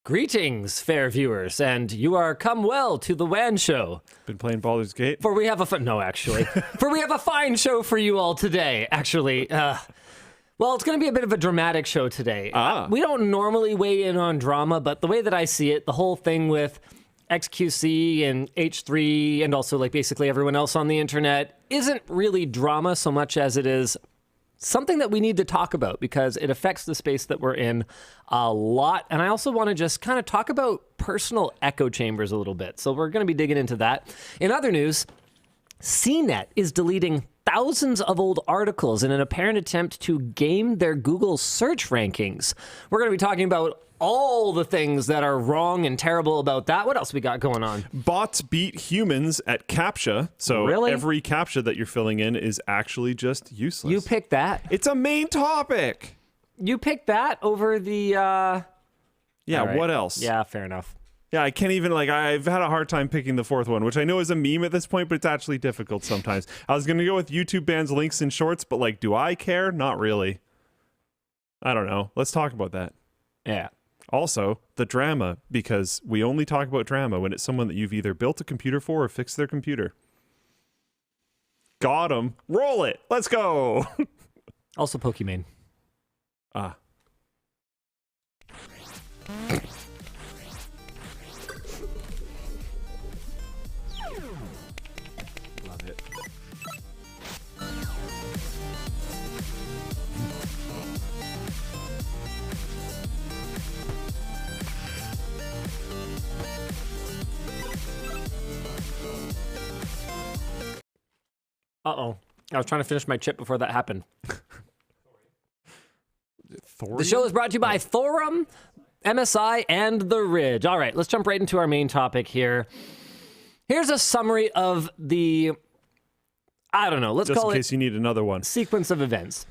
Greetings, fair viewers, and you are come well to the WAN Show. Been playing Baldur's Gate? For we have a no, actually. For we have a fine show for you all today, actually. Well, it's going to be a bit of a dramatic show today. We don't normally weigh in on drama, but the way that I see it, the whole thing with XQC and H3 and also like basically everyone else on the internet isn't really drama so much as it is something that we need to talk about because it affects the space that we're in a lot. And I also want to just kind of talk about personal echo chambers a little bit. So we're going to be digging into that. In other news, CNET is deleting thousands of old articles in an apparent attempt to game their Google search rankings. We're going to be talking about all the things that are wrong and terrible about that. What else we got going on? Bots beat humans at CAPTCHA. So Really? every CAPTCHA that you're filling in is actually just useless. You picked that. It's a main topic. You picked that over the... Yeah, All right. what else? Yeah, fair enough. Yeah, I can't even, I've had a hard time picking the fourth one, which I know is a meme at this point, but it's actually difficult sometimes. I was going to go with YouTube bans links and shorts, but do I care? Not really. I don't know. Let's talk about that. Yeah. Also, the drama, because we only talk about drama when it's someone that you've either built a computer for or fixed their computer. Got 'em. Roll it. Let's go. Also Pokemon. Ah. Love it. Uh-oh. I was trying to finish my chip before that happened. Thorum? The show is brought to you by Thorum, MSI, and The Ridge. All right, let's jump right into our main topic here. Here's a summary of the, I don't know, let's Just call in it case you need another one. sequence of events.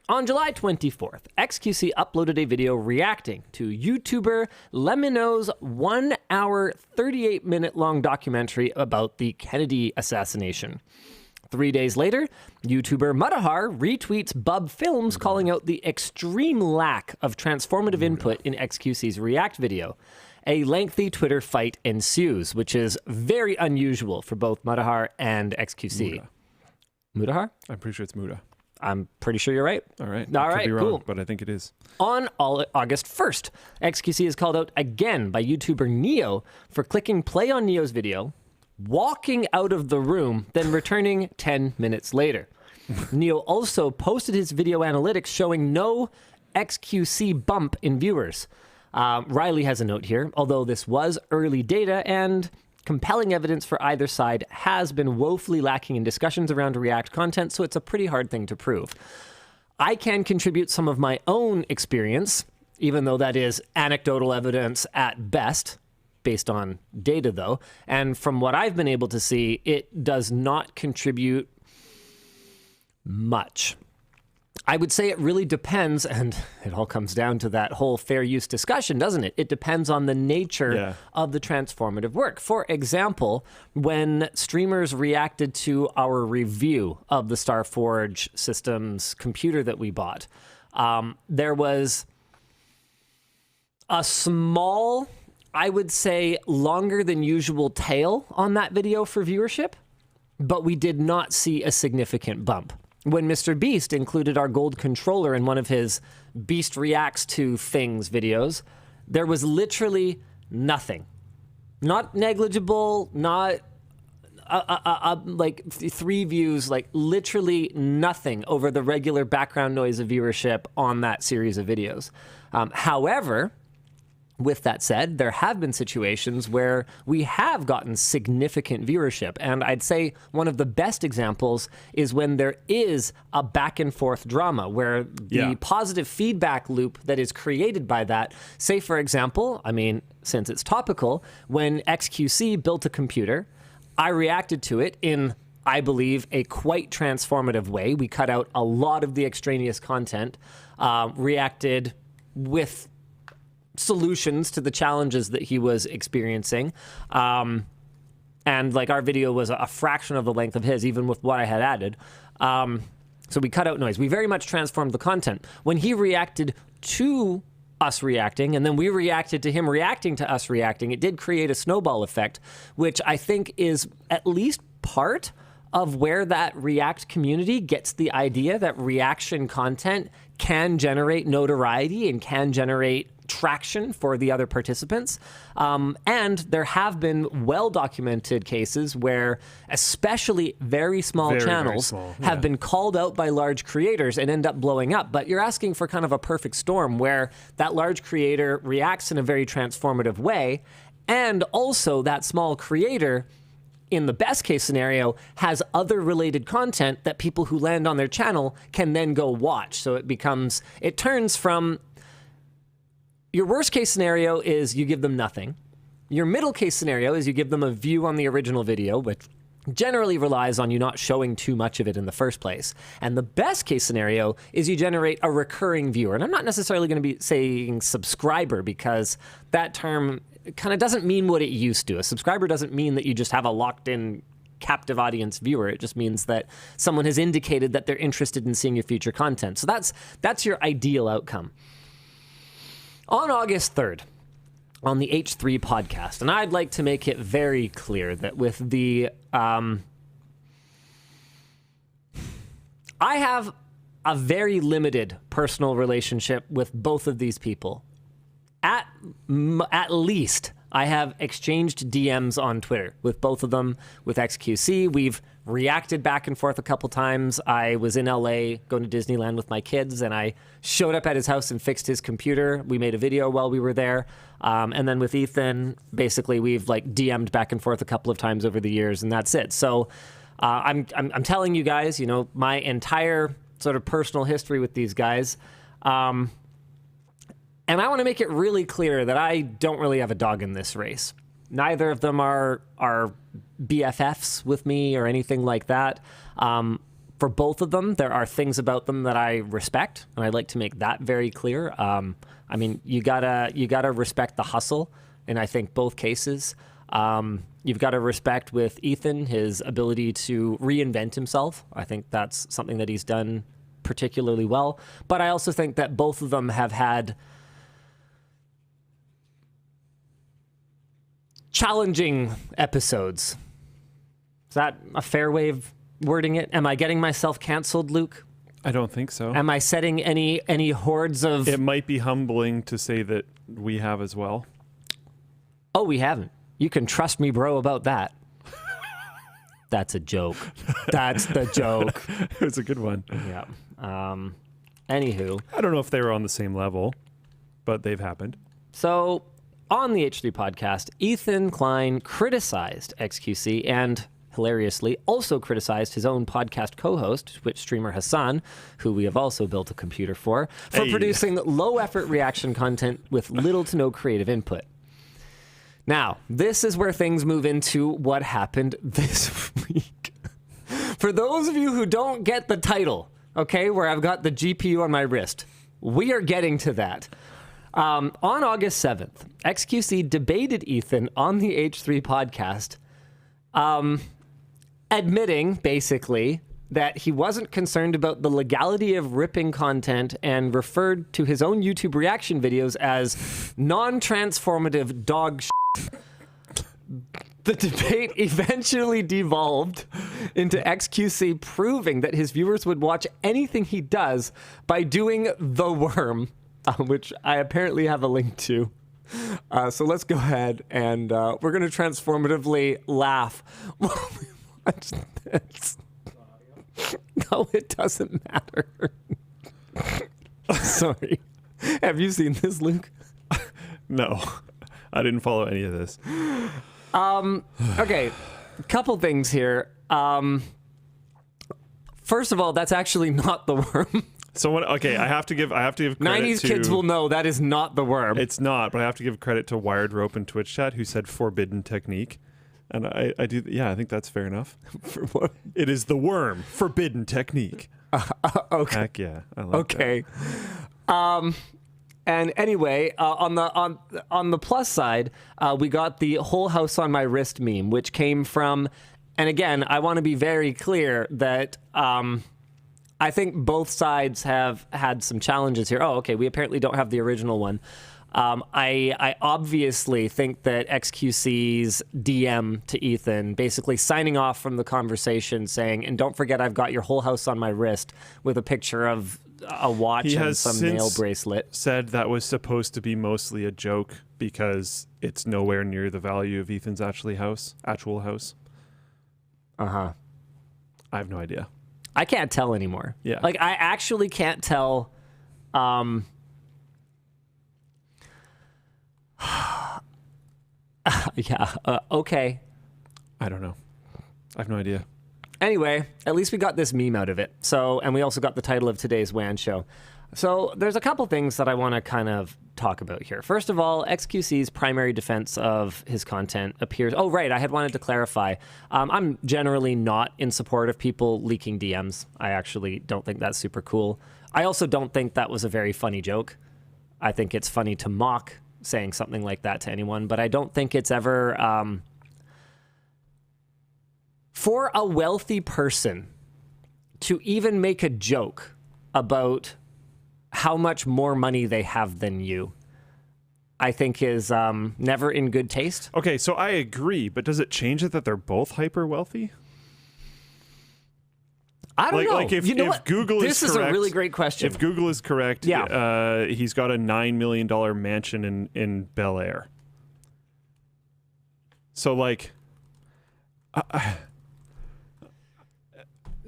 On July 24th, XQC uploaded a video reacting to YouTuber Lemino's 1 hour, 38-minute long documentary about the Kennedy assassination. 3 days later, YouTuber Mudahar retweets Bub Films calling out the extreme lack of transformative input in XQC's React video. A lengthy Twitter fight ensues, which is very unusual for both Mudahar and XQC. Mudahar? I'm pretty sure it's Muda. I'm pretty sure you're right. All right. All I could right, be wrong, cool. but I think it is. On August 1st, XQC is called out again by YouTuber Neo for clicking play on Neo's video, walking out of the room, then returning 10 minutes later. Neo also posted his video analytics showing no XQC bump in viewers. Riley has a note here. Although this was early data and compelling evidence for either side has been woefully lacking in discussions around React content, so it's a pretty hard thing to prove. I can contribute some of my own experience, even though that is anecdotal evidence at best, based on data though, and from what I've been able to see, it does not contribute much. I would say it really depends, and it all comes down to that whole fair use discussion, doesn't it? It depends on the nature of the transformative work. For example, when streamers reacted to our review of the Starforge Systems computer that we bought, there was a small, I would say, longer than usual tail on that video for viewership, but we did not see a significant bump. When Mr. Beast included our gold controller in one of his Beast Reacts to Things videos, there was literally nothing. Not negligible, not like 3 views, like literally nothing over the regular background noise of viewership on that series of videos. However, with that said, there have been situations where we have gotten significant viewership. And I'd say one of the best examples is when there is a back and forth drama where the positive feedback loop that is created by that, say, for example, I mean, since it's topical, when XQC built a computer, I reacted to it in, I believe, a quite transformative way. We cut out a lot of the extraneous content, reacted with solutions to the challenges that he was experiencing. And like our video was a fraction of the length of his, even with what I had added. So we cut out noise. We very much transformed the content. When he reacted to us reacting, and then we reacted to him reacting to us reacting. It did create a snowball effect, which I think is at least part of where that React community gets the idea that reaction content can generate notoriety and can generate traction for the other participants. And there have been well-documented cases where especially very small channels have been called out by large creators and end up blowing up. But you're asking for kind of a perfect storm where that large creator reacts in a very transformative way, and also that small creator, in the best case scenario, has other related content that people who land on their channel can then go watch. So it turns from, your worst case scenario is you give them nothing. Your middle case scenario is you give them a view on the original video, which generally relies on you not showing too much of it in the first place. And the best case scenario is you generate a recurring viewer. And I'm not necessarily going to be saying subscriber, because that term kind of doesn't mean what it used to. A subscriber doesn't mean that you just have a locked-in captive audience viewer. It just means that someone has indicated that they're interested in seeing your future content. So that's your ideal outcome. On August 3rd, on the H3 podcast, and I'd like to make it very clear that with the... I have a very limited personal relationship with both of these people. At least I have exchanged DMs on Twitter with both of them, with XQC. We've reacted back and forth a couple times. I was in LA going to Disneyland with my kids, and I showed up at his house and fixed his computer. We made a video while we were there. And then with Ethan, basically we've like DM'd back and forth a couple of times over the years, and that's it. So I'm telling you guys, you know, my entire sort of personal history with these guys. And I want to make it really clear that I don't really have a dog in this race. Neither of them are BFFs with me or anything like that. For both of them, there are things about them that I respect, and I'd like to make that very clear. I mean, you gotta respect the hustle in, I think, both cases. You've got to respect with Ethan his ability to reinvent himself. I think that's something that he's done particularly well. But I also think that both of them have had challenging episodes. Is that a fair way of wording it? Am I getting myself canceled, Luke? I don't think so. Am I setting any hordes of... It might be humbling to say that we have as well. Oh, we haven't. You can trust me, bro, about that. That's a joke. That's the joke. It was a good one. Yeah. Anywho. I don't know if they were on the same level, but they've happened. So... on the H3 podcast, Ethan Klein criticized XQC and, hilariously, also criticized his own podcast co-host, Twitch streamer Hassan, who we have also built a computer for producing low-effort reaction content with little to no creative input. Now, this is where things move into what happened this week. For those of you who don't get the title, okay, where I've got the GPU on my wrist, we are getting to that. On August 7th, XQC debated Ethan on the H3 podcast, admitting, basically, that he wasn't concerned about the legality of ripping content and referred to his own YouTube reaction videos as non-transformative dog shit. The debate eventually devolved into XQC proving that his viewers would watch anything he does by doing the worm. Which I apparently have a link to. So let's go ahead and we're going to transformatively laugh while we watch this. No, it doesn't matter. Sorry. Have you seen this, Luke? No, I didn't follow any of this. Okay, couple things here. First of all, that's actually not the worm. So okay, I have to give credit 90s to... kids will know that is not the worm. It's not, but I have to give credit to Wired Rope and Twitch Chat, who said forbidden technique. And I do, yeah, I think that's fair enough. For what? It is the worm, forbidden technique. Okay. Heck yeah, I like that. And anyway, on the plus side, we got the whole house on my wrist meme, which came from, and again, I want to be very clear that I think both sides have had some challenges here. Oh, okay, we apparently don't have the original one. I obviously think that XQC's DM to Ethan, basically signing off from the conversation saying, and don't forget I've got your whole house on my wrist, with a picture of a watch and some nail bracelet. Said that was supposed to be mostly a joke because it's nowhere near the value of Ethan's actual house. Uh-huh. I have no idea. I can't tell anymore. Yeah. Like, I actually can't tell. Okay. I don't know. I have no idea. Anyway, at least we got this meme out of it. So, and we also got the title of today's WAN show. So there's a couple things that I want to kind of talk about here. First of all, XQC's primary defense of his content appears... Oh, right, I had wanted to clarify. I'm generally not in support of people leaking DMs. I actually don't think that's super cool. I also don't think that was a very funny joke. I think it's funny to mock saying something like that to anyone, but I don't think it's ever... For a wealthy person to even make a joke about how much more money they have than you, I think is never in good taste. Okay, so I agree, but does it change it that they're both hyper wealthy? I don't know. Like if Google this is correct, a really great question. If Google is correct, he's got a $9 million mansion in Bel Air. So like...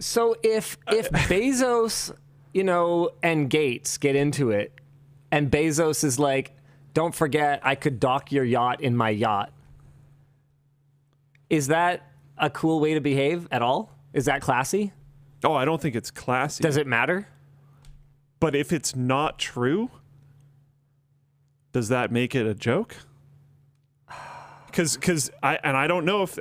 So if Bezos, and Gates get into it, and Bezos is like, don't forget I could dock your yacht in my yacht, is that a cool way to behave at all? Is that classy? Oh, I don't think it's classy. Does it matter? But if it's not true, does that make it a joke? Because I don't know if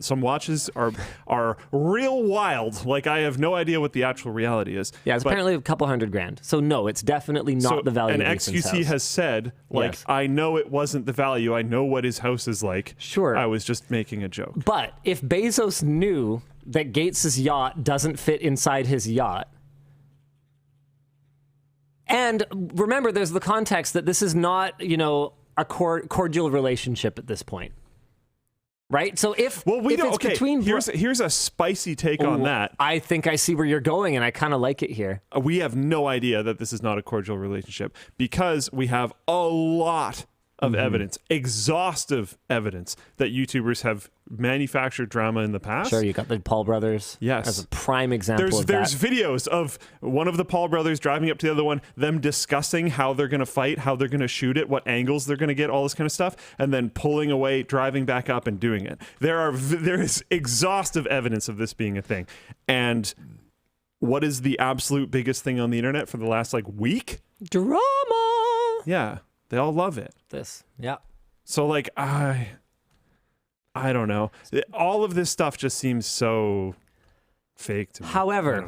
some watches are real wild. Like, I have no idea what the actual reality is. Yeah, it's apparently a couple $100,000. So no, it's definitely not the value. And of Ethan's XQC house. has said, like, yes. I know it wasn't the value. I know what his house is like. Sure, I was just making a joke. But if Bezos knew that Gates's yacht doesn't fit inside his yacht, and remember, there's the context that this is not, a cordial relationship at this point, right? So here's a spicy take on that. I think I see where you're going, and I kind of like it here. We have no idea that this is not a cordial relationship because we have a lot of evidence, exhaustive evidence, that YouTubers have manufactured drama in the past. Sure, you got the Paul brothers as a prime example of that. There's videos of one of the Paul brothers driving up to the other one, them discussing how they're going to fight, how they're going to shoot it, what angles they're going to get, all this kind of stuff, and then pulling away, driving back up, and doing it. There is exhaustive evidence of this being a thing. And what is the absolute biggest thing on the internet for the last, week? Drama! Yeah. They all love it. Yeah. So, I don't know. All of this stuff just seems so fake to me. However,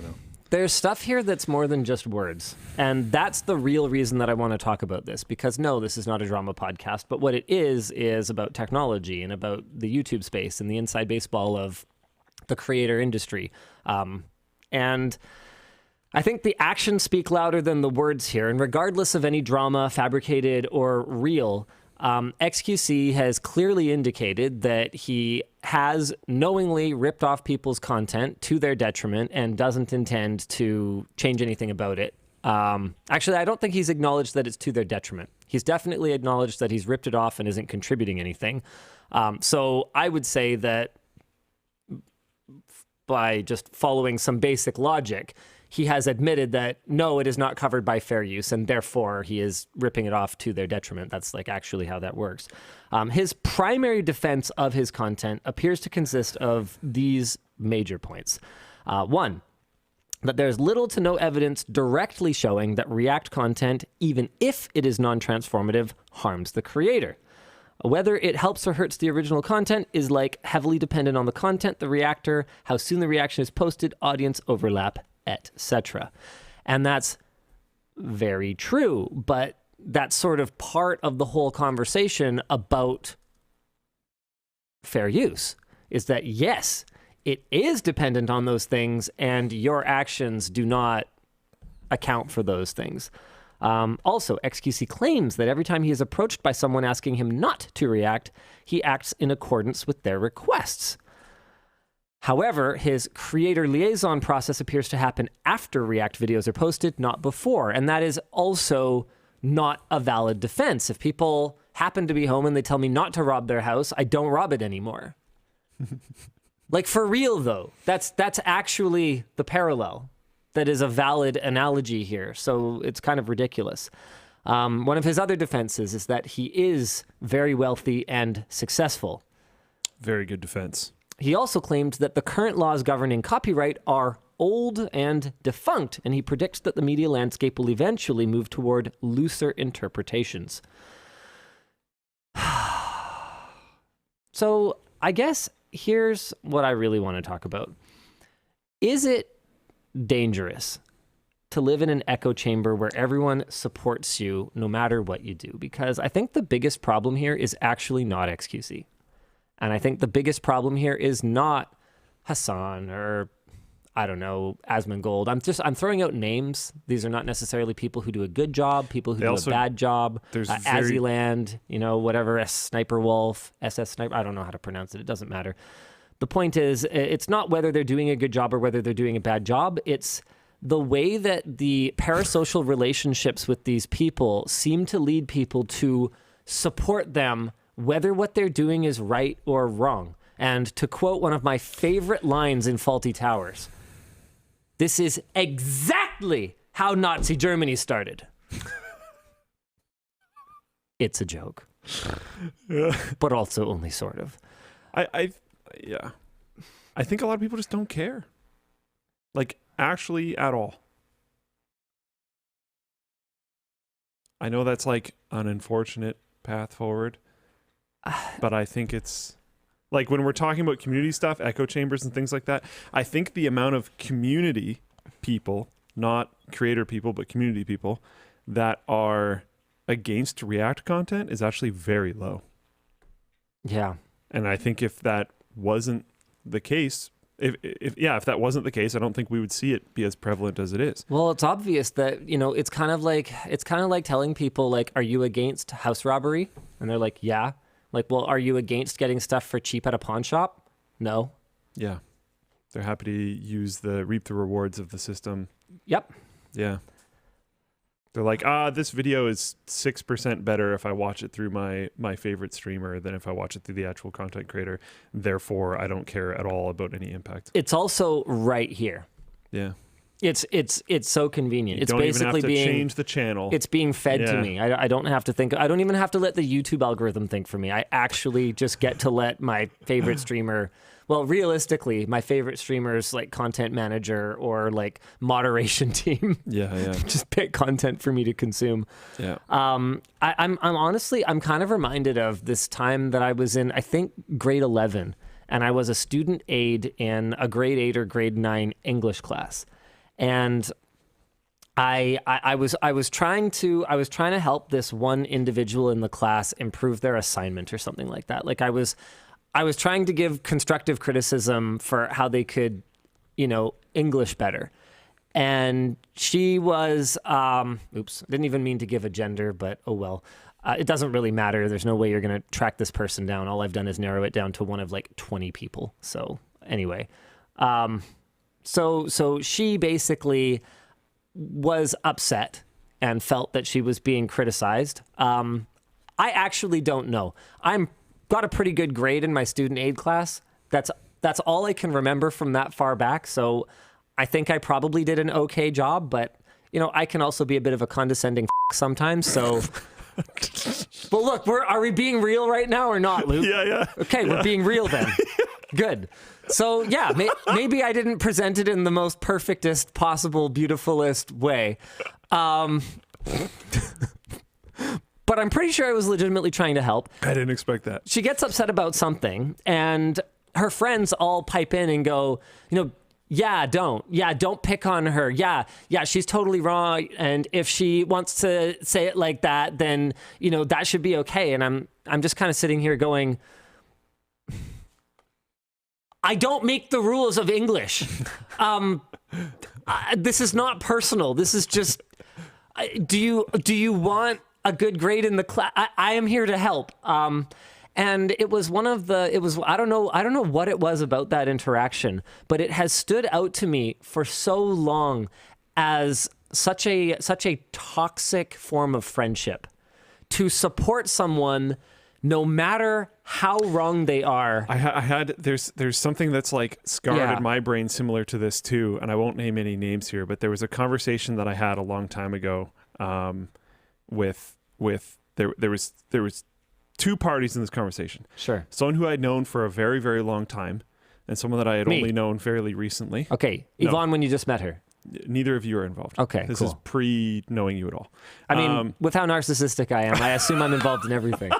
there's stuff here that's more than just words. And that's the real reason that I want to talk about this. Because, no, this is not a drama podcast. But what it is about technology and about the YouTube space and the inside baseball of the creator industry. And I think the actions speak louder than the words here, and regardless of any drama, fabricated or real, XQC has clearly indicated that he has knowingly ripped off people's content to their detriment and doesn't intend to change anything about it. Actually, I don't think he's acknowledged that it's to their detriment. He's definitely acknowledged that he's ripped it off and isn't contributing anything. So I would say that by just following some basic logic, he has admitted that, no, it is not covered by fair use, and therefore he is ripping it off to their detriment. That's actually how that works. His primary defense of his content appears to consist of these major points. One, that there's little to no evidence directly showing that React content, even if it is non-transformative, harms the creator. Whether it helps or hurts the original content is heavily dependent on the content, the reactor, how soon the reaction is posted, audience overlap, etc. And that's very true, but that's sort of part of the whole conversation about fair use, is that yes, it is dependent on those things, and your actions do not account for those things. Also, XQC claims that every time he is approached by someone asking him not to react, he acts in accordance with their requests. However, his creator liaison process appears to happen after React videos are posted, not before. And that is also not a valid defense. If people happen to be home and they tell me not to rob their house, I don't rob it anymore. Like, for real, though, that's actually the parallel. That is a valid analogy here. So it's kind of ridiculous. One of his other defenses is that he is very wealthy and successful. Very good defense. He also claimed that the current laws governing copyright are old and defunct, and he predicts that the media landscape will eventually move toward looser interpretations. So I guess here's what I really want to talk about. Is it dangerous to live in an echo chamber where everyone supports you no matter what you do? Because I think the biggest problem here is actually not XQC. And I think the biggest problem here is not Hassan or, I don't know, Asmongold. I'm throwing out names. These are not necessarily people who do a good job, people who do a bad job. Aziland, whatever, Sniper Wolf, SS Sniper. I don't know how to pronounce it. It doesn't matter. The point is, it's not whether they're doing a good job or whether they're doing a bad job. It's the way that the parasocial relationships with these people seem to lead people to support them, whether what they're doing is right or wrong. And to quote one of my favorite lines in Fawlty Towers, this is exactly how Nazi Germany started. It's a joke. But also only sort of. Yeah. I think a lot of people just don't care. Like, actually at all. I know that's like an unfortunate path forward. But I think it's like when we're talking about community stuff, echo chambers and things like that, I think the amount of community people, not creator people, but community people that are against React content is actually very low. Yeah. And I think if that wasn't the case, if that wasn't the case, I don't think we would see it be as prevalent as it is. Well, it's obvious that, it's kind of like telling people, like, are you against house robbery? And they're like, yeah. Like, well, are you against getting stuff for cheap at a pawn shop? No. Yeah. They're happy to reap the rewards of the system. Yep. Yeah. They're like, this video is 6% better if I watch it through my favorite streamer than if I watch it through the actual content creator. Therefore, I don't care at all about any impact. It's also right here. Yeah. It's so convenient. It's don't basically even have to change the channel. It's being fed to me. I don't have to think. I don't even have to let the YouTube algorithm think for me. I actually just get to let my favorite streamer. Well, realistically, my favorite streamer's like content manager or like moderation team. Yeah. Just pick content for me to consume. Yeah. I'm honestly kind of reminded of this time that I was in, I think, grade 11, and I was a student aide in a grade 8 or grade 9 English class. And I was trying to help this one individual in the class improve their assignment or something like that. Like I was trying to give constructive criticism for how they could, English better. And she was, didn't even mean to give a gender, but oh well. It doesn't really matter. There's no way you're going to track this person down. All I've done is narrow it down to one of like 20 people. So anyway, So she basically was upset and felt that she was being criticized. I actually don't know. I'm got a pretty good grade in my student aid class. That's all I can remember from that far back. So I think I probably did an okay job, but I can also be a bit of a condescending sometimes. So, well, look, are we being real right now or not, Luke? Yeah. Okay, we're being real then. Good. So yeah, maybe I didn't present it in the most perfectest possible, beautifulest way. But I'm pretty sure I was legitimately trying to help. I didn't expect that. She gets upset about something, and her friends all pipe in and go, don't pick on her. Yeah, she's totally wrong. And if she wants to say it like that, then, that should be okay. And I'm just kind of sitting here going, I don't make the rules of English. This is not personal. This is just, do you want a good grade in the class? I am here to help. And it was I don't know what it was about that interaction, but it has stood out to me for so long as such a toxic form of friendship. To support someone no matter how wrong they are. There's something that's like scarred in my brain similar to this too, and I won't name any names here, but there was a conversation that I had a long time ago with there was two parties in this conversation. Sure. Someone who I'd known for a very, very long time, and someone that I had only known fairly recently. Okay. Yvonne, when you just met her. Neither of you are involved. Okay, This cool. is pre-knowing you at all. I mean, with how narcissistic I am, I assume I'm involved in everything.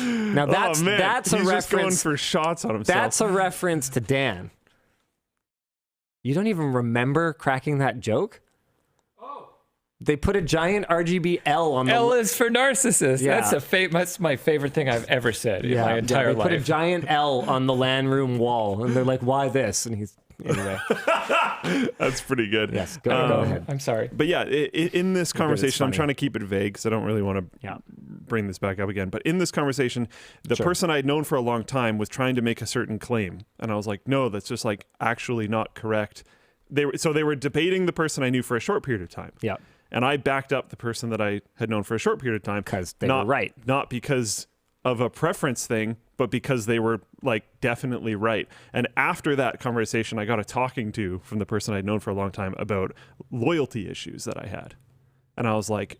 Now that's a He's reference. just going for shots on himself. That's a reference to Dan. You don't even remember cracking that joke? Oh. They put a giant RGB L on the L is for narcissist. Yeah. That's my favorite thing I've ever said in my entire they put a life. giant L on the LAN room wall, and they're like, "Why this?" And he's anyway. That's pretty good. Yes, go ahead. I'm sorry. But yeah, in this conversation, I'm funny. trying to keep it vague because I don't really want to bring this back up again. But in this conversation, the person I'd known for a long time was trying to make a certain claim. And I was like, no, that's just like actually not correct. They were debating the person I knew for a short period of time. Yeah. And I backed up the person that I had known for a short period of time. Because they were right. Not because of a preference thing, but because they were like definitely right. And after that conversation, I got a talking to from the person I'd known for a long time about loyalty issues that I had. And I was like,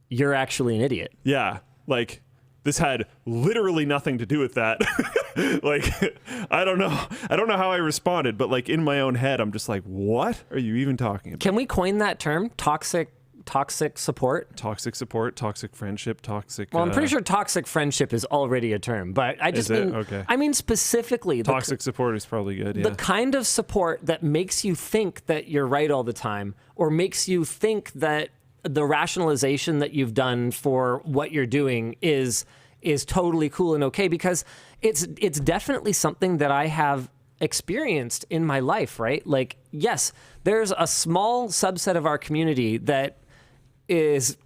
you're actually an idiot. yeah, like this had literally nothing to do with that. Like, I don't know how I responded, but like in my own head, I'm just like, what are you even talking about? Can we coin that term? Toxic support? Toxic support, toxic friendship, toxic... Well, I'm pretty sure toxic friendship is already a term, but I just mean... Okay. I mean specifically... Toxic support is probably good, yeah. The kind of support that makes you think that you're right all the time, or makes you think that the rationalization that you've done for what you're doing is totally cool and okay, because it's definitely something that I have experienced in my life, right? Like, yes, there's a small subset of our community that is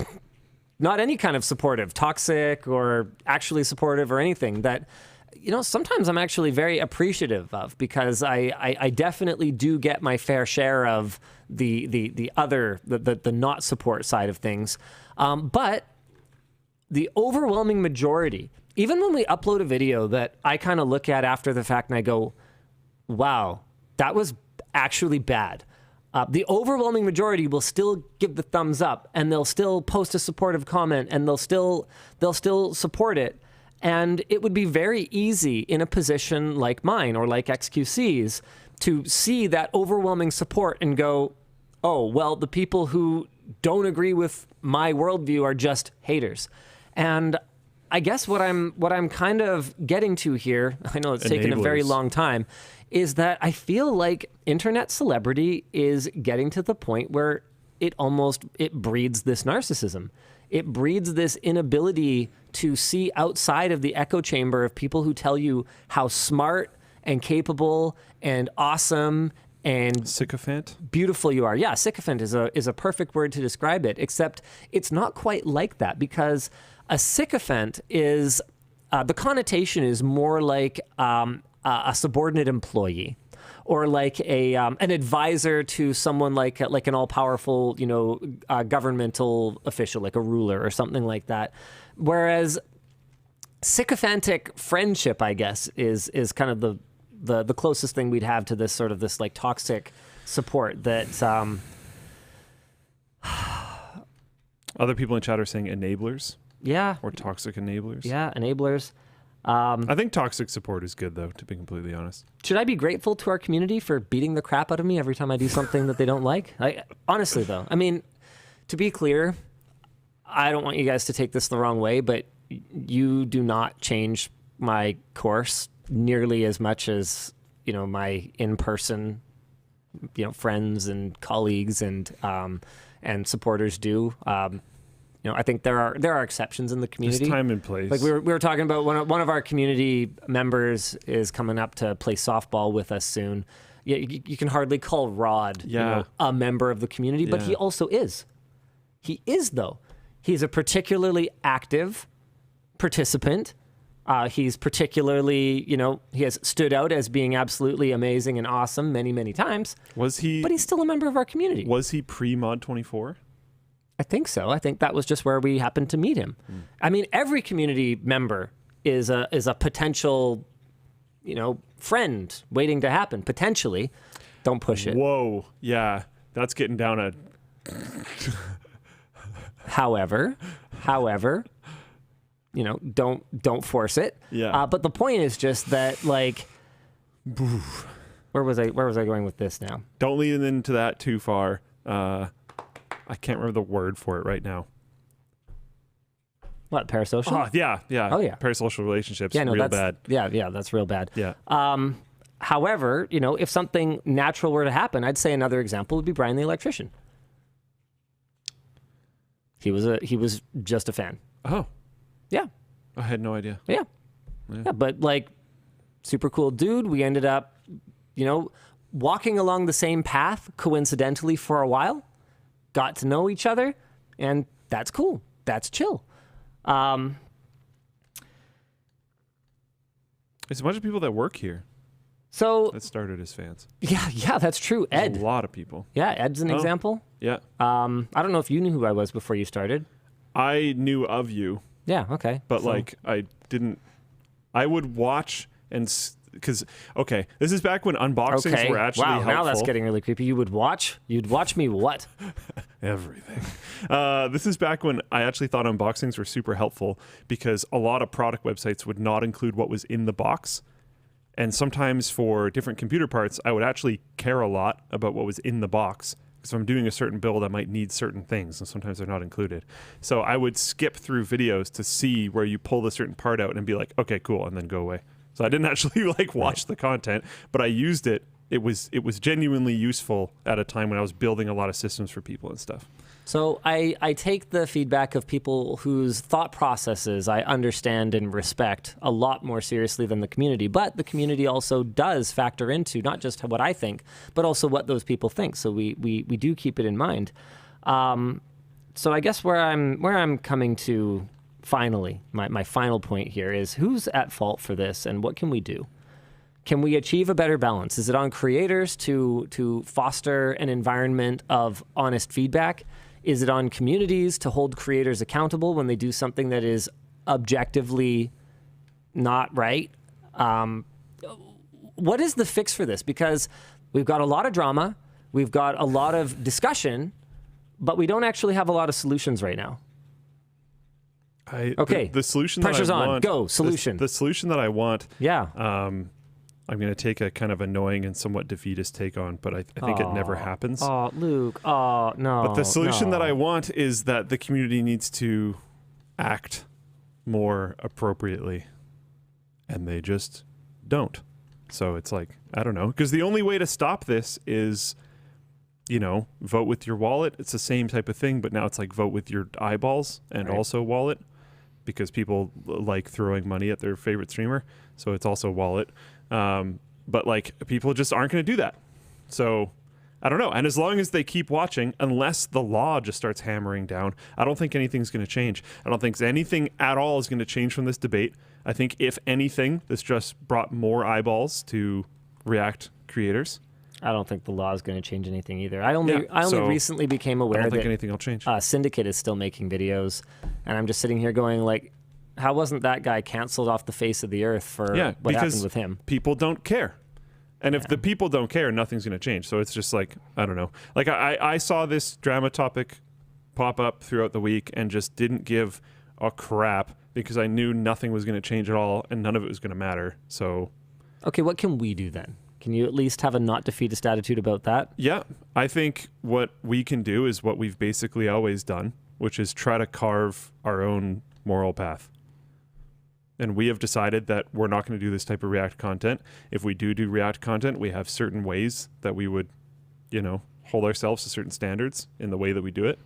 not any kind of supportive, toxic or actually supportive or anything that, you know, sometimes I'm actually very appreciative of, because I definitely do get my fair share of the other not support side of things. But the overwhelming majority, even when we upload a video that I kind of look at after the fact and I go, wow, that was actually bad. The overwhelming majority will still give the thumbs up, and they'll still post a supportive comment, and they'll still support it. And it would be very easy in a position like mine or like XQC's to see that overwhelming support and go, oh, well, the people who don't agree with my worldview are just haters. And I guess what I'm kind of getting to here, I know it's taken a very long time, is that I feel like internet celebrity is getting to the point where it breeds this narcissism. It breeds this inability to see outside of the echo chamber of people who tell you how smart and capable and awesome and sycophant, beautiful you are. Yeah, sycophant is a perfect word to describe it, except it's not quite like that, because a sycophant is, the connotation is more like a subordinate employee, or like an advisor to someone like an all-powerful, governmental official, like a ruler or something like that. Whereas sycophantic friendship, I guess, is kind of the closest thing we'd have to this sort of this like toxic support that. Other people in chat are saying enablers. Yeah. Or toxic enablers. Yeah, enablers. I think toxic support is good, though, to be completely honest. Should I be grateful to our community for beating the crap out of me every time I do something that they don't like? Honestly, though, I mean, to be clear, I don't want you guys to take this the wrong way, but you do not change my course nearly as much as, my in-person, friends and colleagues and supporters do. I think there are exceptions in the community. There's time and place. Like we were talking about one of our community members is coming up to play softball with us soon. You can hardly call Rod a member of the community, but he also is. He is, though. He's a particularly active participant. He's particularly, he has stood out as being absolutely amazing and awesome many, many times. Was he? But he's still a member of our community. Was he pre-Mod 24? I think so. I think that was just where we happened to meet him. I mean, every community member is a potential, friend waiting to happen, potentially. Don't push it. Whoa. Yeah. That's getting down a... However, don't force it. Yeah. But the point is just that, like, where was I going with this now? Don't lean into that too far. I can't remember the word for it right now. What, parasocial? Oh, yeah. Oh, yeah. Parasocial relationships, Yeah, no, real that's bad. Yeah, that's real bad. Yeah. However, if something natural were to happen, I'd say another example would be Brian the electrician. He was just a fan. Oh. Yeah. I had no idea. Yeah, but like, super cool dude. We ended up, walking along the same path coincidentally for a while. Got to know each other, and that's cool. That's chill. There's a bunch of people that work here So that started as fans. yeah, that's true. There's Ed. a lot of people. Yeah, Ed's an example. Yeah. I don't know if you knew who I was before you started. I knew of you, Yeah, okay. but So- I would watch because this is back when unboxings were actually helpful. Now that's getting really creepy. You'd watch me what? Everything. This is back when I actually thought unboxings were super helpful because a lot of product websites would not include what was in the box. And sometimes for different computer parts, I would actually care a lot about what was in the box. Because if I'm doing a certain build, I might need certain things, and sometimes they're not included. So I would skip through videos to see where you pull a certain part out and be like, okay, cool, and then go away. So I didn't actually watch the content, but I used it. It was genuinely useful at a time when I was building a lot of systems for people and stuff. So I take the feedback of people whose thought processes I understand and respect a lot more seriously than the community. But the community also does factor into not just what I think, but also what those people think. So we do keep it in mind. So I guess where I'm coming to finally, my final point here is who's at fault for this and what can we do? Can we achieve a better balance? Is it on creators to foster an environment of honest feedback? Is it on communities to hold creators accountable when they do something that is objectively not right? What is the fix for this? Because we've got a lot of drama, we've got a lot of discussion, but we don't actually have a lot of solutions right now. Okay. The solution Pressure's that I on. want... Go. Solution. The solution that I want... Yeah. I'm going to take a kind of annoying and somewhat defeatist take on, but I think it never happens. Oh, Luke. Oh, no. But the solution no. that I want is that the community needs to act more appropriately, and they just don't. So it's like, I don't know. Because the only way to stop this is, vote with your wallet. It's the same type of thing, but now it's like vote with your eyeballs and also wallet, because people like throwing money at their favorite streamer. So it's also wallet. But like people just aren't going to do that. So I don't know. And as long as they keep watching, unless the law just starts hammering down, I don't think anything's going to change. I don't think anything at all is going to change from this debate. I think if anything, this just brought more eyeballs to React creators. I don't think the law is going to change anything either. I only recently became aware I don't think that anything will change. Syndicate is still making videos, and I'm just sitting here going like, how wasn't that guy canceled off the face of the earth for what happened with him? People don't care. And if the people don't care, nothing's going to change. So it's just like, I don't know. Like I saw this drama topic pop up throughout the week and just didn't give a crap because I knew nothing was going to change at all and none of it was going to matter. So. Okay, what can we do then? Can you at least have a not defeatist attitude about that? Yeah, I think what we can do is what we've basically always done, which is try to carve our own moral path. And we have decided that we're not going to do this type of React content. If we do React content, we have certain ways that we would, hold ourselves to certain standards in the way that we do it.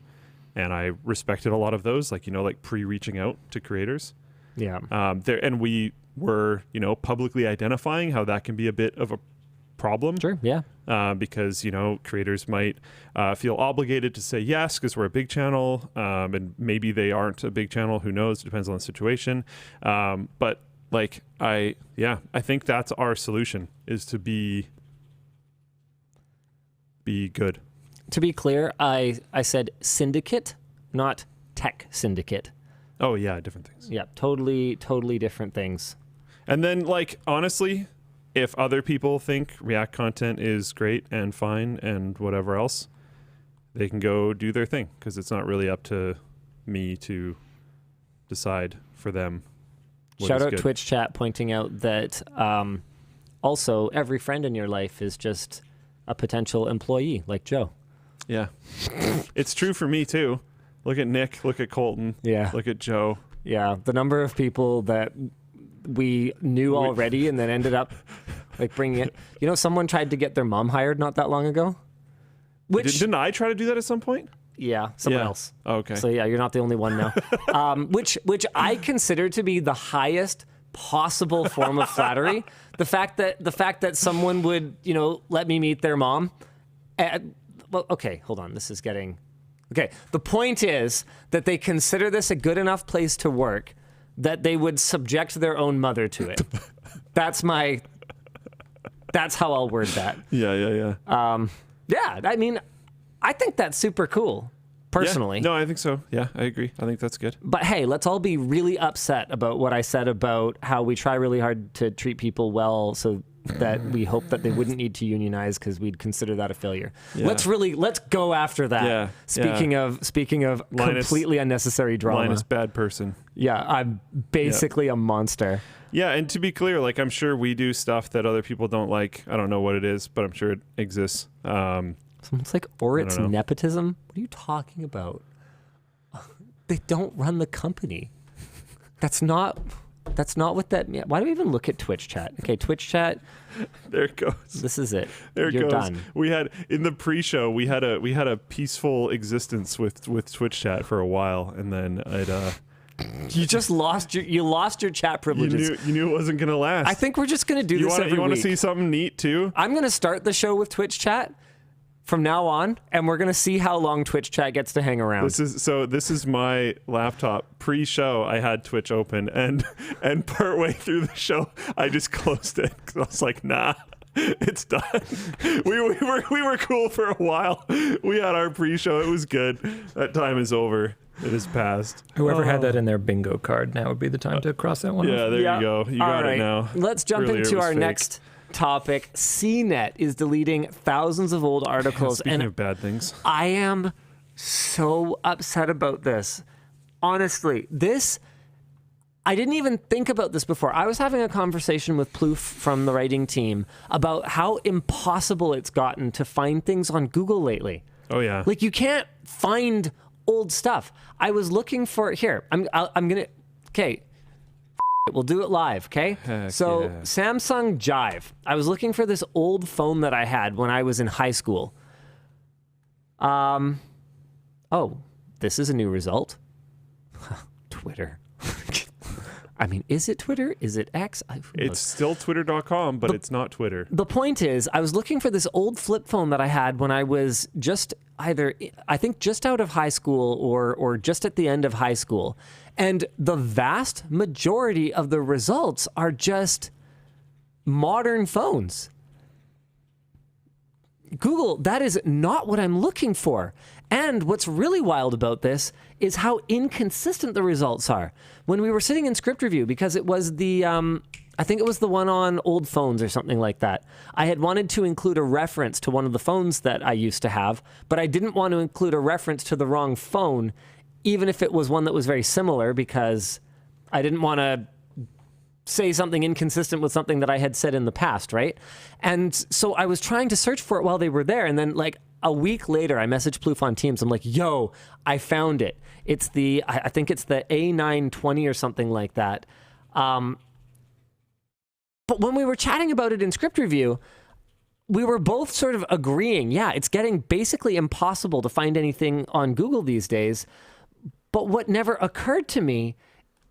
and I respected a lot of those, like, like pre-reaching out to creators. Yeah. And we were, publicly identifying how that can be a bit of a problem. Sure. Yeah. Because, creators might feel obligated to say yes because we're a big channel, and maybe they aren't a big channel. Who knows? It depends on the situation. But like, I think that's our solution, is to be good. To be clear, I said syndicate, not tech syndicate. Oh yeah, different things. Yeah, totally different things. And then, like, honestly, if other people think React content is great and fine and whatever else, they can go do their thing, because it's not really up to me to decide for them. Shout out Twitch chat pointing out that also every friend in your life is just a potential employee, like Joe. Yeah. It's true for me too. Look at Nick, look at Colton, look at Joe. Yeah, the number of people that we knew already and then ended up like bringing it. Someone tried to get their mom hired not that long ago. Didn't I try to do that at some point? Yeah, someone else. Oh, okay. So yeah, you're not the only one now. Which I consider to be the highest possible form of flattery. The fact that someone would, let me meet their mom. Well, okay, hold on. This is getting... Okay, the point is that they consider this a good enough place to work that they would subject their own mother to it. That's how I'll word that. Yeah. Yeah, I mean, I think that's super cool, personally. Yeah, no, I think so. Yeah, I agree. I think that's good. But hey, let's all be really upset about what I said about how we try really hard to treat people well so that we hope that they wouldn't need to unionize because we'd consider that a failure. Yeah. Let's go after that. Yeah. Speaking of Linus, completely unnecessary drama. Linus, bad person. Yeah, I'm basically a monster. Yeah, and to be clear, like, I'm sure we do stuff that other people don't like. I don't know what it is, but I'm sure it exists. Someone's like, or it's nepotism? What are you talking about? They don't run the company. That's not what that means. Why do we even look at Twitch chat? Okay, Twitch chat. There it goes. This is it. You're goes. Done. We had in the pre-show. We had a peaceful existence with Twitch chat for a while, and then you just lost your chat privileges. You knew it wasn't gonna last. I think we're just gonna do this every week. You want to see something neat too? I'm gonna start the show with Twitch chat from now on, and we're gonna see how long Twitch chat gets to hang around. This is my laptop. Pre-show, I had Twitch open, and partway through the show, I just closed it because I was like, nah, it's done. we were cool for a while. We had our pre-show. It was good. That time is over. It has passed. Whoever had that in their bingo card, now would be the time to cross that one off. Yeah, there you go. You got it now. Let's jump into our next topic. CNET is deleting thousands of old articles. Speaking of bad things, I am so upset about this. Honestly, I didn't even think about this before. I was having a conversation with Plouffe from the writing team about how impossible it's gotten to find things on Google lately. Oh yeah. Like, you can't find old stuff. I was looking for we'll do it live, okay? So, yeah. Samsung Jive. I was looking for this old phone that I had when I was in high school. Oh, this is a new result. Twitter. I mean, is it Twitter? Is it X? It's still twitter.com, but it's not Twitter. The point is, I was looking for this old flip phone that I had when I was just just out of high school or just at the end of high school. And the vast majority of the results are just modern phones. Google, that is not what I'm looking for. And what's really wild about this is how inconsistent the results are. When we were sitting in script review, because it was I think it was the one on old phones or something like that, I had wanted to include a reference to one of the phones that I used to have, but I didn't want to include a reference to the wrong phone, even if it was one that was very similar, because I didn't want to say something inconsistent with something that I had said in the past, right? And so I was trying to search for it while they were there, and then like a week later, I messaged Plouffe on Teams. I'm like, yo, I found it. It's I think it's the A920 or something like that. But when we were chatting about it in script review, we were both sort of agreeing, yeah, it's getting basically impossible to find anything on Google these days. But what never occurred to me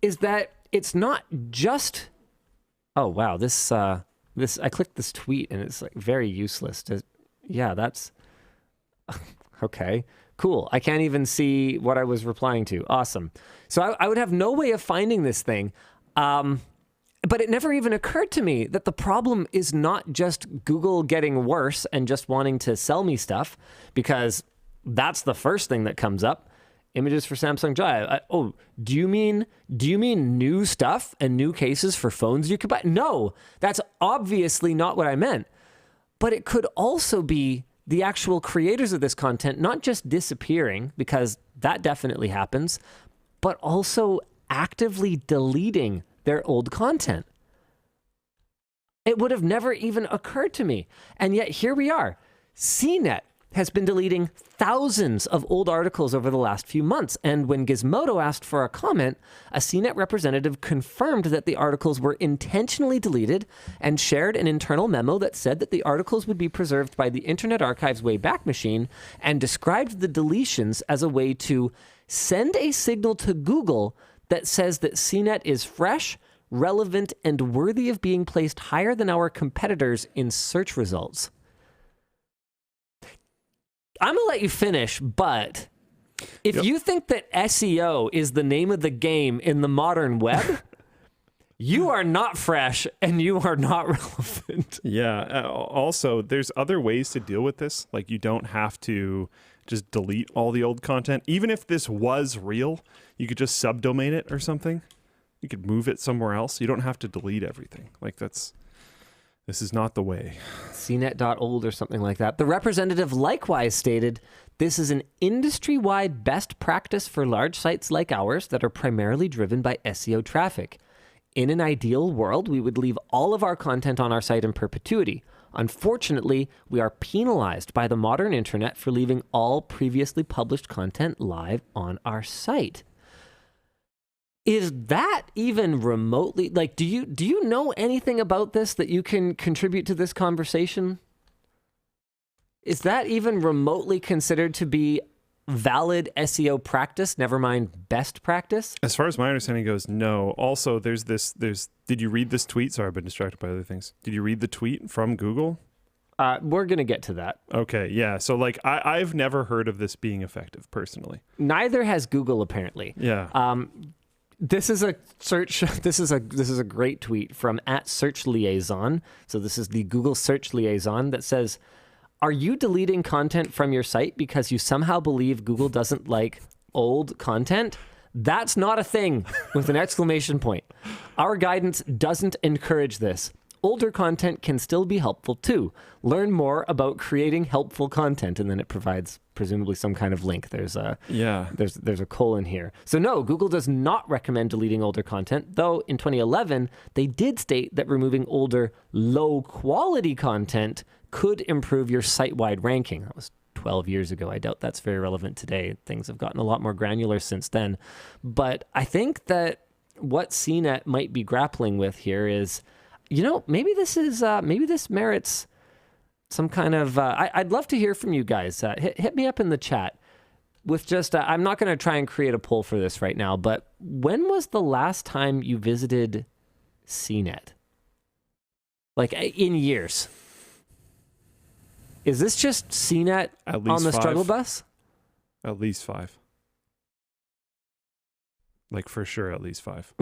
is that it's not just, oh, wow, this I clicked this tweet and it's like very useless. Yeah, that's, okay, cool. I can't even see what I was replying to. Awesome. So I would have no way of finding this thing. But it never even occurred to me that the problem is not just Google getting worse and just wanting to sell me stuff, because that's the first thing that comes up. Images for Samsung Joy. Do you mean new stuff and new cases for phones you could buy? No, that's obviously not what I meant. But it could also be the actual creators of this content not just disappearing, because that definitely happens, but also actively deleting their old content. It would have never even occurred to me. And yet here we are. CNET has been deleting thousands of old articles over the last few months. And when Gizmodo asked for a comment, a CNET representative confirmed that the articles were intentionally deleted and shared an internal memo that said that the articles would be preserved by the Internet Archive's Wayback Machine, and described the deletions as a way to send a signal to Google that says that CNET is fresh, relevant, and worthy of being placed higher than our competitors in search results. I'm going to let you finish, but if you think that SEO is the name of the game in the modern web, you are not fresh and you are not relevant. Yeah. Also, there's other ways to deal with this. Like, you don't have to just delete all the old content. Even if this was real, you could just subdomain it or something. You could move it somewhere else. You don't have to delete everything. Like, this is not the way. CNET.old or something like that. The representative likewise stated, this is an industry-wide best practice for large sites like ours that are primarily driven by SEO traffic. In an ideal world, we would leave all of our content on our site in perpetuity. Unfortunately, we are penalized by the modern internet for leaving all previously published content live on our site. Is that even remotely, like, do you know anything about this that you can contribute to this conversation? Is that even remotely considered to be valid SEO practice, never mind best practice? As far as my understanding goes, no. Also, there's did you read this tweet? Sorry, I've been distracted by other things. Did you read the tweet from Google? We're going to get to that. Okay, yeah. So, like, I've never heard of this being effective, personally. Neither has Google, apparently. Yeah. This is a search. This is a great tweet from @search_liaison. So this is the Google search liaison that says, "Are you deleting content from your site because you somehow believe Google doesn't like old content? That's not a thing," with an exclamation point. "Our guidance doesn't encourage this. Older content can still be helpful too. Learn more about creating helpful content," and then it provides presumably some kind of link. There's a colon here. So no, Google does not recommend deleting older content, though in 2011 they did state that removing older low quality content could improve your site-wide ranking. That was 12 years ago. I doubt that's very relevant today. Things have gotten a lot more granular since then. But I think that what CNET might be grappling with here is, maybe this merits some kind of, I'd love to hear from you guys. Hit me up in the chat with just, I'm not going to try and create a poll for this right now, but when was the last time you visited CNET? Like, in years? Is this just CNET on the struggle bus? At least 5. Like, for sure, at least 5.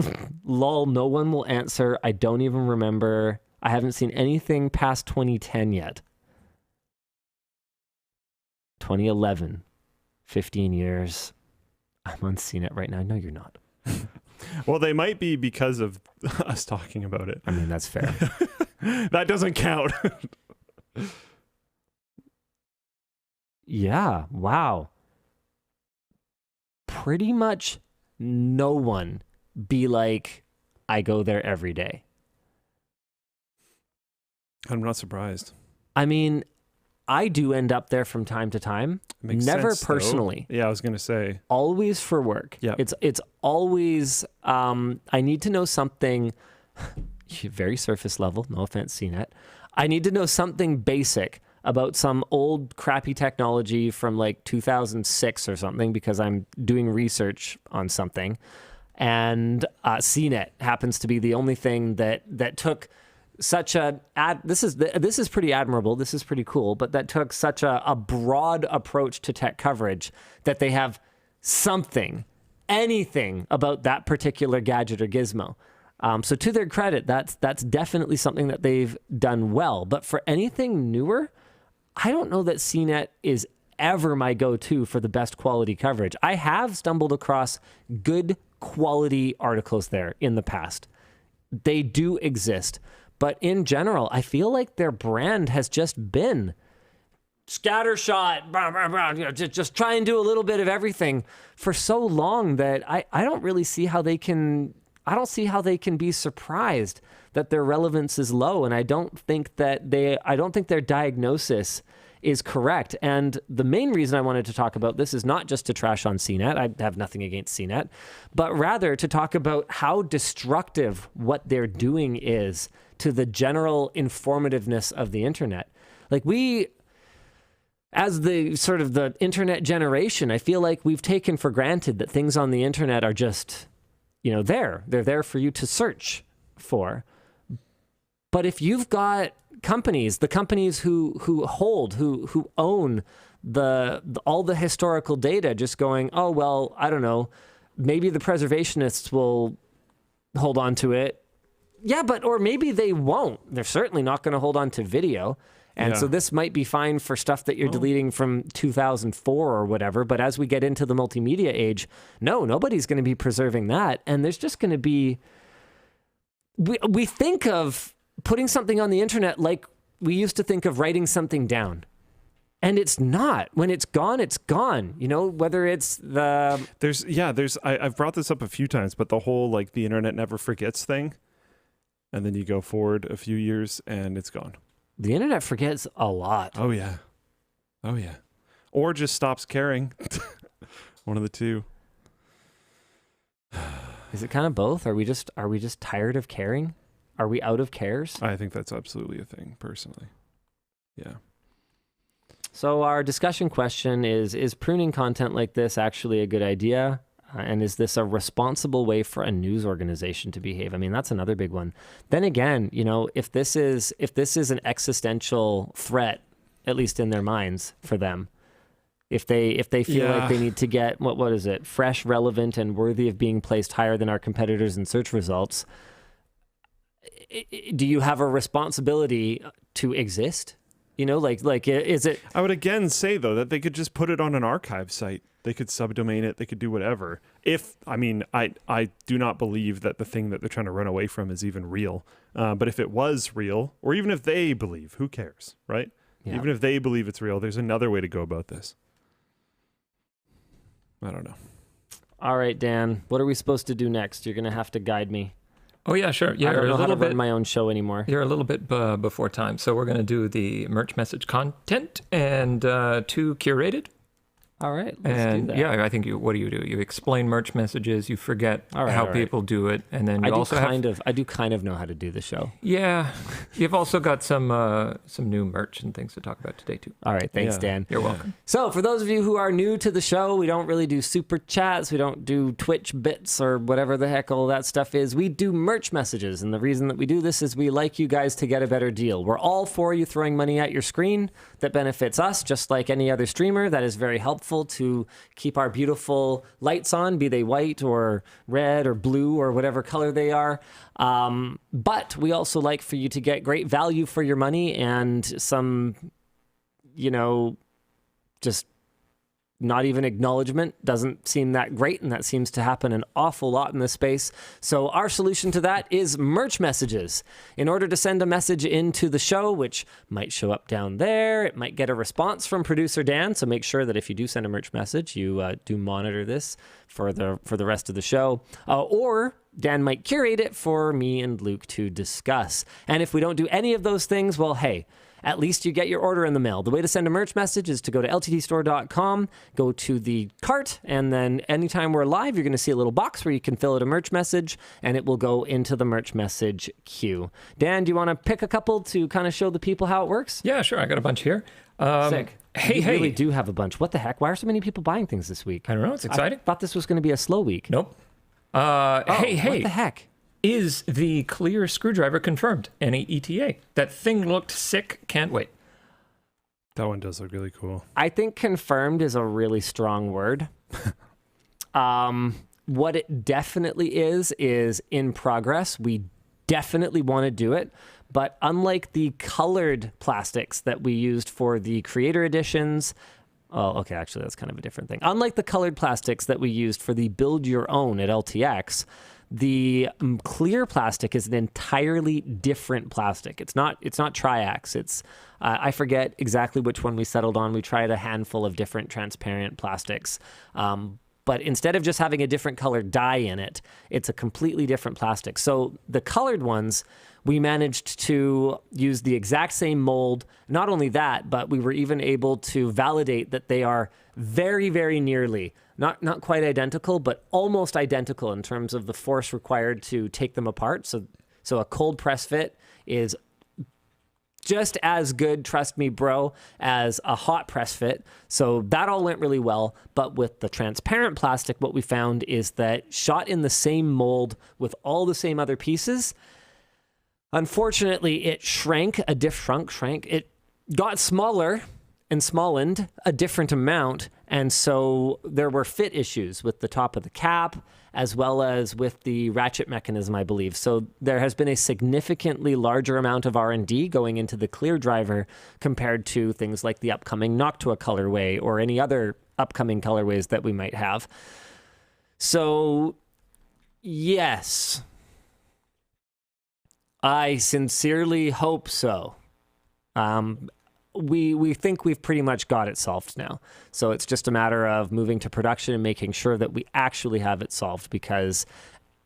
Lol, no one will answer. I don't even remember. I haven't seen anything past 2010 yet. 2011. 15 years. I'm on CNET right now. No, you're not. Well, they might be because of us talking about it. I mean, that's fair. That doesn't count. Yeah, wow. Pretty much no one be like, I go there every day. I'm not surprised. I mean, I do end up there from time to time. Never sense, personally. Though. Yeah, I was going to say. Always for work. Yeah. It's always, I need to know something very surface level. No offense, CNET. I need to know something basic about some old crappy technology from like 2006 or something because I'm doing research on something. And CNET happens to be the only thing that took such this is pretty admirable, this is pretty cool, but that took such a broad approach to tech coverage that they have anything about that particular gadget or gizmo. So to their credit, that's definitely something that they've done well. But for anything newer, I don't know that CNET is ever my go-to for the best quality coverage. I have stumbled across good quality articles there in the past. They do exist. But in general, I feel like their brand has just been scattershot, blah, blah, blah, just try and do a little bit of everything for so long that I don't really see how they can... I don't see how they can be surprised that their relevance is low, and I don't think their diagnosis is correct. And the main reason I wanted to talk about this is not just to trash on CNET. I have nothing against CNET, but rather to talk about how destructive what they're doing is to the general informativeness of the internet. Like as the sort of the internet generation, I feel like we've taken for granted that things on the internet are just, they're there for you to search for. But if you've got the companies who own all the historical data, just going, oh, well, I don't know, maybe the preservationists will hold on to it. Yeah, or maybe they won't. They're certainly not going to hold on to video. And so this might be fine for stuff that you're deleting from 2004 or whatever. But as we get into the multimedia age, nobody's going to be preserving that. And there's just going to be... We think of putting something on the internet like we used to think of writing something down. And it's not. When it's gone, it's gone. Whether it's the... I've brought this up a few times, but the whole, like, the internet never forgets thing. And then you go forward a few years and it's gone. The internet forgets a lot. Oh, yeah. Or just stops caring. One of the two. Is it kind of both? Are we just tired of caring? Are we out of cares? I think that's absolutely a thing, personally. Yeah. So our discussion question is pruning content like this actually a good idea? And is this a responsible way for a news organization to behave? I mean, that's another big one. Then again, if this is an existential threat, at least in their minds for them, if they feel like they need to get what is it, fresh, relevant, and worthy of being placed higher than our competitors in search results, do you have a responsibility to exist? Is it... I would again say, though, that they could just put it on an archive site. They could subdomain it. They could do whatever. I do not believe that the thing that they're trying to run away from is even real. But if it was real, or even if they believe, who cares, right? Yeah. Even if they believe it's real, there's another way to go about this. I don't know. All right, Dan, what are we supposed to do next? You're going to have to guide me. Oh, yeah, sure. Yeah, I don't know how to run my own show anymore. You're a little bit before time. So we're going to do the merch message content and 2 curated. All right, let's do that. Yeah, I think what do? You explain merch messages, you forget how people do it, and then you I do kind of know how to do the show. Yeah, you've also got some new merch and things to talk about today too. All right, thanks, Dan. You're welcome. So for those of you who are new to the show, we don't really do super chats, we don't do Twitch bits or whatever the heck all that stuff is. We do merch messages, and the reason that we do this is we like you guys to get a better deal. We're all for you throwing money at your screen. That benefits us, just like any other streamer. That is very helpful to keep our beautiful lights on, be they white or red or blue or whatever color they are. But we also like for you to get great value for your money and some, just not even acknowledgement doesn't seem that great, and that seems to happen an awful lot in this space. So our solution to that is merch messages. In order to send a message into the show, which might show up down there, it might get a response from producer Dan, so make sure that if you do send a merch message, you do monitor this for the rest of the show. Or Dan might curate it for me and Luke to discuss. And if we don't do any of those things, well, hey, at least you get your order in the mail. The way to send a merch message is to go to LTTStore.com, go to the cart, and then anytime we're live, you're going to see a little box where you can fill out a merch message, and it will go into the merch message queue. Dan, do you want to pick a couple to kind of show the people how it works? Yeah, sure. I got a bunch here. Sick. Hey, you hey. really do have a bunch. What the heck? Why are so many people buying things this week? I don't know. It's exciting. I thought this was going to be a slow week. Nope. Hey. What the heck? Is the clear screwdriver confirmed? NETA. That thing looked sick. Can't wait. That one does look really cool. I think confirmed is a really strong word. What it definitely is in progress. We definitely want to do it. But unlike the colored plastics that we used for the creator editions, okay, actually, that's kind of a different thing. Unlike the colored plastics that we used for the build your own at LTX, the clear plastic is an entirely different plastic. It's not Triax. It's I forget exactly which one we settled on. We tried a handful of different transparent plastics. But instead of just having a different colored dye in it, it's a completely different plastic. So the colored ones, we managed to use the exact same mold. Not only that, but we were even able to validate that they are very, very nearly, not quite identical, but almost identical in terms of the force required to take them apart. So a cold press fit is just as good, trust me, bro, as a hot press fit. So that all went really well. But with the transparent plastic, what we found is that shot in the same mold with all the same other pieces, unfortunately, it shrank. It got smaller and smallened a different amount. And so there were fit issues with the top of the cap, as well as with the ratchet mechanism, I believe. So there has been a significantly larger amount of R&D going into the clear driver compared to things like the upcoming Noctua colorway or any other upcoming colorways that we might have. So, yes, I sincerely hope so. We think we've pretty much got it solved now. So it's just a matter of moving to production and making sure that we actually have it solved, because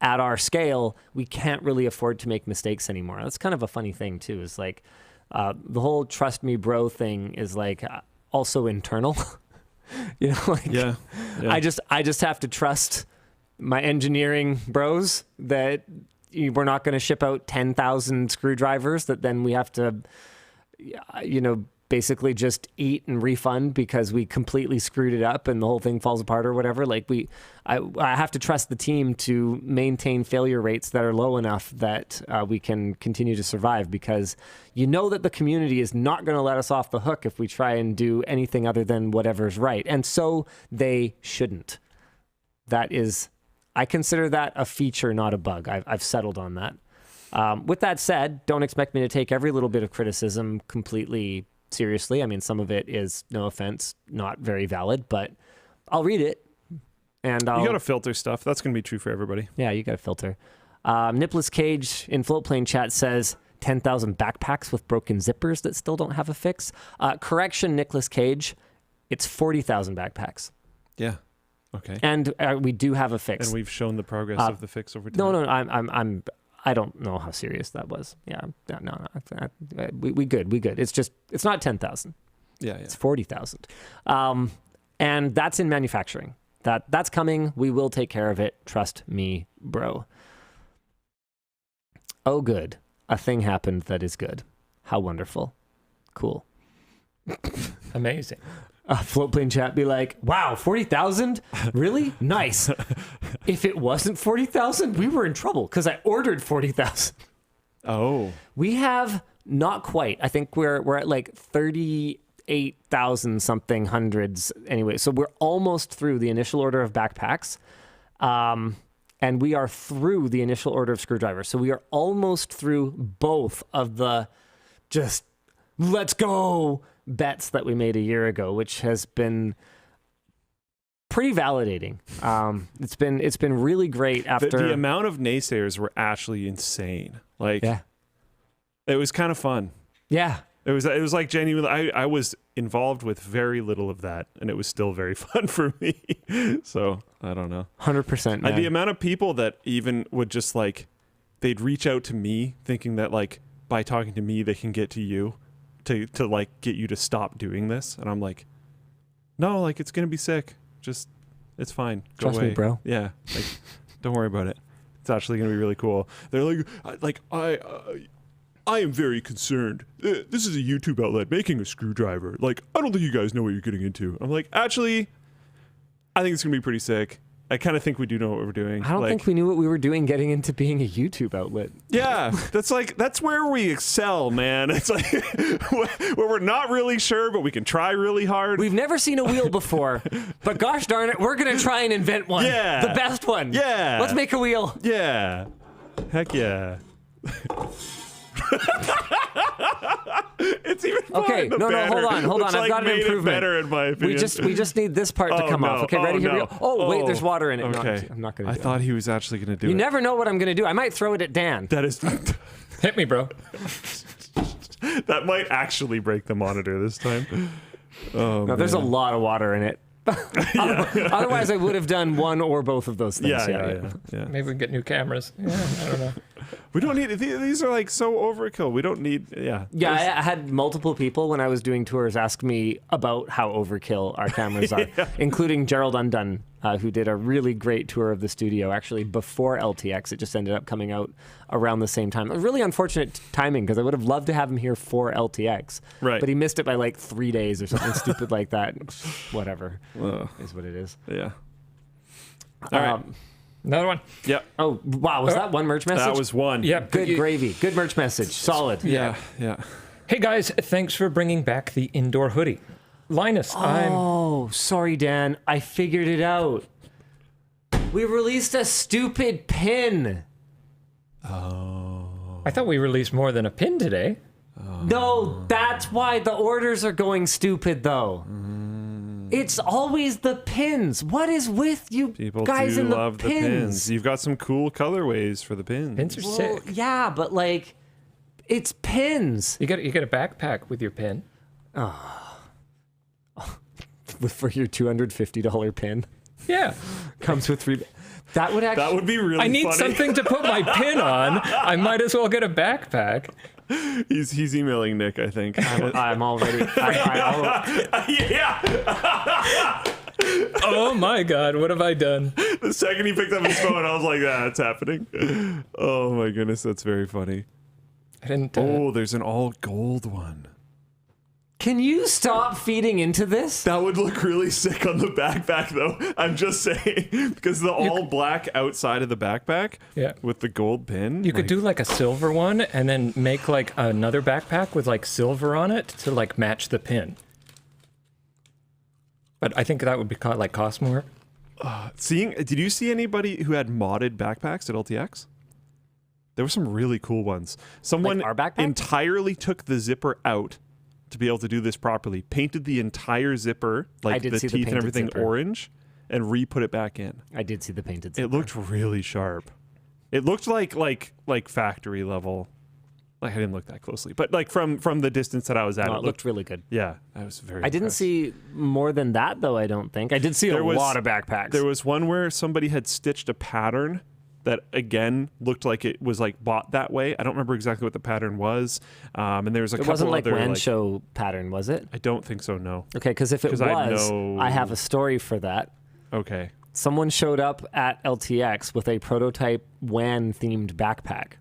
at our scale, we can't really afford to make mistakes anymore. That's kind of a funny thing too, is like the whole trust me bro thing is like also internal. You know, like yeah. I just have to trust my engineering bros that we're not going to ship out 10,000 screwdrivers that then we have to, basically just eat and refund because we completely screwed it up and the whole thing falls apart or whatever. Like I have to trust the team to maintain failure rates that are low enough that we can continue to survive, because that the community is not going to let us off the hook if we try and do anything other than whatever's right. And so they shouldn't. I consider that a feature, not a bug. I've settled on that. With that said, don't expect me to take every little bit of criticism completely seriously. I mean, some of it is, no offense, not very valid, but I'll read it. And you got to filter stuff. That's going to be true for everybody. Yeah, you got to filter. Nipless Cage in Floatplane chat says 10,000 backpacks with broken zippers that still don't have a fix. Correction, Nicholas Cage, it's 40,000 backpacks. Yeah. Okay. And we do have a fix. And we've shown the progress of the fix over time. No, I don't know how serious that was. Yeah, no, we good. It's not 10,000. Yeah. It's 40,000. And that's in manufacturing. That's coming. We will take care of it. Trust me, bro. Oh, good. A thing happened that is good. How wonderful. Cool. Amazing. Floatplane chat be like, wow, 40,000? Really? Nice. If it wasn't 40,000, we were in trouble because I ordered 40,000. Oh. We have not quite. I think we're at like 38,000 something hundreds anyway. So we're almost through the initial order of backpacks. And we are through the initial order of screwdrivers. So we are almost through both of the just let's go bets that we made a year ago, which has been pretty validating. It's been really great after the amount of naysayers were actually insane. Like, yeah, it was kind of fun. Yeah, it was like genuinely. I was involved with very little of that, and it was still very fun for me. So I don't know. 100%. The amount of people that even would just like, they'd reach out to me thinking that like by talking to me they can get to you. to like get you to stop doing this. And I'm like, no, like it's going to be sick. Just, it's fine. Go Trust away. me, bro. Yeah. Like, don't worry about it. It's actually going to be really cool. They're like, I am very concerned. This is a YouTube outlet making a screwdriver. Like, I don't think you guys know what you're getting into. I'm like, actually, I think it's going to be pretty sick. I kind of think we do know what we're doing. I don't think we knew what we were doing getting into being a YouTube outlet. Yeah, that's where we excel, man. It's like where we're not really sure, but we can try really hard. We've never seen a wheel before, but gosh darn it, we're going to try and invent one. Yeah. The best one. Yeah. Let's make a wheel. Yeah. Heck yeah. It's even Okay, no, hold on. I've got an improvement. Better in my opinion. We just need this part to come off. Okay, ready? Here we go. Oh, wait, there's water in it. Okay. No, I'm not going to do it. I thought he was actually going to do it. You never know what I'm going to do. I might throw it at Dan. That is... Hit me, bro. That might actually break the monitor this time. Oh, no, there's a lot of water in it. Otherwise, I would have done one or both of those things. Yeah. Maybe we can get new cameras. Yeah, I don't know. We don't need... These are like so overkill. We don't need... Yeah. Yeah, I had multiple people when I was doing tours ask me about how overkill our cameras are, including Gerald Undone, who did a really great tour of the studio, actually, before LTX. It just ended up coming out around the same time. Really unfortunate timing, because I would have loved to have him here for LTX. Right. But he missed it by like 3 days or something stupid like that. Whatever. Is what it is. Yeah. All right. Another one. Yep. Oh, wow. Was that one merch message? That was one. Yep. Good gravy. Good merch message. Solid. Yeah. Hey guys, thanks for bringing back the indoor hoodie. Linus, Oh, sorry, Dan. I figured it out. We released a stupid pin. I thought we released more than a pin today. No, that's why the orders are going stupid, though. It's always the pins. What is with you People guys do in the love pins? the pins. You've got some cool colorways for the pins. Pins are Well, sick. yeah, but like, it's pins. You get a backpack with your pin. For your $250 pin. Yeah. Comes with 3... That would actually... That would be really funny. I need something to put my pin on. I might as well get a backpack. He's emailing Nick, I think. I'm already... Yeah. Oh my God, what have I done? The second he picked up his phone, I was like, that's happening. Oh my goodness, that's very funny. I didn't. Oh, there's an all gold one. Can you stop feeding into this? That would look really sick on the backpack, though. I'm just saying, because the all black outside of the backpack, with the gold pin. You could do like a silver one, and then make like another backpack with like silver on it to like match the pin. But I think that would be cost more. Did you see anybody who had modded backpacks at LTX? There were some really cool ones. Someone Like our backpack? entirely took the zipper out to be able to do this properly. Painted the entire zipper, like the teeth and everything, orange, and re-put it back in. I did see the painted zipper. It looked really sharp. It looked like factory level. Like I didn't look that closely, but like from the distance that I was at, it looked really good. Yeah, I was very. I didn't see more than that though. I don't think I did see a lot of backpacks. There was one where somebody had stitched a pattern that again looked like it was like bought that way. I don't remember exactly what the pattern was. And there was a couple wasn't like other WAN Show pattern, was it? I don't think so. No. Okay, because if it was, I have a story for that. Okay. Someone showed up at LTX with a prototype WAN themed backpack.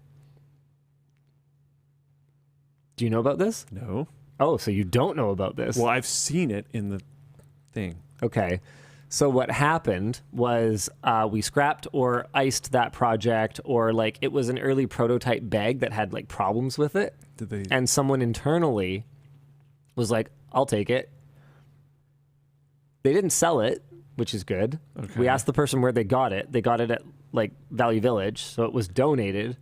Do you know about this? No. Oh, so you don't know about this? Well, I've seen it in the thing. Okay. So what happened was we scrapped or iced that project, or like it was an early prototype bag that had like problems with it. Did they? And someone internally was like, I'll take it. They didn't sell it, which is good. Okay. We asked the person where they got it. They got it at like Value Village, so it was donated.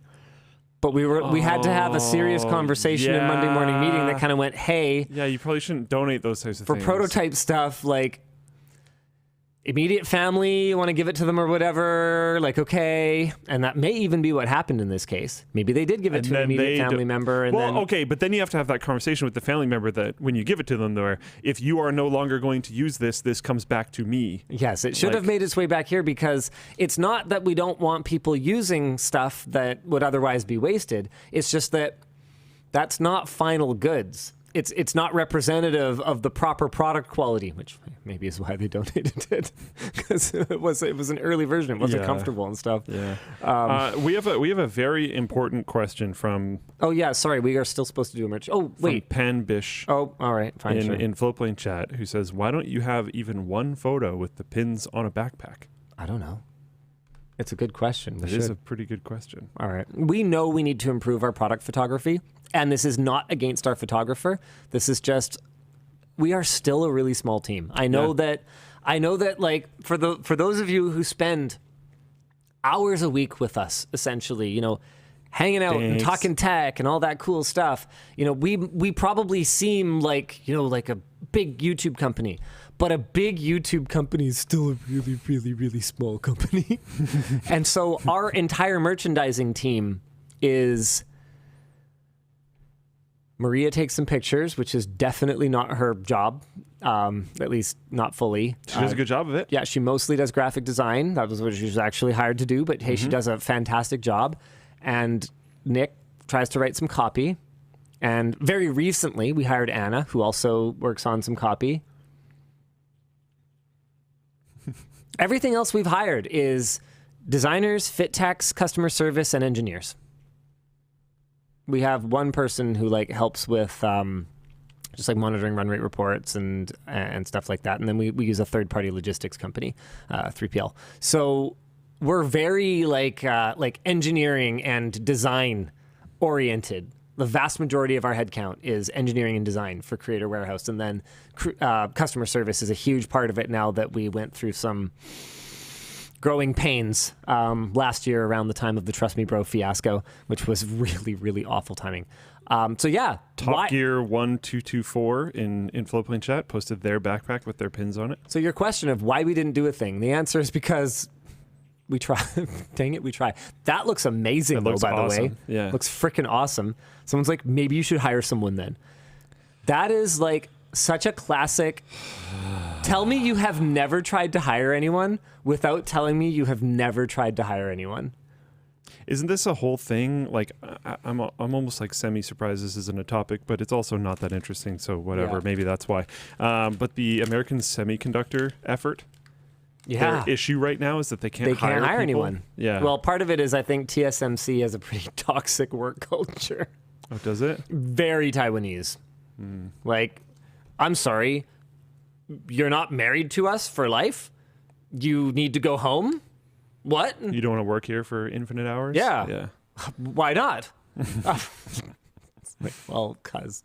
But we had to have a serious conversation in Monday morning meeting that kind of went, hey. Yeah, you probably shouldn't donate those types of things. For prototype stuff, like immediate family, you want to give it to them or whatever, like, okay. And that may even be what happened in this case. Maybe they did give it to an immediate family member. And then, okay, but then you have to have that conversation with the family member that when you give it to them, where if you are no longer going to use this, this comes back to me. Yes, it should have made its way back here, because it's not that we don't want people using stuff that would otherwise be wasted. It's just that that's not final goods. it's not representative of the proper product quality, which maybe is why they donated it, because it was an early version. It wasn't comfortable and stuff. Yeah. We have a very important question from. Oh yeah, sorry, we are still supposed to do a merch. Oh wait, Pan Bish. Oh, all right, fine. In Floatplane chat, who says, "Why don't you have even one photo with the pins on a backpack?" I don't know. It's a good question. It is a pretty good question. All right. We know we need to improve our product photography, and this is not against our photographer. This is just, we are still a really small team. I know that like for those of you who spend hours a week with us, essentially, you know, hanging out and talking tech and all that cool stuff, you know, we probably seem like, you know, like a big YouTube company. But a big YouTube company is still a really, really, really small company. And so our entire merchandising team is Maria takes some pictures, which is definitely not her job, at least not fully. She does a good job of it. Yeah, she mostly does graphic design. That was what she was actually hired to do. But hey, she does a fantastic job. And Nick tries to write some copy. And very recently, we hired Anna, who also works on some copy. Everything else we've hired is designers, fit techs, customer service, and engineers. We have one person who like helps with just like monitoring run rate reports and stuff like that. And then we use a third-party logistics company, 3PL. So we're very like engineering and design oriented. The vast majority of our headcount is engineering and design for Creator Warehouse. And then customer service is a huge part of it now that we went through some growing pains last year around the time of the Trust Me Bro fiasco, which was really, really awful timing. So yeah. Top Gear 1224 in Floatplane chat posted their backpack with their pins on it. So your question of why we didn't do a thing, the answer is because we try. Dang it, we try. That looks amazing, though, by the way. Yeah. Looks freaking awesome. Someone's like, maybe you should hire someone then. That is like such a classic. Tell me you have never tried to hire anyone without telling me you have never tried to hire anyone. Isn't this a whole thing? Like, I'm almost like semi-surprised this isn't a topic, but it's also not that interesting, so whatever. Yeah. Maybe that's why. But the American semiconductor effort, Yeah. their issue right now is that they can't hire people. anyone. Yeah. Well, part of it is I think TSMC has a pretty toxic work culture. Oh, does it? Very Taiwanese. Like, I'm sorry, you're not married to us for life? You need to go home? What? You don't want to work here for infinite hours? Yeah. Yeah. Why not? Well, because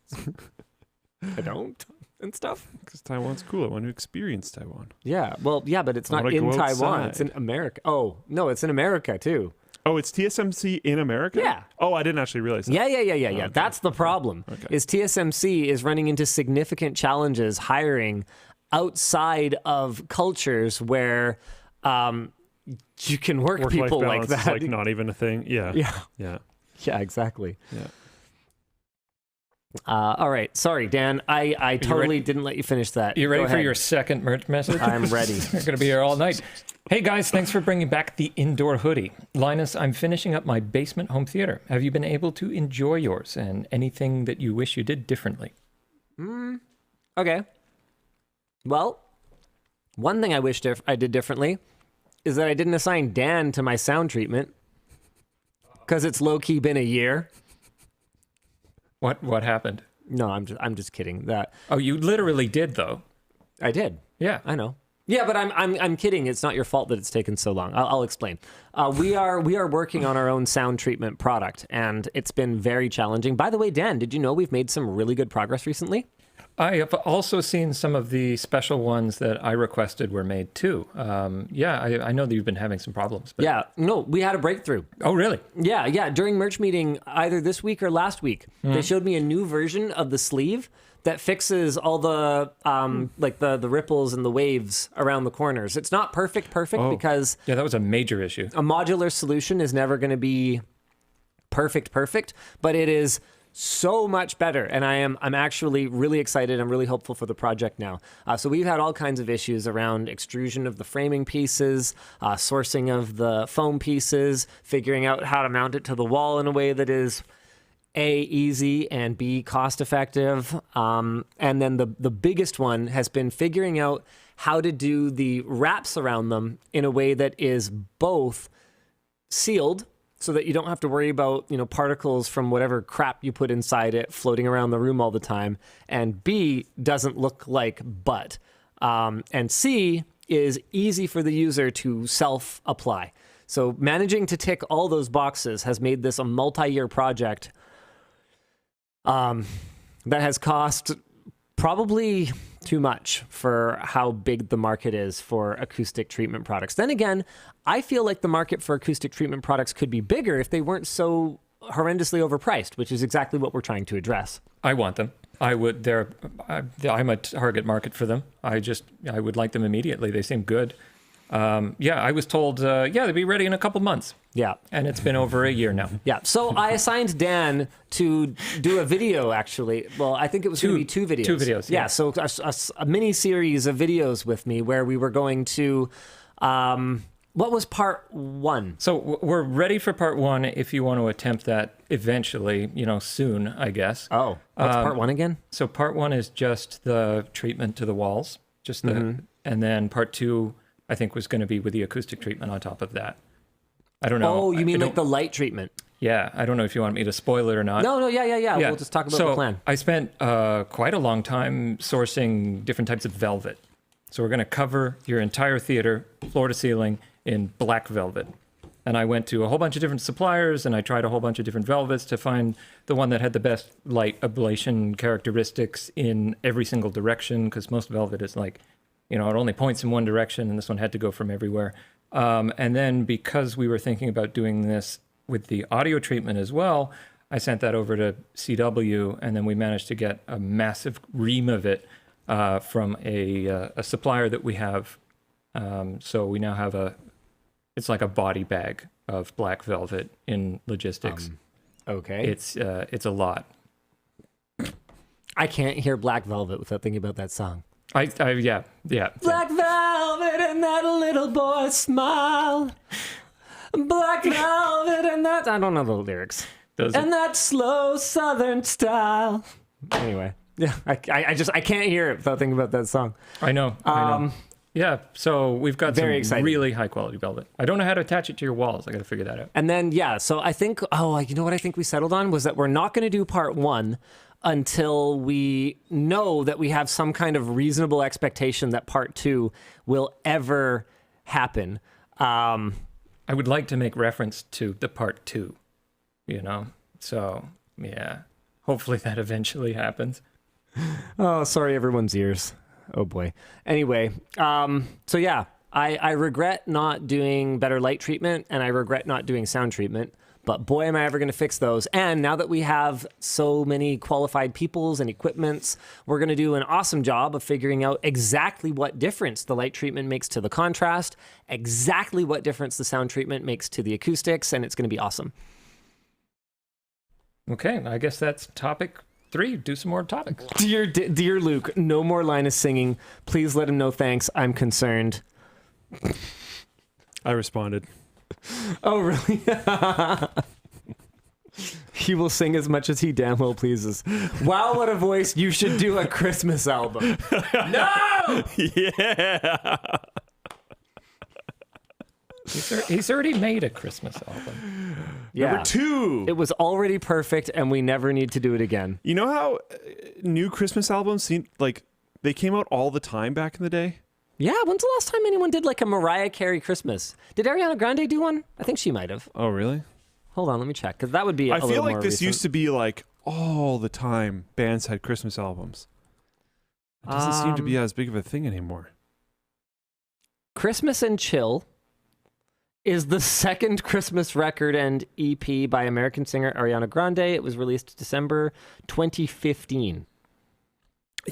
I don't and stuff. Because Taiwan's cool. I want to experience Taiwan. Yeah. Well, yeah, but it's not in Taiwan. It's in America. Oh, no, it's in America, too. Oh, it's TSMC in America? Yeah. Oh, I didn't actually realize that. Yeah. Okay. That's the problem. Okay. Is TSMC is running into significant challenges hiring outside of cultures where you can work people like that. Is like not even a thing. Yeah. Yeah, exactly. Yeah. All right. Sorry, Dan. I totally didn't let you finish that. You ready for your second merch message? I'm ready. We're going to be here all night. Hey guys, thanks for bringing back the indoor hoodie. Linus, I'm finishing up my basement home theater. Have you been able to enjoy yours and anything that you wish you did differently? Okay. Well, one thing I wish I did differently is that I didn't assign Dan to my sound treatment because it's low-key been a year. What happened? No, I'm just kidding. That Oh, you literally did though. I did. Yeah. I know. Yeah, but I'm kidding. It's not your fault that it's taken so long. I'll explain. We are working on our own sound treatment product, and it's been very challenging. By the way, Dan, did you know we've made some really good progress recently? I have also seen some of the special ones that I requested were made too. I know that you've been having some problems. But... Yeah, no, we had a breakthrough. Oh, really? Yeah. During merch meeting, either this week or last week, they showed me a new version of the sleeve that fixes all the like the ripples and the waves around the corners. It's not perfect because that was a major issue. A modular solution is never going to be perfect, but it is so much better, and I'm actually really excited. I'm really hopeful for the project now. So we've had all kinds of issues around extrusion of the framing pieces, sourcing of the foam pieces, figuring out how to mount it to the wall in a way that is A, easy, and B, cost effective. And then the biggest one has been figuring out how to do the wraps around them in a way that is both sealed, so that you don't have to worry about, particles from whatever crap you put inside it floating around the room all the time, and B, doesn't look like butt. And C, is easy for the user to self-apply. So managing to tick all those boxes has made this a multi-year project that has cost probably too much for how big the market is for acoustic treatment products. Then again, I feel like the market for acoustic treatment products could be bigger if they weren't so horrendously overpriced, which is exactly what we're trying to address. I want them. I'm a target market for them. I would like them immediately. They seem good. I was told, they'll be ready in a couple months. Yeah. And it's been over a year now. Yeah. So I assigned Dan to do a video, actually. Well, I think it was going to be 2 videos. 2 videos. Yeah. So a mini series of videos with me where we were going to, what was part 1? So we're ready for part 1 if you want to attempt that eventually, soon, I guess. Oh, what's part 1 again? So part 1 is just the treatment to the walls, and then part 2, I think, was going to be with the acoustic treatment on top of that. I don't know. Oh, you mean like the light treatment? Yeah, I don't know if you want me to spoil it or not. No, yeah. We'll just talk about the plan. I spent quite a long time sourcing different types of velvet. So we're going to cover your entire theater, floor to ceiling, in black velvet. And I went to a whole bunch of different suppliers, and I tried a whole bunch of different velvets to find the one that had the best light ablation characteristics in every single direction, because most velvet is like, it only points in one direction, and this one had to go from everywhere. And then because we were thinking about doing this with the audio treatment as well, I sent that over to CW, and then we managed to get a massive ream of it from a supplier that we have. So we now have it's like a body bag of black velvet in logistics. Okay. It's a lot. I can't hear Black Velvet without thinking about that song. Yeah. Black velvet and that little boy smile. Black velvet and that... I don't know the lyrics. And that slow southern style. Anyway. Yeah, I can't hear it without thinking about that song. I know. Yeah, so we've got Very some exciting. really high quality velvet. I don't know how to attach it to your walls. I got to figure that out. And then, so I think, you know what I think we settled on was that we're not going to do part 1 until we know that we have some kind of reasonable expectation that part 2 will ever happen. I would like to make reference to the part 2, So, yeah, hopefully that eventually happens. Oh, sorry, everyone's ears. Oh boy. Anyway, so yeah, I regret not doing better light treatment, and I regret not doing sound treatment, but boy, am I ever going to fix those. And now that we have so many qualified peoples and equipments, we're going to do an awesome job of figuring out exactly what difference the light treatment makes to the contrast, exactly what difference the sound treatment makes to the acoustics, and it's going to be awesome. Okay, I guess that's topic 3. Do some more topics. Dear Luke, no more Linus singing. Please let him know thanks. I'm concerned. I responded. Oh, really? He will sing as much as he damn well pleases. Wow, what a voice. You should do a Christmas album. No! Yeah. He's already made a Christmas album. Yeah. Number 2. It was already perfect, and we never need to do it again. You know how new Christmas albums seem like they came out all the time back in the day? Yeah, when's the last time anyone did like a Mariah Carey Christmas? Did Ariana Grande do one? I think she might have. Oh, really? Hold on, let me check, because that would be I feel like this recent. used to be like all the time bands had Christmas albums. It doesn't seem to be as big of a thing anymore. Christmas and Chill is the second Christmas record and EP by American singer Ariana Grande. It was released December 2015.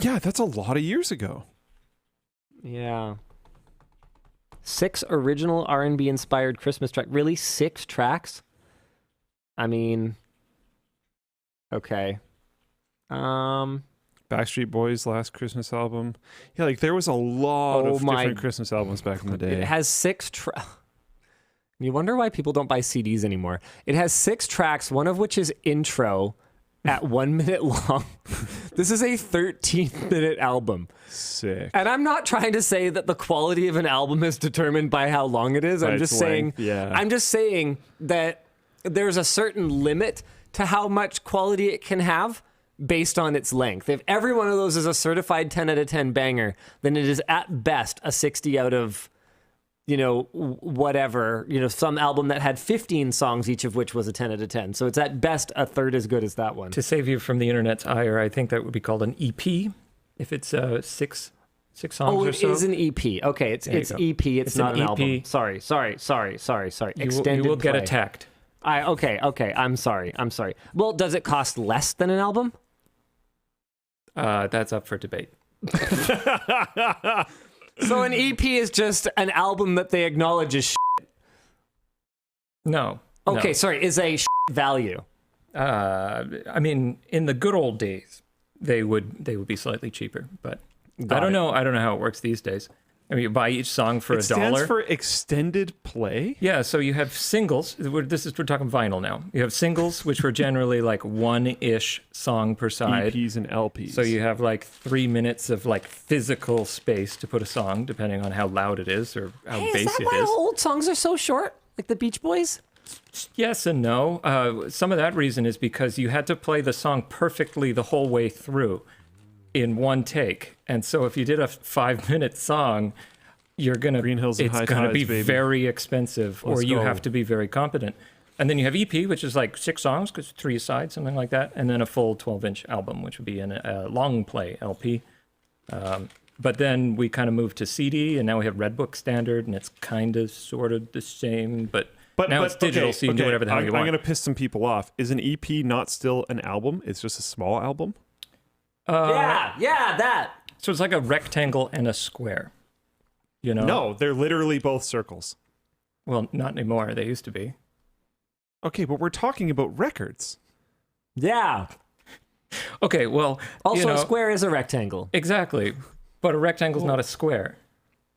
Yeah, that's a lot of years ago. Yeah. 6 original R&B inspired Christmas tracks. Really? 6 tracks? I mean, okay. Backstreet Boys' last Christmas album. Yeah, like there was a lot of different Christmas albums back in the day. It has 6 tracks. You wonder why people don't buy CDs anymore. It has 6 tracks, one of which is intro, at 1 minute long. This is a 13-minute album. Sick. And I'm not trying to say that the quality of an album is determined by how long it is. I'm just saying, I'm just saying that there's a certain limit to how much quality it can have based on its length. If every one of those is a certified 10 out of 10 banger, then it is at best a 60 out of, whatever, some album that had 15 songs, each of which was a 10 out of 10. So it's at best a third as good as that one. To save you from the internet's ire, I think that would be called an EP if it's six songs or so. Oh, it is an EP. Okay, it's EP. It's not an album. Sorry. Extended You will get play. attacked. Okay. I'm sorry. Well, does it cost less than an album? That's up for debate. So an EP is just an album that they acknowledge is shit. No. Okay, sorry, is a shit value. I mean, in the good old days, they would be slightly cheaper, but I don't know how it works these days. I mean, you buy each song for $1. It stands for extended play? Yeah, so you have singles. We're talking vinyl now. You have singles, which were generally like one-ish song per side. EPs and LPs. So you have like 3 minutes of like physical space to put a song, depending on how loud it is or how bassy it is. Is that why old songs are so short? Like the Beach Boys? Yes and no. Some of that reason is because you had to play the song perfectly the whole way through in one take. And so if you did a 5-minute song, it's going to be very expensive, or you have to be very competent. And then you have EP, which is like 6 songs, because 3 sides, something like that, and then a full 12-inch album, which would be a long play LP. But then we kind of moved to CD, and now we have Redbook standard, and it's kind of sort of the same, but now it's digital, so you can do whatever the hell you want. I'm going to piss some people off. Is an EP not still an album? It's just a small album? That. So it's like a rectangle and a square, No, they're literally both circles. Well, not anymore. They used to be. Okay, but we're talking about records. Yeah. Okay, well... Also, a square is a rectangle. Exactly. But a rectangle's not a square.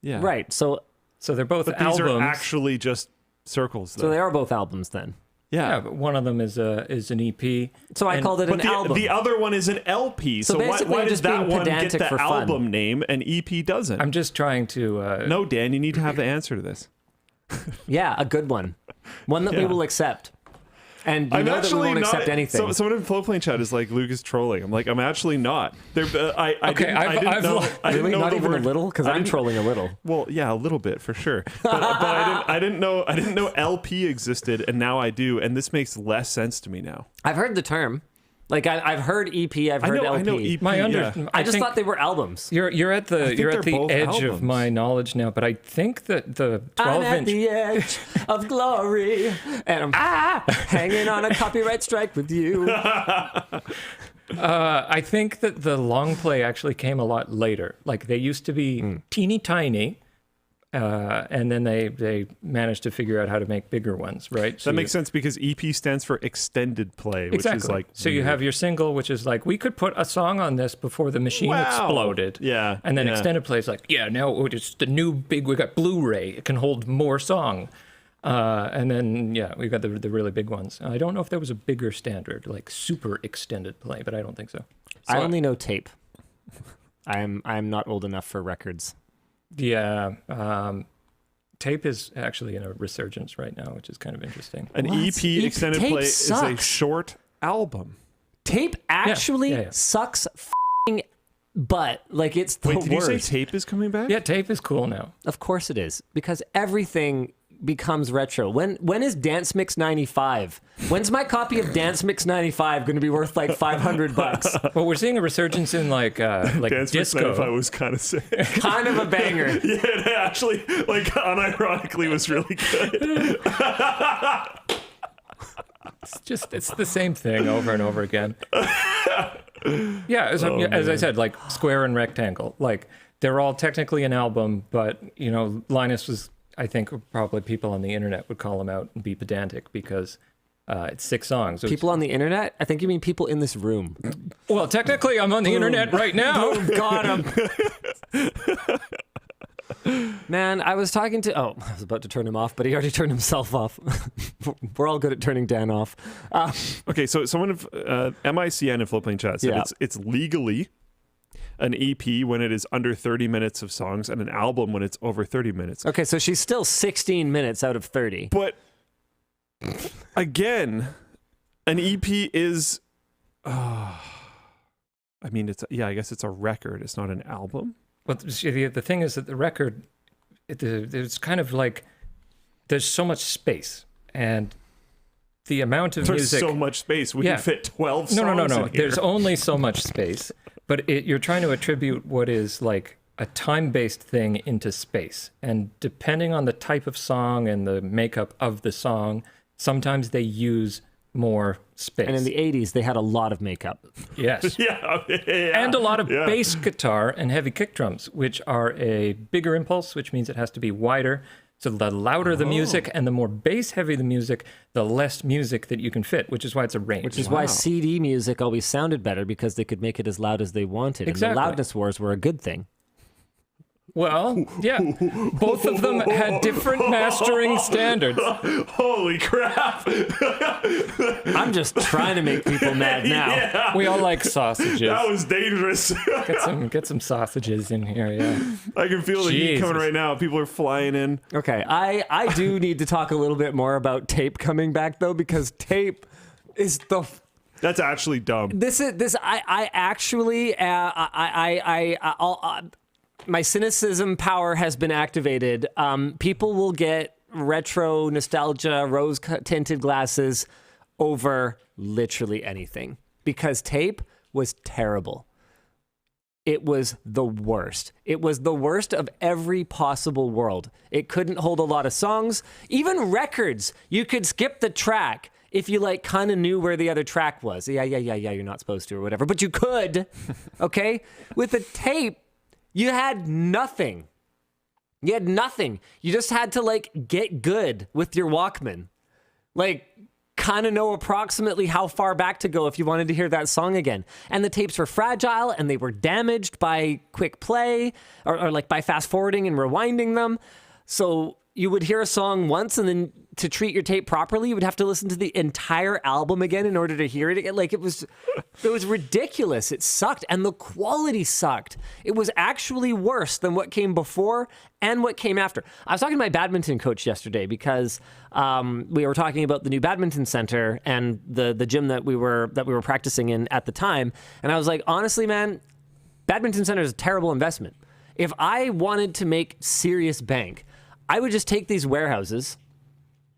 Yeah. Right, so they're both but albums. These are actually just circles, though. So they are both albums, then. Yeah, but one of them is an EP. So I called it an album. The other one is an LP. So why does that one get the album name and EP doesn't? I'm just trying to... No, Dan, you need to have the answer to this. Yeah, a good one. One that we will accept. And you know that we won't accept anything. So someone in Floatplane chat is like, Luke is trolling. I'm like, I'm actually not. I didn't know not the even word, a little? Because I'm trolling a little. Well, yeah, a little bit for sure. But I didn't know LP existed, and now I do, and this makes less sense to me now. I've heard the term. Like I've heard EP, I've heard LP. I know EP. I just thought they were albums. You're at the edge of my knowledge now, but I think that the 12-inch... I'm at the edge of glory, and I'm hanging on a copyright strike with you. I think that the long play actually came a lot later. Like they used to be teeny tiny, and then they managed to figure out how to make bigger ones, right? So that makes sense because EP stands for extended play, which is like... So you have your single, which is like, we could put a song on this before the machine exploded. Yeah. And then extended play is like, now it's the new big, we got Blu-ray. It can hold more song. And then, we got the really big ones. I don't know if there was a bigger standard, like super extended play, but I don't think so. I only know tape. I'm not old enough for records. Yeah, tape is actually in a resurgence right now, which is kind of interesting. An EP extended play is a short album. Tape actually sucks f***ing butt. Like, it's the worst. Wait, did you say tape is coming back? Yeah, tape is cool now. Of course it is, because everything becomes retro. When is Dance Mix 95? When's my copy of Dance Mix 95 going to be worth like $500? Well, we're seeing a resurgence in like Dance disco. Mix 95 was kind of sick. Kind of a banger. Yeah, it actually, like, unironically was really good. It's the same thing over and over again. Yeah, as I said, like square and rectangle, like they're all technically an album, but Linus was, I think probably people on the internet would call him out and be pedantic because it's 6 songs. People on the internet? I think you mean people in this room. Well, technically, I'm on the internet right now. Boom, got him. Man, I was talking to... Oh, I was about to turn him off, but he already turned himself off. We're all good at turning Dan off. Okay, so someone MICN in Floatplane chat said it's legally an EP when it is under 30 minutes of songs and an album when it's over 30 minutes. Okay, so she's still 16 minutes out of 30. But again, an EP is I mean, I guess it's a record. It's not an album. Well, the thing is that the record, it's kind of like there's so much space, and the amount of music. There's so much space. We can fit 12 songs No. in here. There's only so much space, but you're trying to attribute what is like a time-based thing into space, and depending on the type of song and the makeup of the song, sometimes they use more space. And in the 80s, they had a lot of makeup. Yes. Yeah. And a lot of bass guitar and heavy kick drums, which are a bigger impulse, which means it has to be wider. So the louder the music and the more bass heavy the music, the less music that you can fit, which is why it's a range. Which is why CD music always sounded better, because they could make it as loud as they wanted. Exactly. And the loudness wars were a good thing. Well, yeah. Both of them had different mastering standards. Holy crap. I'm just trying to make people mad now. Yeah. We all like sausages. That was dangerous. Get some sausages in here, yeah. I can feel the heat coming right now. People are flying in. Okay, I do need to talk a little bit more about tape coming back, though, because tape is the... That's actually dumb. My cynicism power has been activated. People will get retro nostalgia, rose-tinted glasses over literally anything, because tape was terrible. It was the worst. It was the worst of every possible world. It couldn't hold a lot of songs. Even records, you could skip the track if you like kind of knew where the other track was. Yeah, you're not supposed to or whatever, but you could, okay? With a tape, you had nothing. You had nothing. You just had to like get good with your Walkman. Like kind of know approximately how far back to go if you wanted to hear that song again. And the tapes were fragile and they were damaged by quick play or like by fast forwarding and rewinding them. So you would hear a song once, and then to treat your tape properly, you would have to listen to the entire album again in order to hear it again. Like it was ridiculous. It sucked, and the quality sucked. It was actually worse than what came before and what came after. I was talking to my badminton coach yesterday because we were talking about the new badminton center and the gym that we were practicing in at the time, and I was like, honestly, man, badminton center is a terrible investment. If I wanted to make serious bank, I would just take these warehouses,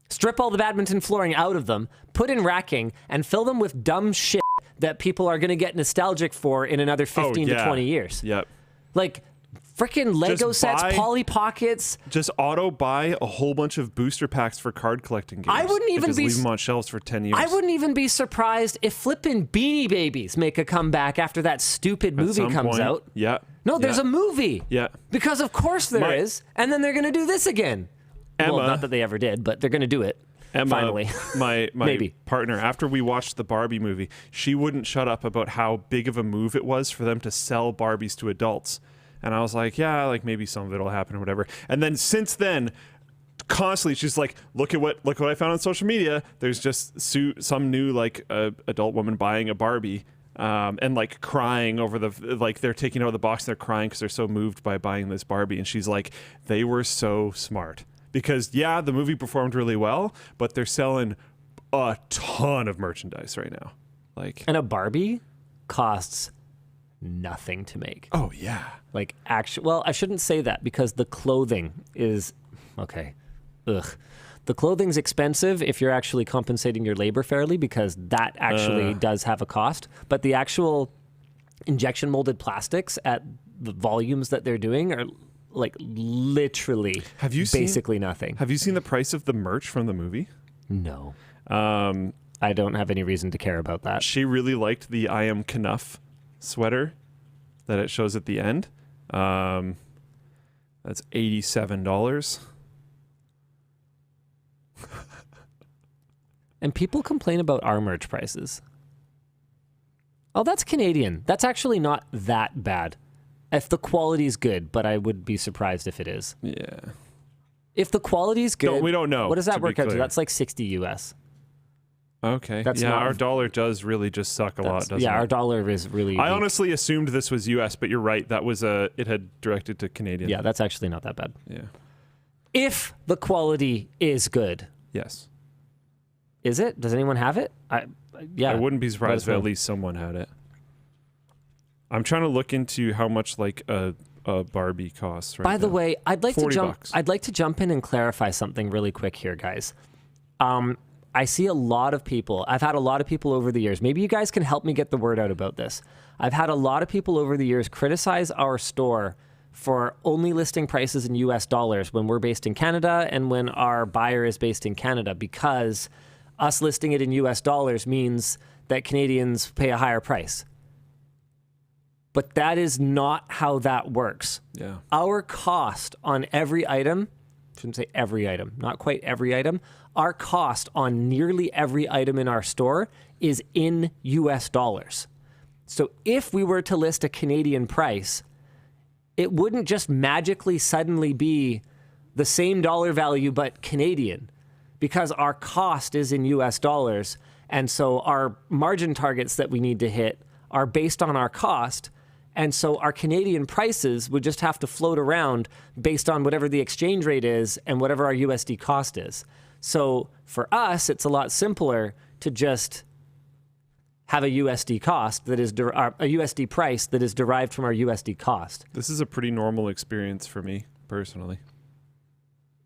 strip all the badminton flooring out of them, put in racking, and fill them with dumb shit that people are going to get nostalgic for in another 15 to 20 years. Yep. Like freaking Lego sets, Polly Pockets. Just auto buy a whole bunch of booster packs for card collecting games. I wouldn't even leave them on shelves for 10 years. I wouldn't even be surprised if flippin' Beanie Babies make a comeback after that stupid movie comes out. Yeah. No, there's a movie. Yeah. Because of course there is. And then they're going to do this again. Emma, well, not that they ever did, but they're going to do it. Emma, finally. my Maybe. partner, after we watched the Barbie movie, she wouldn't shut up about how big of a move it was for them to sell Barbies to adults. And I was like, yeah, like maybe some of it will happen or whatever. And then since then, constantly she's like, look what I found on social media. There's just some new like adult woman buying a Barbie. And like crying over they're taking out of the box and they're crying because they're so moved by buying this Barbie. And she's like, they were so smart because the movie performed really well, but they're selling a ton of merchandise right now. And a Barbie costs nothing to make. Oh yeah. Like well, I shouldn't say that because the clothing is okay. Ugh. The clothing's expensive if you're actually compensating your labor fairly, because that actually does have a cost. But the actual injection molded plastics at the volumes that they're doing are like literally basically nothing. Have you seen the price of the merch from the movie? No. I don't have any reason to care about that. She really liked the I Am Knuff sweater that it shows at the end. That's $87. And people complain about our merch prices. Oh, that's Canadian. That's actually not that bad. If the quality's good, but I would be surprised if it is. Yeah. If the quality is good, we don't know. What does that to work be out to? clear. That's like 60 US. Okay. That's yeah, not- our dollar does really just suck a lot, doesn't Yeah, it? our dollar is really I weak. honestly assumed this was US, but you're right. That was it had directed to Canadian. Yeah, that's actually not that bad. Yeah. If the quality is good. Yes. Is it? Does anyone have it? Yeah. I wouldn't be surprised if Let us at know. least someone had it. I'm trying to look into how much like a Barbie costs right By the now. way, I'd like to $40. I'd like to jump in and clarify something really quick here, guys. I see a lot of people. I've had a lot of people over the years. Maybe you guys can help me get the word out about this. I've had a lot of people over the years criticize our store for only listing prices in US dollars when we're based in Canada and when our buyer is based in Canada, because us listing it in US dollars means that Canadians pay a higher price. But that is not how that works. Yeah. Our cost on every item, I shouldn't say every item, not quite every item, our cost on nearly every item in our store is in US dollars. So if we were to list a Canadian price, it wouldn't just magically suddenly be the same dollar value but Canadian, because our cost is in US dollars. And so our margin targets that we need to hit are based on our cost. And so our Canadian prices would just have to float around based on whatever the exchange rate is and whatever our USD cost is. So for us, it's a lot simpler to just have a USD cost that is a USD price that is derived from our USD cost. This is a pretty normal experience for me personally.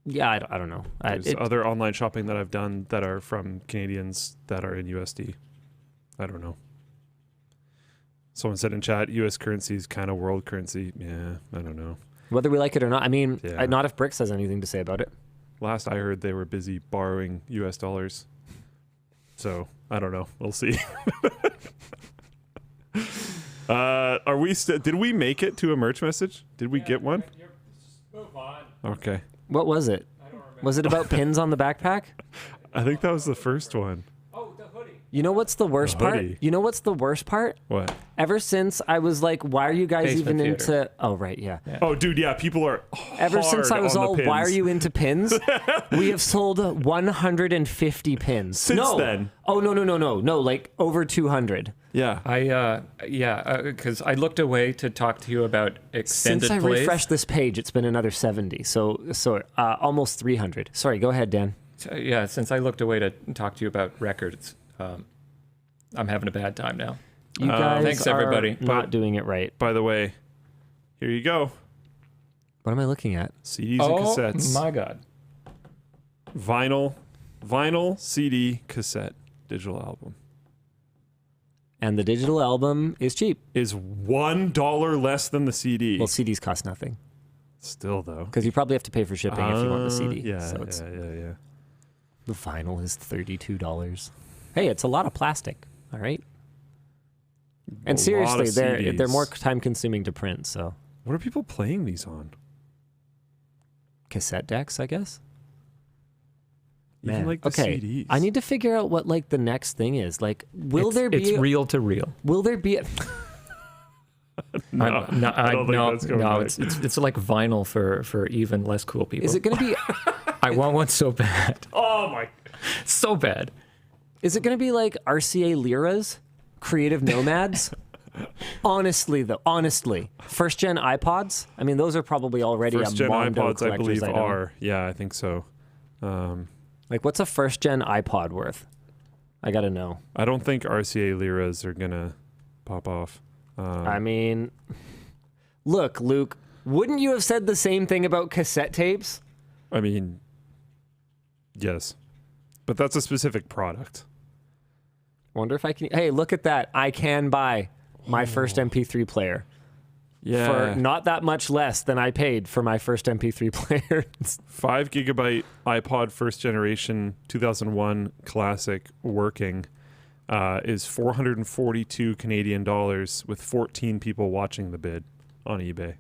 Yeah, I don't know. There's other online shopping that I've done that are from Canadians that are in USD. I don't know. Someone said in chat, U.S. currency is kind of world currency. Yeah, I don't know. Whether we like it or not. I mean, Yeah. not if Bricks has anything to say about it. Last I heard, they were busy borrowing U.S. dollars. So I don't know. We'll see. Are we? Did we make it to a merch message? Did we get one? Move on. Okay. What was it? I don't remember. Was it about pins on the backpack? I think that was the first one. Oh, the hoodie. You know what's the worst part? hoodie. You know what's the worst part? What? Ever since I was like, why are you guys Basement even theater. into... Oh, right, yeah. Oh, dude, yeah. People are. Ever since I hard was on the all, why are pins. you into pins? We have sold 150 pins. Since then? Oh, no, like over 200. Yeah. Because I looked away to talk to you about extended Since I plays. refreshed this page, it's been another 70. So almost 300. Sorry, go ahead, Dan. Since I looked away to talk to you about records, I'm having a bad time now. You guys thanks, are everybody. not doing it right. By the way, here you go. What am I looking at? CDs and cassettes. My God. Vinyl, CD, cassette, digital album. And the digital album is cheap. Is $1 less than the CD. Well, CDs cost nothing Still, though. because you probably have to pay for shipping if you want the CD. Yeah, so it's, yeah. the vinyl is $32. Hey, it's a lot of plastic. All right. And A seriously, lot of they're CDs. more time consuming to print. So What are people playing these on? cassette decks, I guess. Even Man, like the okay. CDs. I need to figure out what like the next thing is. Like, will there be? It's reel to reel. Will there be? No, I don't think that's going back. It's like vinyl for even less cool people. Is it going to be? I want one so bad, Oh my! so bad. Is it going to be like RCA Lyras, Creative Nomads? Honestly, first gen iPods. I mean, those are probably already First a gen Mondo iPods, I collector's believe, item. are. Yeah, I think so. Like, what's a first gen iPod worth? I gotta know. I don't think RCA Lyras are gonna pop off. I mean, look, Luke, wouldn't you have said the same thing about cassette tapes? I mean, yes, but that's a specific product. Wonder if I can. Hey, look at that! I can buy my first MP3 player Yeah, for not that much less than I paid for my first MP3 player. 5 gigabyte iPod first generation 2001 classic working is 442 Canadian dollars with 14 people watching the bid on eBay.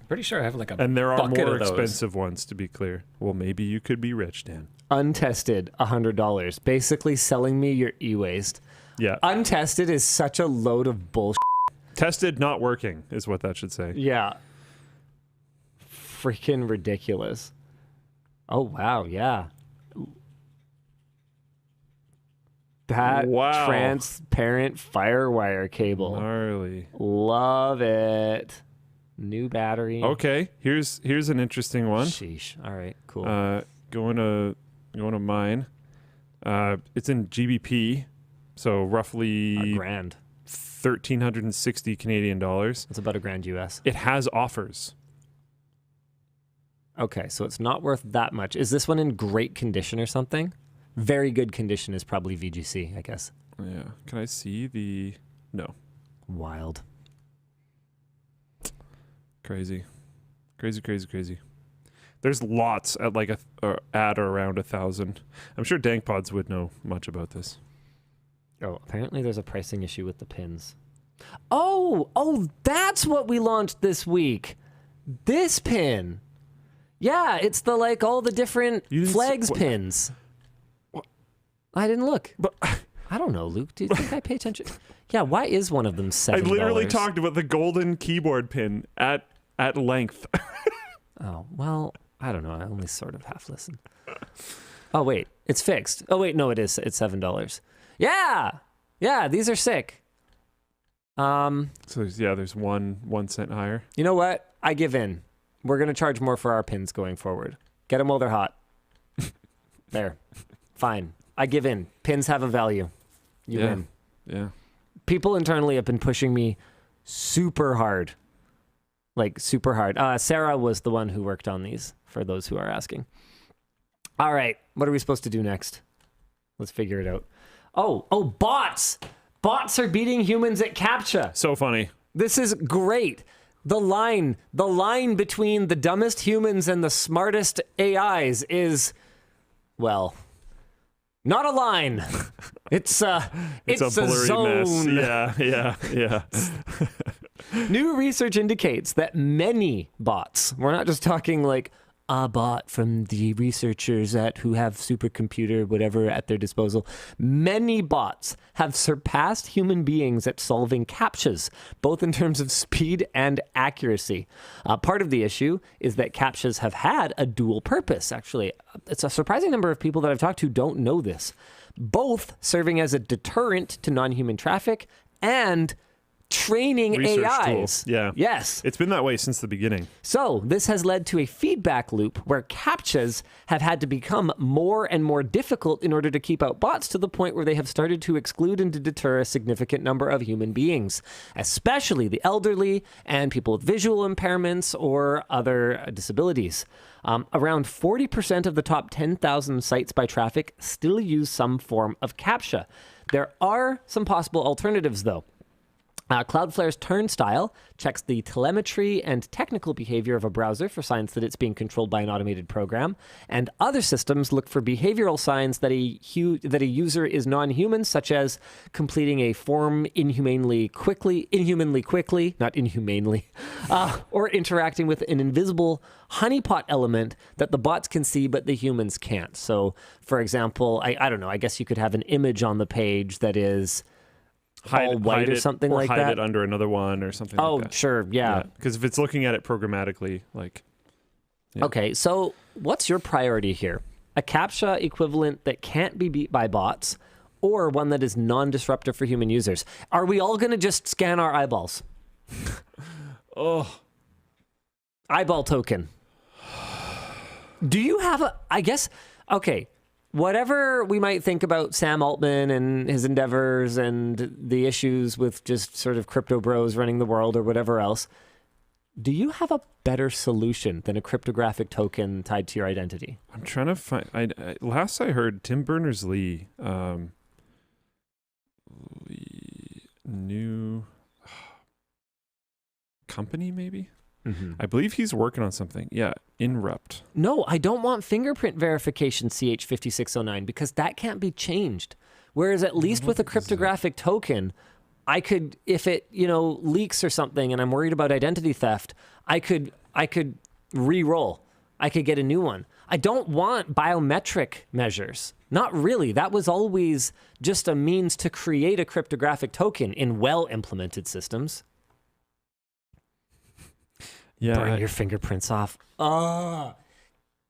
Pretty sure I have like a And there are bucket more of those. expensive ones, to be clear. Well, maybe you could be rich, Dan. Untested, $100, basically selling me your e-waste. Yeah. Untested is such a load of bullshit. Tested, not working, is what that should say. Yeah. freaking ridiculous. Oh, wow. Yeah. That transparent FireWire cable. Gnarly. Love it. New battery. Okay, here's an interesting one. Sheesh. All right, cool. Going to mine. It's in GBP, so roughly $1,000. 1,360 Canadian dollars. That's about $1,000 US. It has offers. Okay, so it's not worth that much. Is this one in great condition or something? Very good condition is probably VGC, I guess. Yeah. Can I see the... No. Wild. Crazy. There's lots at like at or around 1,000. I'm sure DankPods would know much about this. Oh, apparently there's a pricing issue with the pins. Oh, that's what we launched this week. This pin. Yeah, it's the like all the different flags pins. What? I didn't look. But I don't know, Luke. Do you think I pay attention? Yeah, why is one of them $7? I literally talked about the golden keyboard pin at length. Oh, well, I don't know. I only sort of half listen. Oh, wait. It's fixed. Oh, wait. No, it is. It's $7. Yeah, these are sick. So there's 1 cent higher. You know what? I give in. We're going to charge more for our pins going forward. Get them while they're hot. There. Fine. I give in. Pins have a value. You win. Yeah. People internally have been pushing me super hard. Like, super hard. Sarah was the one who worked on these, for those who are asking. All right. What are we supposed to do next? Let's figure it out. Oh, bots! Bots are beating humans at CAPTCHA. So funny. This is great. The line between the dumbest humans and the smartest AIs is, well, not a line. It's a blurry zone. Mess. Yeah. New research indicates that many bots, we're not just talking like a bot from the researchers who have supercomputer, whatever, at their disposal. Many bots have surpassed human beings at solving CAPTCHAs, both in terms of speed and accuracy. Part of the issue is that CAPTCHAs have had a dual purpose, actually. It's a surprising number of people that I've talked to don't know this. Both serving as a deterrent to non-human traffic and training research AIs. Tool. Yeah. Yes. It's been that way since the beginning. So this has led to a feedback loop where CAPTCHAs have had to become more and more difficult in order to keep out bots, to the point where they have started to exclude and to deter a significant number of human beings, especially the elderly and people with visual impairments or other disabilities. Around 40% of the top 10,000 sites by traffic still use some form of CAPTCHA. There are some possible alternatives, though. Cloudflare's Turnstile checks the telemetry and technical behavior of a browser for signs that it's being controlled by an automated program, and other systems look for behavioral signs that a user is non-human, such as completing a form inhumanly quickly, not inhumanely, or interacting with an invisible honeypot element that the bots can see but the humans can't. So, for example, I don't know, I guess you could have an image on the page that is all white or something like that. Hide it under another one or something like that. Oh, sure, yeah. Because if it's looking at it programmatically, like... Yeah. Okay, so what's your priority here? A CAPTCHA equivalent that can't be beat by bots, or one that is non-disruptive for human users? Are we all going to just scan our eyeballs? Oh. Eyeball token. Do you have okay, whatever we might think about Sam Altman and his endeavors and the issues with just sort of crypto bros running the world or whatever else, do you have a better solution than a cryptographic token tied to your identity? I'm trying to find... last I heard, Tim Berners-Lee, new company, maybe? Mm-hmm. I believe he's working on something. Yeah, Inrupt. No, I don't want fingerprint verification CH5609 because that can't be changed. Whereas at least with a cryptographic token, I could, if it, leaks or something and I'm worried about identity theft, I could re-roll. I could get a new one. I don't want biometric measures. Not really. That was always just a means to create a cryptographic token in well-implemented systems. burn your fingerprints off.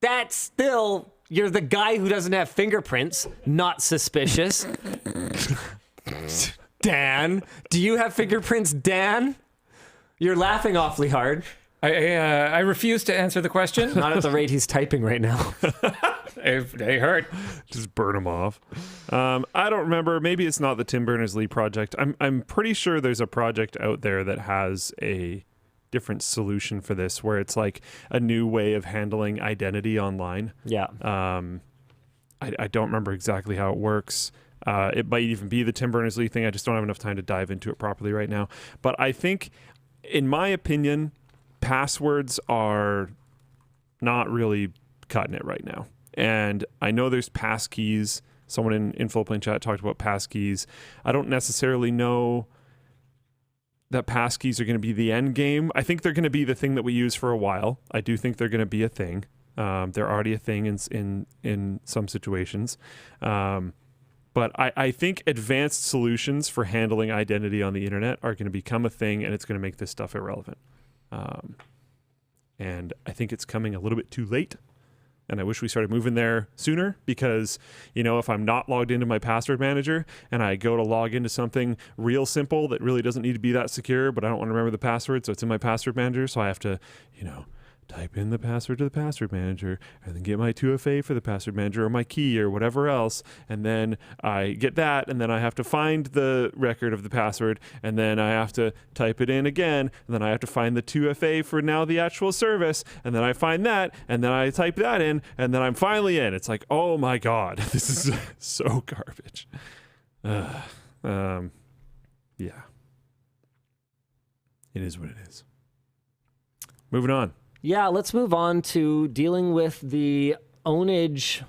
That's still, you're the guy who doesn't have fingerprints, not suspicious. Dan, do you have fingerprints, Dan? You're laughing awfully hard. I refuse to answer the question. Not at the rate he's typing right now. They hurt. Just burn them off. I don't remember. Maybe it's not the Tim Berners-Lee project. I'm pretty sure there's a project out there that has a different solution for this, where it's like a new way of handling identity online. Yeah. I don't remember exactly how it works. It might even be the Tim Berners-Lee thing. I just don't have enough time to dive into it properly right now. But I think, in my opinion, passwords are not really cutting it right now. And I know there's passkeys. Someone in Floatplane chat talked about passkeys. I don't necessarily know that passkeys are going to be the end game. I think they're going to be the thing that we use for a while. I do think they're going to be a thing. They're already a thing in some situations. But I think advanced solutions for handling identity on the internet are going to become a thing, and it's going to make this stuff irrelevant. And I think it's coming a little bit too late. And I wish we started moving there sooner, because, you know, if I'm not logged into my password manager and I go to log into something real simple that really doesn't need to be that secure, but I don't want to remember the password, so it's in my password manager, so I have to, you know, type in the password to the password manager and then get my 2FA for the password manager or my key or whatever else. And then I get that, and then I have to find the record of the password, and then I have to type it in again, and then I have to find the 2FA for now the actual service, and then I find that, and then I type that in, and then I'm finally in. It's like, oh my God, this is so garbage. Yeah. It is what it is. Moving on. Yeah, let's move on to dealing with the Pwnage,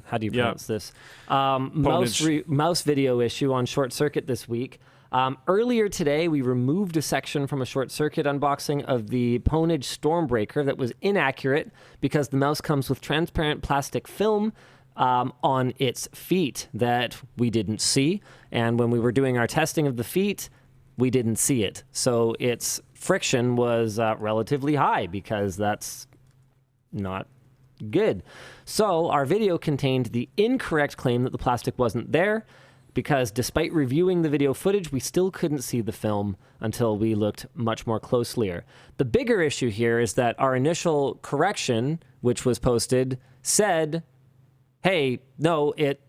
how do you pronounce this? Mouse video issue on ShortCircuit this week. Earlier today, we removed a section from a ShortCircuit unboxing of the Pwnage Stormbreaker that was inaccurate because the mouse comes with transparent plastic film on its feet that we didn't see. And when we were doing our testing of the feet, we didn't see it. So its friction was relatively high, because that's not good. So our video contained the incorrect claim that the plastic wasn't there, because despite reviewing the video footage, we still couldn't see the film until we looked much more closely. The bigger issue here is that our initial correction, which was posted, said, hey, no, it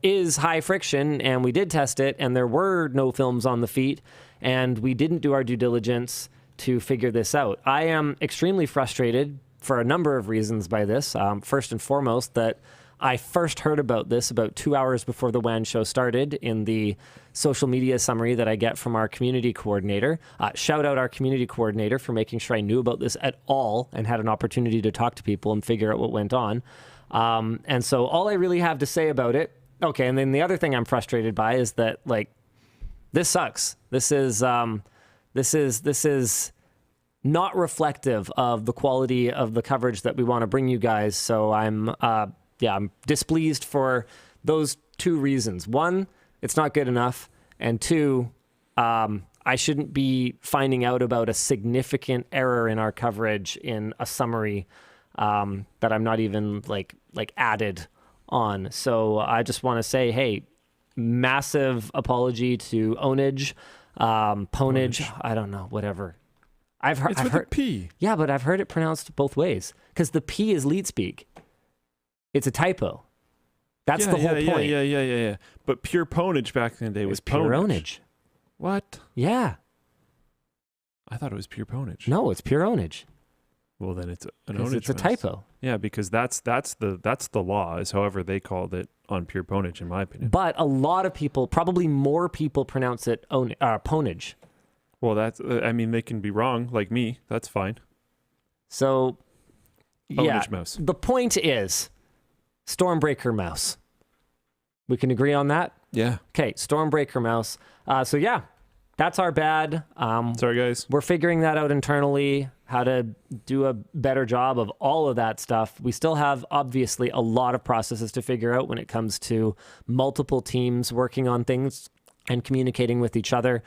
is high friction, and we did test it, and there were no films on the feet, and we didn't do our due diligence to figure this out. I am extremely frustrated for a number of reasons by this. First and foremost, that I first heard about this about 2 hours before the WAN show started in the social media summary that I get from our community coordinator. Shout out our community coordinator for making sure I knew about this at all and had an opportunity to talk to people and figure out what went on. And so all I really have to say about it, okay, and then the other thing I'm frustrated by is that, like, this sucks. This is not reflective of the quality of the coverage that we want to bring you guys. So I'm displeased for those two reasons. One, it's not good enough, and two, I shouldn't be finding out about a significant error in our coverage in a summary that I'm not even like added on. So I just want to say, hey, massive apology to Pwnage, I don't know, whatever. I've heard a P. Yeah, but I've heard it pronounced both ways, because the P is lead speak. It's a typo. That's the whole point. Yeah. But pure Pwnage back in the day was pure Pwnage. What? Yeah. I thought it was pure Pwnage. No, it's pure Pwnage. Well, then it's an Pwnage. It's a typo. Yeah, because that's the law, is however they called it on pure Pwnage, in my opinion. But a lot of people, probably more people, pronounce it Pwnage. Well, that's I mean, they can be wrong, like me. That's fine. So, Pwnage mouse. The point is, Stormbreaker mouse. We can agree on that? Yeah. Okay, Stormbreaker mouse. So yeah, that's our bad. Sorry, guys. We're figuring that out internally, how to do a better job of all of that stuff. We still have, obviously, a lot of processes to figure out when it comes to multiple teams working on things and communicating with each other.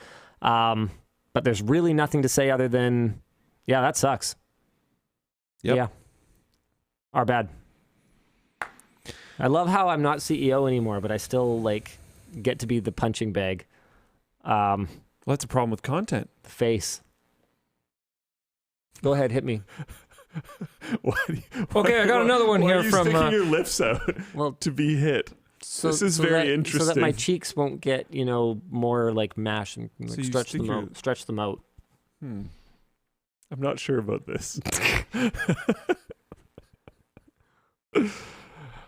But there's really nothing to say other than, yeah, that sucks. Yep. Yeah. Our bad. I love how I'm not CEO anymore, but I still like get to be the punching bag. Well, that's a problem with content. The face. Go ahead, hit me. Okay, I got another one here are you from. Sticking your lips out to be hit. This is very interesting. So that my cheeks won't get, more like mash and like, So you stretch stick them your- out. Stretch them out. I'm not sure about this.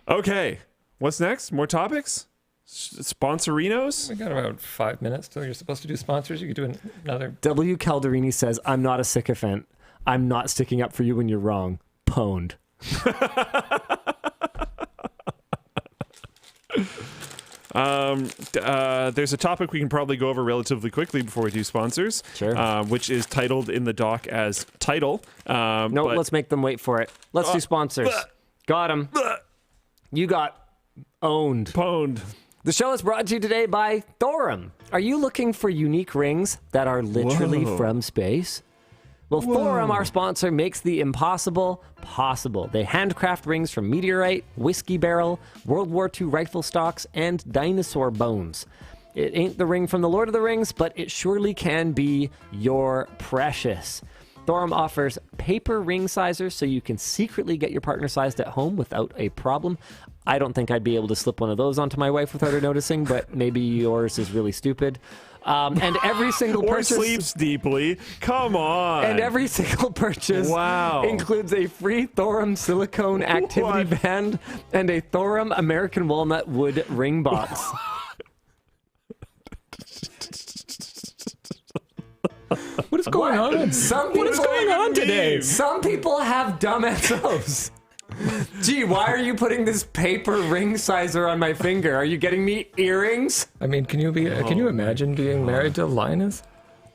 Okay, what's next? More topics? Sponsorinos? We got about 5 minutes till you're supposed to do sponsors. You could do another. W. Calderini says, I'm not a sycophant. I'm not sticking up for you when you're wrong. Pwned. There's a topic we can probably go over relatively quickly before we do sponsors. Sure. Which is titled in the doc as title. No, let's make them wait for it. Let's do sponsors. Got him. You got owned. Pwned. The show is brought to you today by Thorum. Are you looking for unique rings that are literally from space? Well, Thorum, our sponsor, makes the impossible possible. They handcraft rings from meteorite, whiskey barrel, World War II rifle stocks, and dinosaur bones. It ain't the ring from the Lord of the Rings, but it surely can be your precious. Thorum offers paper ring sizers so you can secretly get your partner sized at home without a problem. I don't think I'd be able to slip one of those onto my wife without her noticing, but maybe yours is really stupid. And every single purchase... Or sleeps deeply. Come on. And every single purchase includes a free Thorum silicone activity band and a Thorum American walnut wood ring box. What is going on? What is going on today? Some people have dumb SOs. Gee, why are you putting this paper ring sizer on my finger? Are you getting me earrings? I mean, can you imagine being married to Linus?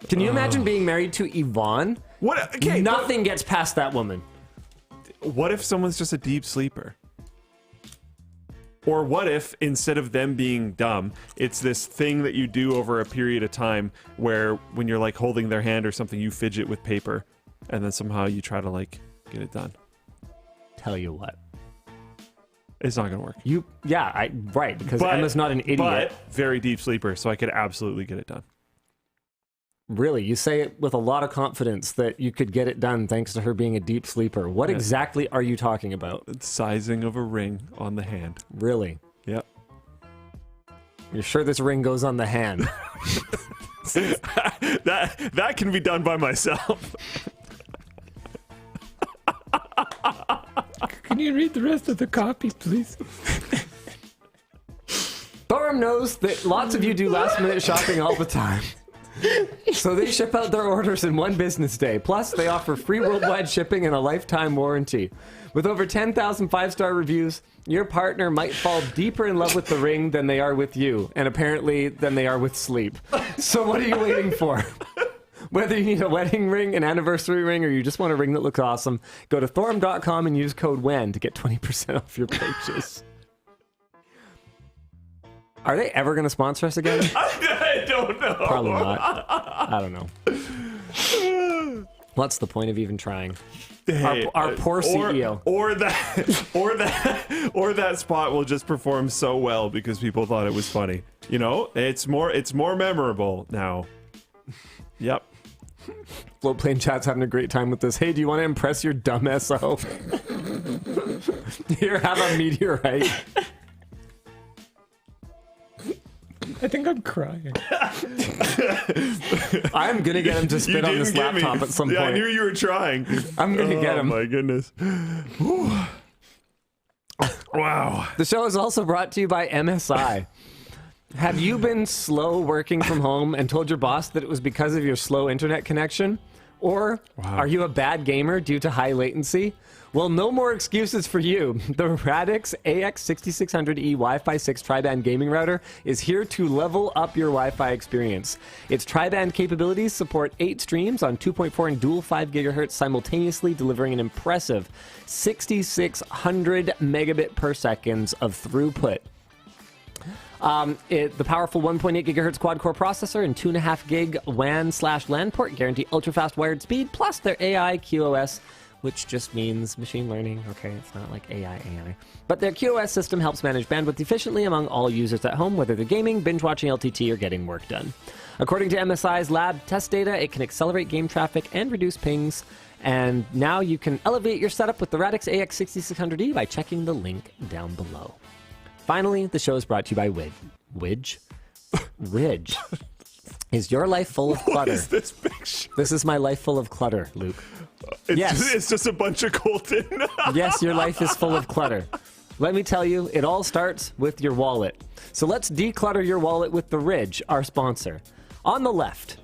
Can you imagine being married to Yvonne? What? Okay, Nothing gets past that woman. What if someone's just a deep sleeper? Or what if, instead of them being dumb, it's this thing that you do over a period of time where when you're like holding their hand or something, you fidget with paper and then somehow you try to like get it done. Tell you what. It's not gonna work. Right, because Emma's not an idiot. But very deep sleeper, so I could absolutely get it done. Really? You say it with a lot of confidence that you could get it done thanks to her being a deep sleeper. What exactly are you talking about? The sizing of a ring on the hand. Really? Yep. You're sure this ring goes on the hand? that can be done by myself. Can you read the rest of the copy, please? Thorum knows that lots of you do last-minute shopping all the time. So they ship out their orders in one business day. Plus, they offer free worldwide shipping and a lifetime warranty. With over 10,000 five-star reviews, your partner might fall deeper in love with the ring than they are with you, and apparently than they are with sleep. So what are you waiting for? Whether you need a wedding ring, an anniversary ring, or you just want a ring that looks awesome, go to Thorum.com and use code WAN to get 20% off your purchase. Are they ever going to sponsor us again? I don't know. Probably not. I don't know. What's the point of even trying? Hey, our poor CEO. Or that spot will just perform so well because people thought it was funny. You know, it's more memorable now. Yep. Floatplane chat's having a great time with this. Hey, do you want to impress your dumb SO? Here, have a meteorite. I think I'm crying. I'm gonna get him to spit on this laptop at some point. Yeah, I knew you were trying. I'm gonna get him. Oh my goodness. Wow. The show is also brought to you by MSI. Have you been slow working from home and told your boss that it was because of your slow internet connection? Or are you a bad gamer due to high latency? Well, no more excuses for you. The Radix AX6600E Wi-Fi 6 tri-band gaming router is here to level up your Wi-Fi experience. Its tri-band capabilities support 8 streams on 2.4 and dual 5 GHz simultaneously, delivering an impressive 6,600 megabit per second of throughput. The powerful 1.8 gigahertz quad-core processor and 2.5 gig WAN/LAN port guarantee ultra-fast wired speed, plus their AI QoS, which just means machine learning. Okay, it's not like AI. But their QoS system helps manage bandwidth efficiently among all users at home, whether they're gaming, binge-watching LTT, or getting work done. According to MSI's lab test data, it can accelerate game traffic and reduce pings. And now you can elevate your setup with the Radix AX6600E by checking the link down below. Finally, the show is brought to you by Widge. Widge. Is your life full of clutter? What is this picture? This is my life full of clutter, Luke. It's just a bunch of Colton. Yes, your life is full of clutter. Let me tell you, it all starts with your wallet. So let's declutter your wallet with the Ridge, our sponsor. On the left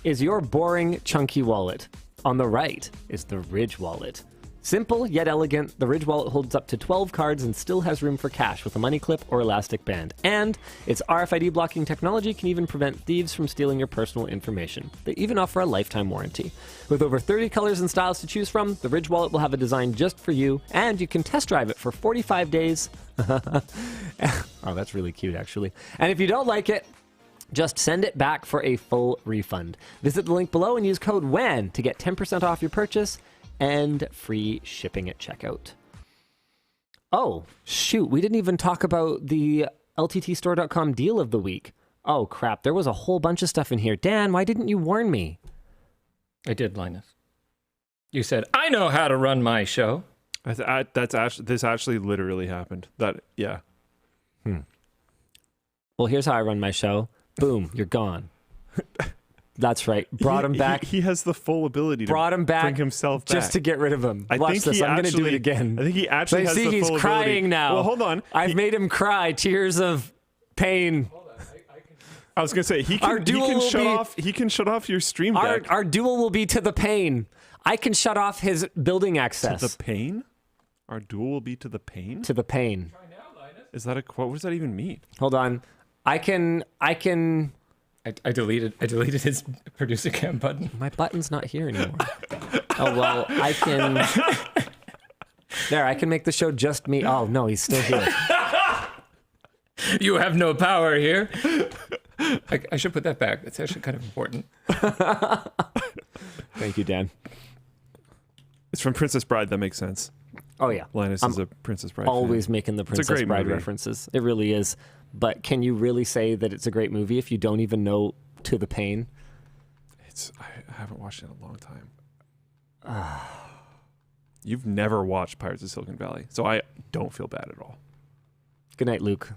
is your boring, chunky wallet. On the right is the Ridge wallet. Simple yet elegant, the Ridge wallet holds up to 12 cards and still has room for cash with a money clip or elastic band. And its RFID blocking technology can even prevent thieves from stealing your personal information. They even offer a lifetime warranty. With over 30 colors and styles to choose from, the Ridge wallet will have a design just for you, and you can test drive it for 45 days. Oh, that's really cute, actually. And if you don't like it, just send it back for a full refund. Visit the link below and use code WAN to get 10% off your purchase and free shipping at checkout. Oh, shoot. We didn't even talk about the LTTstore.com deal of the week. Oh, crap. There was a whole bunch of stuff in here. Dan, why didn't you warn me? I did, Linus. You said, I know how to run my show. This actually literally happened. Yeah. Well, here's how I run my show. Boom, you're gone. That's right. Brought him back. He has the full ability to bring himself back. Just to get rid of him. Watch this. I'm going to do it again. I think he actually has the full ability. He's crying now. Well, hold on. I've made him cry. Tears of pain. I was going to say, he can shut off your stream deck. Our duel will be to the pain. I can shut off his building access. To the pain? Our duel will be to the pain? To the pain. Is that a quote? What does that even mean? Hold on. I deleted his producer cam button. My button's not here anymore. Oh, well, I can make the show just me. Oh, no, he's still here. You have no power here. I should put that back. That's actually kind of important. Thank you, Dan. It's from Princess Bride. That makes sense. Oh, yeah. Linus is a Princess Bride always fan. Making the Princess Bride references. It really is. But can you really say that it's a great movie if you don't even know To the Pain? I haven't watched it in a long time. You've never watched Pirates of Silicon Valley, so I don't feel bad at all. Good night, Luke.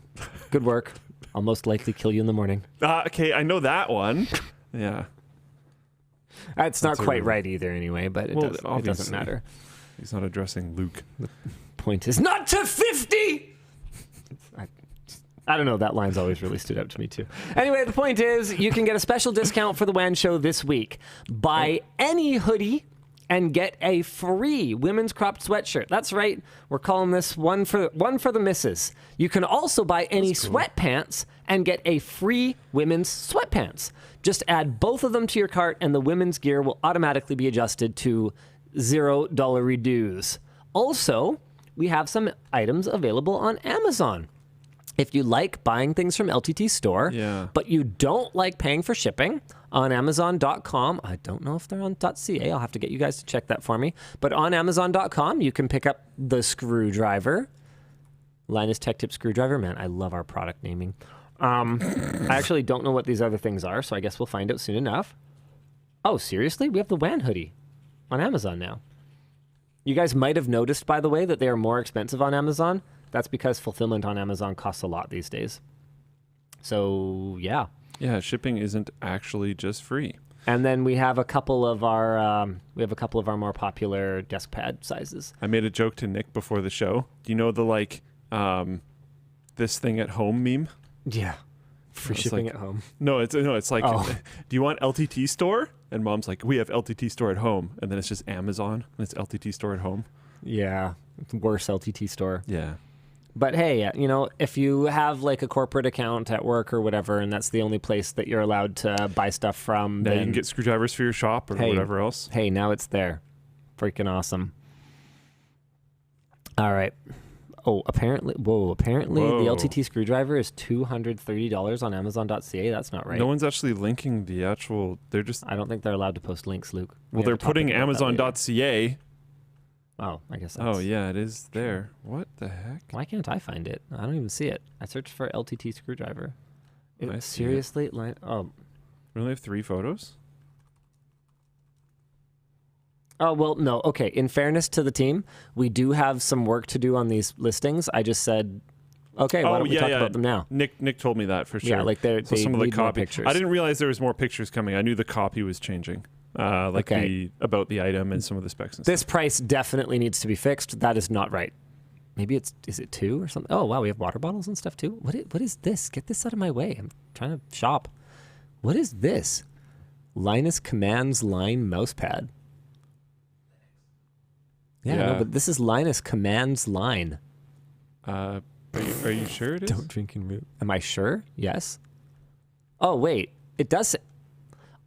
Good work. I'll most likely kill you in the morning. Okay, I know that one. Yeah. That's not quite right either anyway, but it doesn't matter. He's not addressing Luke. The point is not to 50! I don't know. That line's always really stood out to me, too. Anyway, the point is you can get a special discount for the WAN Show this week. Buy any hoodie and get a free women's cropped sweatshirt. That's right. We're calling this one for the missus. You can also buy any sweatpants and get a free women's sweatpants. Just add both of them to your cart and the women's gear will automatically be adjusted to $0 reduce. Also, we have some items available on Amazon. If you like buying things from LTTStore, but you don't like paying for shipping, on Amazon.com, I don't know if they're on .ca, I'll have to get you guys to check that for me, but on Amazon.com, you can pick up the screwdriver, Linus Tech Tip Screwdriver. Man, I love our product naming. I actually don't know what these other things are, so I guess we'll find out soon enough. Oh, seriously? We have the WAN hoodie on Amazon now. You guys might have noticed, by the way, that they are more expensive on Amazon. That's because fulfillment on Amazon costs a lot these days. So, yeah. Yeah, shipping isn't actually just free. And then we have a couple of our more popular desk pad sizes. I made a joke to Nick before the show. Do you know the this thing at home meme? Yeah. Free shipping at home. No, it's like, do you want LTT store? And Mom's like, we have LTT store at home. And then it's just Amazon and it's LTT store at home. Yeah. Worse LTT store. Yeah. But hey, if you have like a corporate account at work or whatever, and that's the only place that you're allowed to buy stuff from, then you can get screwdrivers for your shop or whatever else. Hey, now it's there. Freaking awesome. All right. Apparently the Whoa. LTT screwdriver is $230 on Amazon.ca. That's not right. No one's actually linking the actual. They're just. I don't think they're allowed to post links, Luke. Well, they're putting Amazon.ca. Oh, I guess that's... Oh, yeah, it is there. What the heck? Why can't I find it? I don't even see it. I searched for LTT screwdriver. I see Seriously? Oh. We only have 3 photos? Oh, well, no. Okay, in fairness to the team, we do have some work to do on these listings. I just said, okay, why don't we talk about them now? Nick told me that for sure. Yeah, like they some of the need more copy. pictures. I didn't realize there was more pictures coming. I knew the copy was changing. About the item and some of the specs and This stuff. price definitely needs to be fixed. That is not right. Maybe is it 2 or something? Oh, wow, we have water bottles and stuff too. What is this? Get this out of my way. I'm trying to shop. What is this? Linus Commands Line mousepad. Yeah, no, but this is Linus Commands Line. Are you sure it is? Don't drink and move. Am I sure? Yes. Oh, wait. It does say...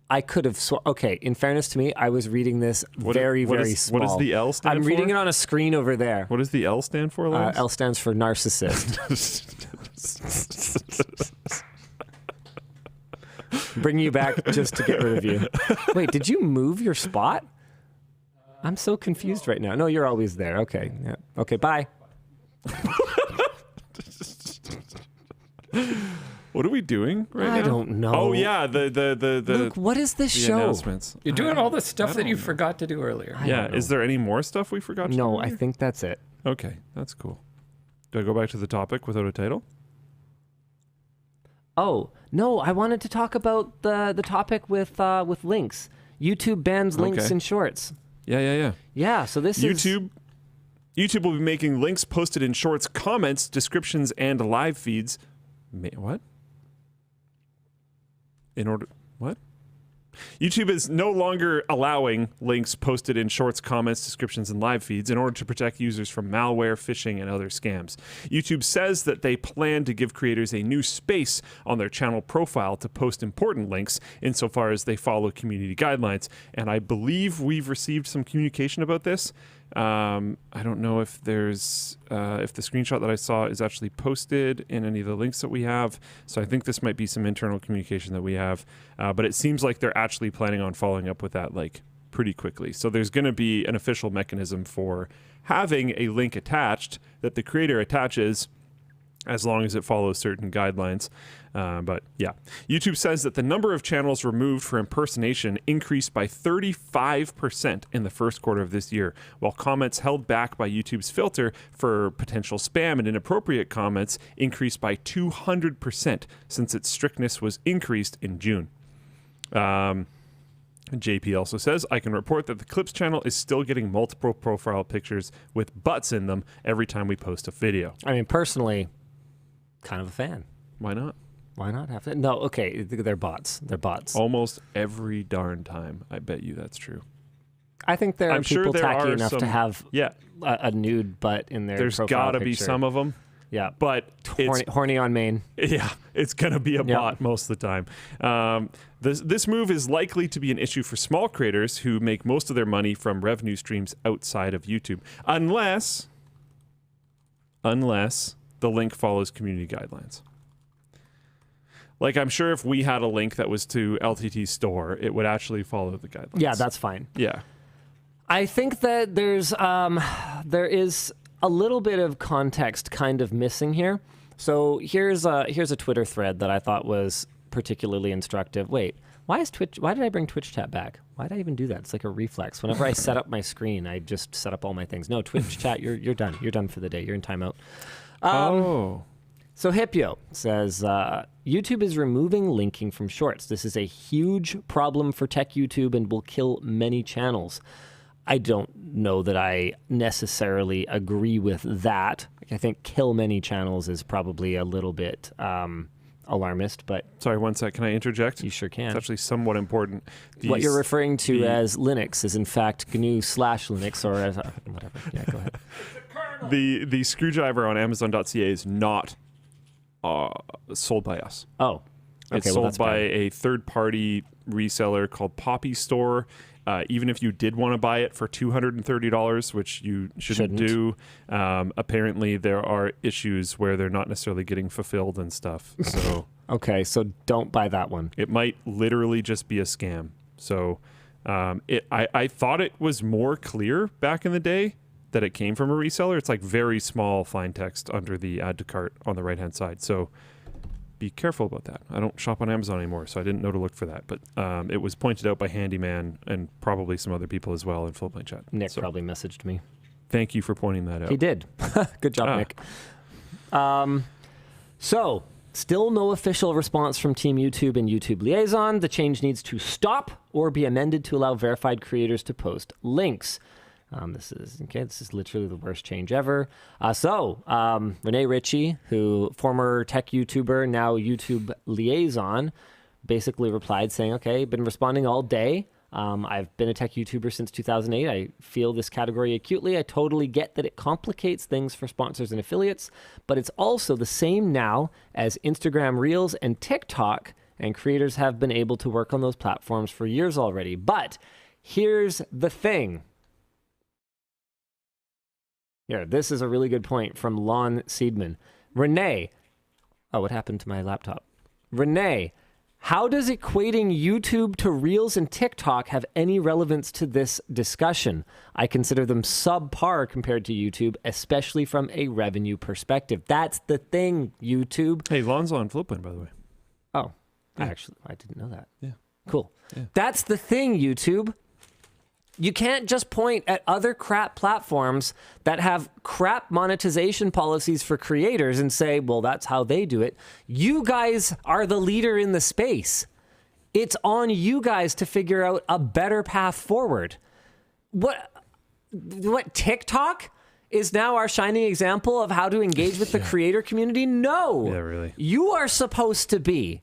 I could have... Okay, in fairness to me, I was reading this very small. What does the L stand for? I'm reading it on a screen over there. What does the L stand for, Linus? L stands for narcissist. Bring you back just to get rid of you. Wait, did you move your spot? I'm so confused right now. No, you're always there. Okay. Yeah. Okay, bye. What are we doing right now? I don't know. Oh yeah, the Luke, what is this show? Announcements. You're doing all the stuff that you forgot to do earlier. Yeah, is there any more stuff we forgot to do? No, I think that's it. Okay, that's cool. Do I go back to the topic without a title? Oh, no, I wanted to talk about the topic with links. YouTube bans links in shorts. Yeah. Yeah, so this is... YouTube will be making links posted in shorts, comments, descriptions, and live feeds. What? What? YouTube is no longer allowing links posted in shorts, comments, descriptions, and live feeds in order to protect users from malware, phishing, and other scams. YouTube says that they plan to give creators a new space on their channel profile to post important links insofar as they follow community guidelines. And I believe we've received some communication about this. I don't know if there's if the screenshot that I saw is actually posted in any of the links that we have. So I think this might be some internal communication that we have. But it seems like they're actually planning on following up with that like pretty quickly. So there's going to be an official mechanism for having a link attached that the creator attaches as long as it follows certain guidelines. But yeah, YouTube says that the number of channels removed for impersonation increased by 35% in the first quarter of this year, while comments held back by YouTube's filter for potential spam and inappropriate comments increased by 200% since its strictness was increased in June. JP also says, I can report that the Clips channel is still getting multiple profile pictures with butts in them every time we post a video. I mean, personally, kind of a fan. Why not? Why not have it? No, okay, they're bots. They're bots. Almost every darn time. I bet you that's true. I think there are people tacky enough to have a nude butt in their There's profile got to be picture. some of them. Yeah. But horny on main. Yeah, it's going to be a bot most of the time. This move is likely to be an issue for small creators who make most of their money from revenue streams outside of YouTube. Unless the link follows community guidelines. Like, I'm sure if we had a link that was to LTTStore, it would actually follow the guidelines. Yeah, that's fine. Yeah. I think that there is a little bit of context kind of missing here. So here's a Twitter thread that I thought was particularly instructive. Wait, why did I bring Twitch chat back? Why did I even do that? It's like a reflex. Whenever I set up my screen, I just set up all my things. No, Twitch chat, you're done. You're done for the day. You're in timeout. So Hipyo says, YouTube is removing linking from shorts. This is a huge problem for tech YouTube and will kill many channels. I don't know that I necessarily agree with that. I think kill many channels is probably a little bit alarmist, but... Sorry, one sec. Can I interject? You sure can. It's actually somewhat important. What you're referring to as Linux is in fact GNU/Linux or as whatever. Yeah, go ahead. The screwdriver on Amazon.ca is not sold by us. Oh. Okay, It's sold by a third-party reseller called Poppy Store, even if you did want to buy it for $230, which you shouldn't do, apparently there are issues where they're not necessarily getting fulfilled and stuff. So okay, so don't buy that one. it might literally just be a scam. So I thought it was more clear back in the day that it came from a reseller. It's like very small fine text under the add to cart on the right hand side. So be careful about that. I don't shop on Amazon anymore, so I didn't know to look for that. But it was pointed out by Handyman and probably some other people as well in Floatplane chat. Nick probably messaged me. Thank you for pointing that out. He did. Good job, Nick. So, still no official response from Team YouTube and YouTube Liaison. The change needs to stop or be amended to allow verified creators to post links. This is literally the worst change ever. Renee Ritchie, former tech YouTuber, now YouTube Liaison, basically replied saying, okay, been responding all day. I've been a tech YouTuber since 2008. I feel this category acutely. I totally get that it complicates things for sponsors and affiliates, but it's also the same now as Instagram Reels and TikTok, and creators have been able to work on those platforms for years already. But here's the thing. Here, this is a really good point from Lon Seidman. Renee, what happened to my laptop? Renee, how does equating YouTube to Reels and TikTok have any relevance to this discussion? I consider them subpar compared to YouTube, especially from a revenue perspective. That's the thing, YouTube. Hey, Lon's on Floatplane, by the way. Oh, yeah. I didn't know that. Yeah. Cool. Yeah. That's the thing, YouTube. You can't just point at other crap platforms that have crap monetization policies for creators and say, well, that's how they do it. You guys are the leader in the space. It's on you guys to figure out a better path forward. What TikTok is now our shining example of how to engage with the creator community? No. Yeah, really. You are supposed to be.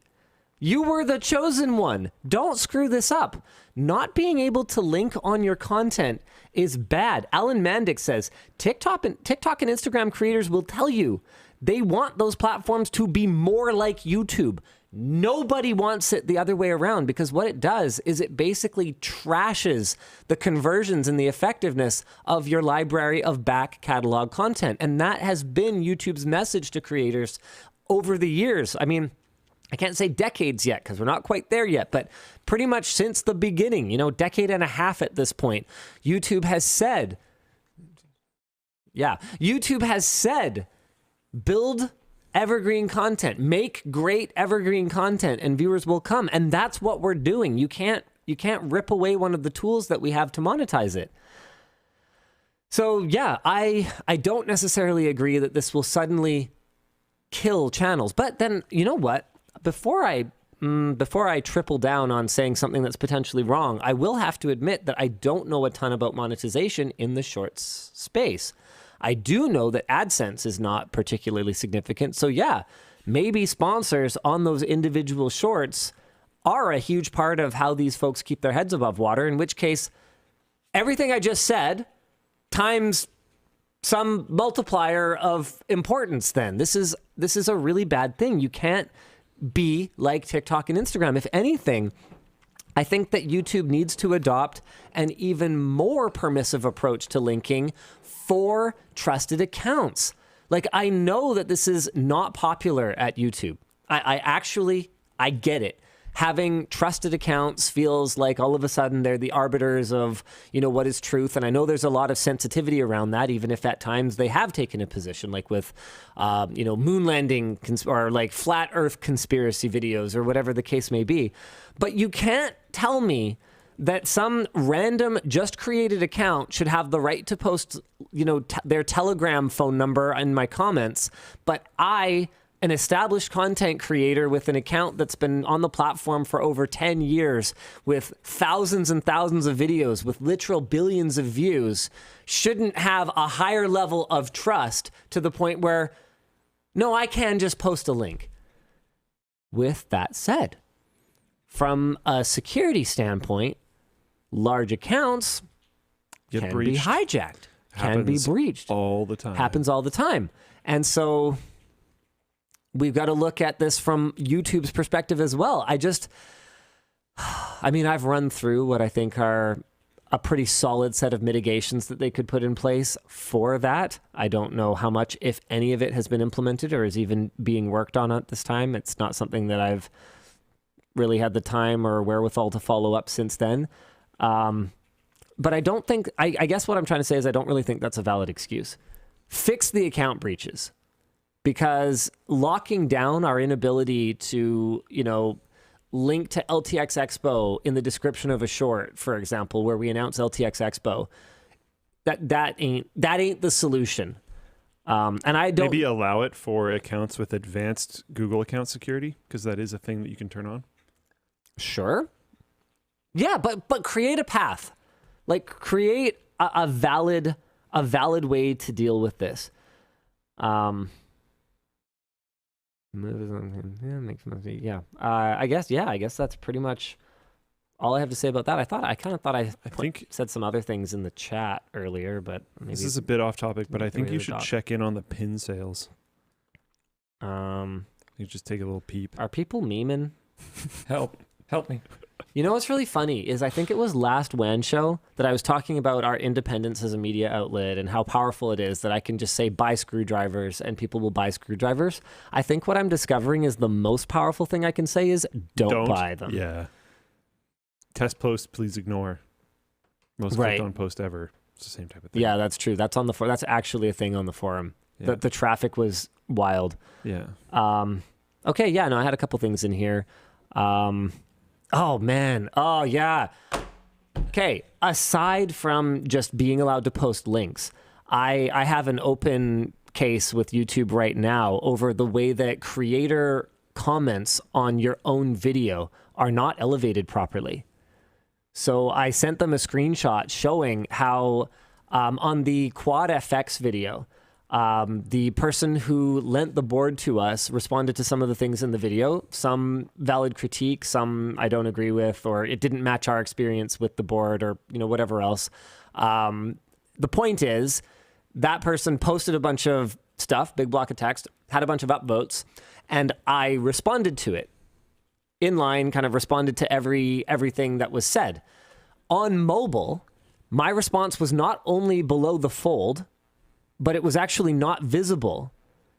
You were the chosen one. Don't screw this up. Not being able to link on your content is bad. Alan Mandic says, TikTok and Instagram creators will tell you they want those platforms to be more like YouTube. Nobody wants it the other way around, because what it does is it basically trashes the conversions and the effectiveness of your library of back catalog content. And that has been YouTube's message to creators over the years. I mean, I can't say decades yet because we're not quite there yet, but pretty much since the beginning, decade and a half at this point, YouTube has said, build evergreen content, make great evergreen content, and viewers will come. And that's what we're doing. You can't rip away one of the tools that we have to monetize it. So yeah, I don't necessarily agree that this will suddenly kill channels, but then you know what? Before I triple down on saying something that's potentially wrong, I will have to admit that I don't know a ton about monetization in the shorts space. I do know that AdSense is not particularly significant. So yeah, maybe sponsors on those individual shorts are a huge part of how these folks keep their heads above water, in which case everything I just said times some multiplier of importance then. This is a really bad thing. You can't be like TikTok and Instagram. If anything, I think that YouTube needs to adopt an even more permissive approach to linking for trusted accounts. Like, I know that this is not popular at YouTube. I get it. Having trusted accounts feels like all of a sudden they're the arbiters of, what is truth. And I know there's a lot of sensitivity around that, even if at times they have taken a position, like with, moon landing or like flat earth conspiracy videos or whatever the case may be. But you can't tell me that some random just created account should have the right to post, their Telegram phone number in my comments, but an established content creator with an account that's been on the platform for over 10 years with thousands and thousands of videos with literal billions of views shouldn't have a higher level of trust to the point where, no, I can just post a link. With that said, from a security standpoint, large accounts can be hijacked, can be breached. All the time. Happens all the time. And so we've got to look at this from YouTube's perspective as well. I've run through what I think are a pretty solid set of mitigations that they could put in place for that. I don't know how much, if any of it has been implemented or is even being worked on at this time. It's not something that I've really had the time or wherewithal to follow up since then. But I don't think, I guess what I'm trying to say is I don't really think that's a valid excuse. Fix the account breaches, because locking down our inability to, link to LTX Expo in the description of a short, for example, where we announce LTX Expo, that ain't the solution. And I don't maybe allow it for accounts with advanced Google account security, because that is a thing that you can turn on. Sure. Yeah, but create a path, like create a valid way to deal with this. Yeah. I guess that's pretty much all I have to say about that. I kind of thought I said some other things in the chat earlier, but maybe this is a bit off topic, but I think you should check in on the pin sales. You just take a little peep. Are people memeing? Help me. You know what's really funny is I think it was last WAN show that I was talking about our independence as a media outlet and how powerful it is that I can just say buy screwdrivers and people will buy screwdrivers. I think what I'm discovering is the most powerful thing I can say is don't buy them. Yeah. Test post, please ignore. Most clicked on post ever. It's the same type of thing. Yeah, that's true. That's on the that's actually a thing on the forum. Yeah. The traffic was wild. Yeah. Okay, yeah, no, I had a couple things in here. Oh, man. Oh, yeah. Okay, aside from just being allowed to post links, I have an open case with YouTube right now over the way that creator comments on your own video are not elevated properly. So I sent them a screenshot showing how on the Quad FX video, the person who lent the board to us responded to some of the things in the video, some valid critique, some I don't agree with, or it didn't match our experience with the board, or whatever else. The point is that person posted a bunch of stuff, big block of text, had a bunch of upvotes, and I responded to it. Inline, kind of responded to everything that was said. On mobile, my response was not only below the fold, but it was actually not visible.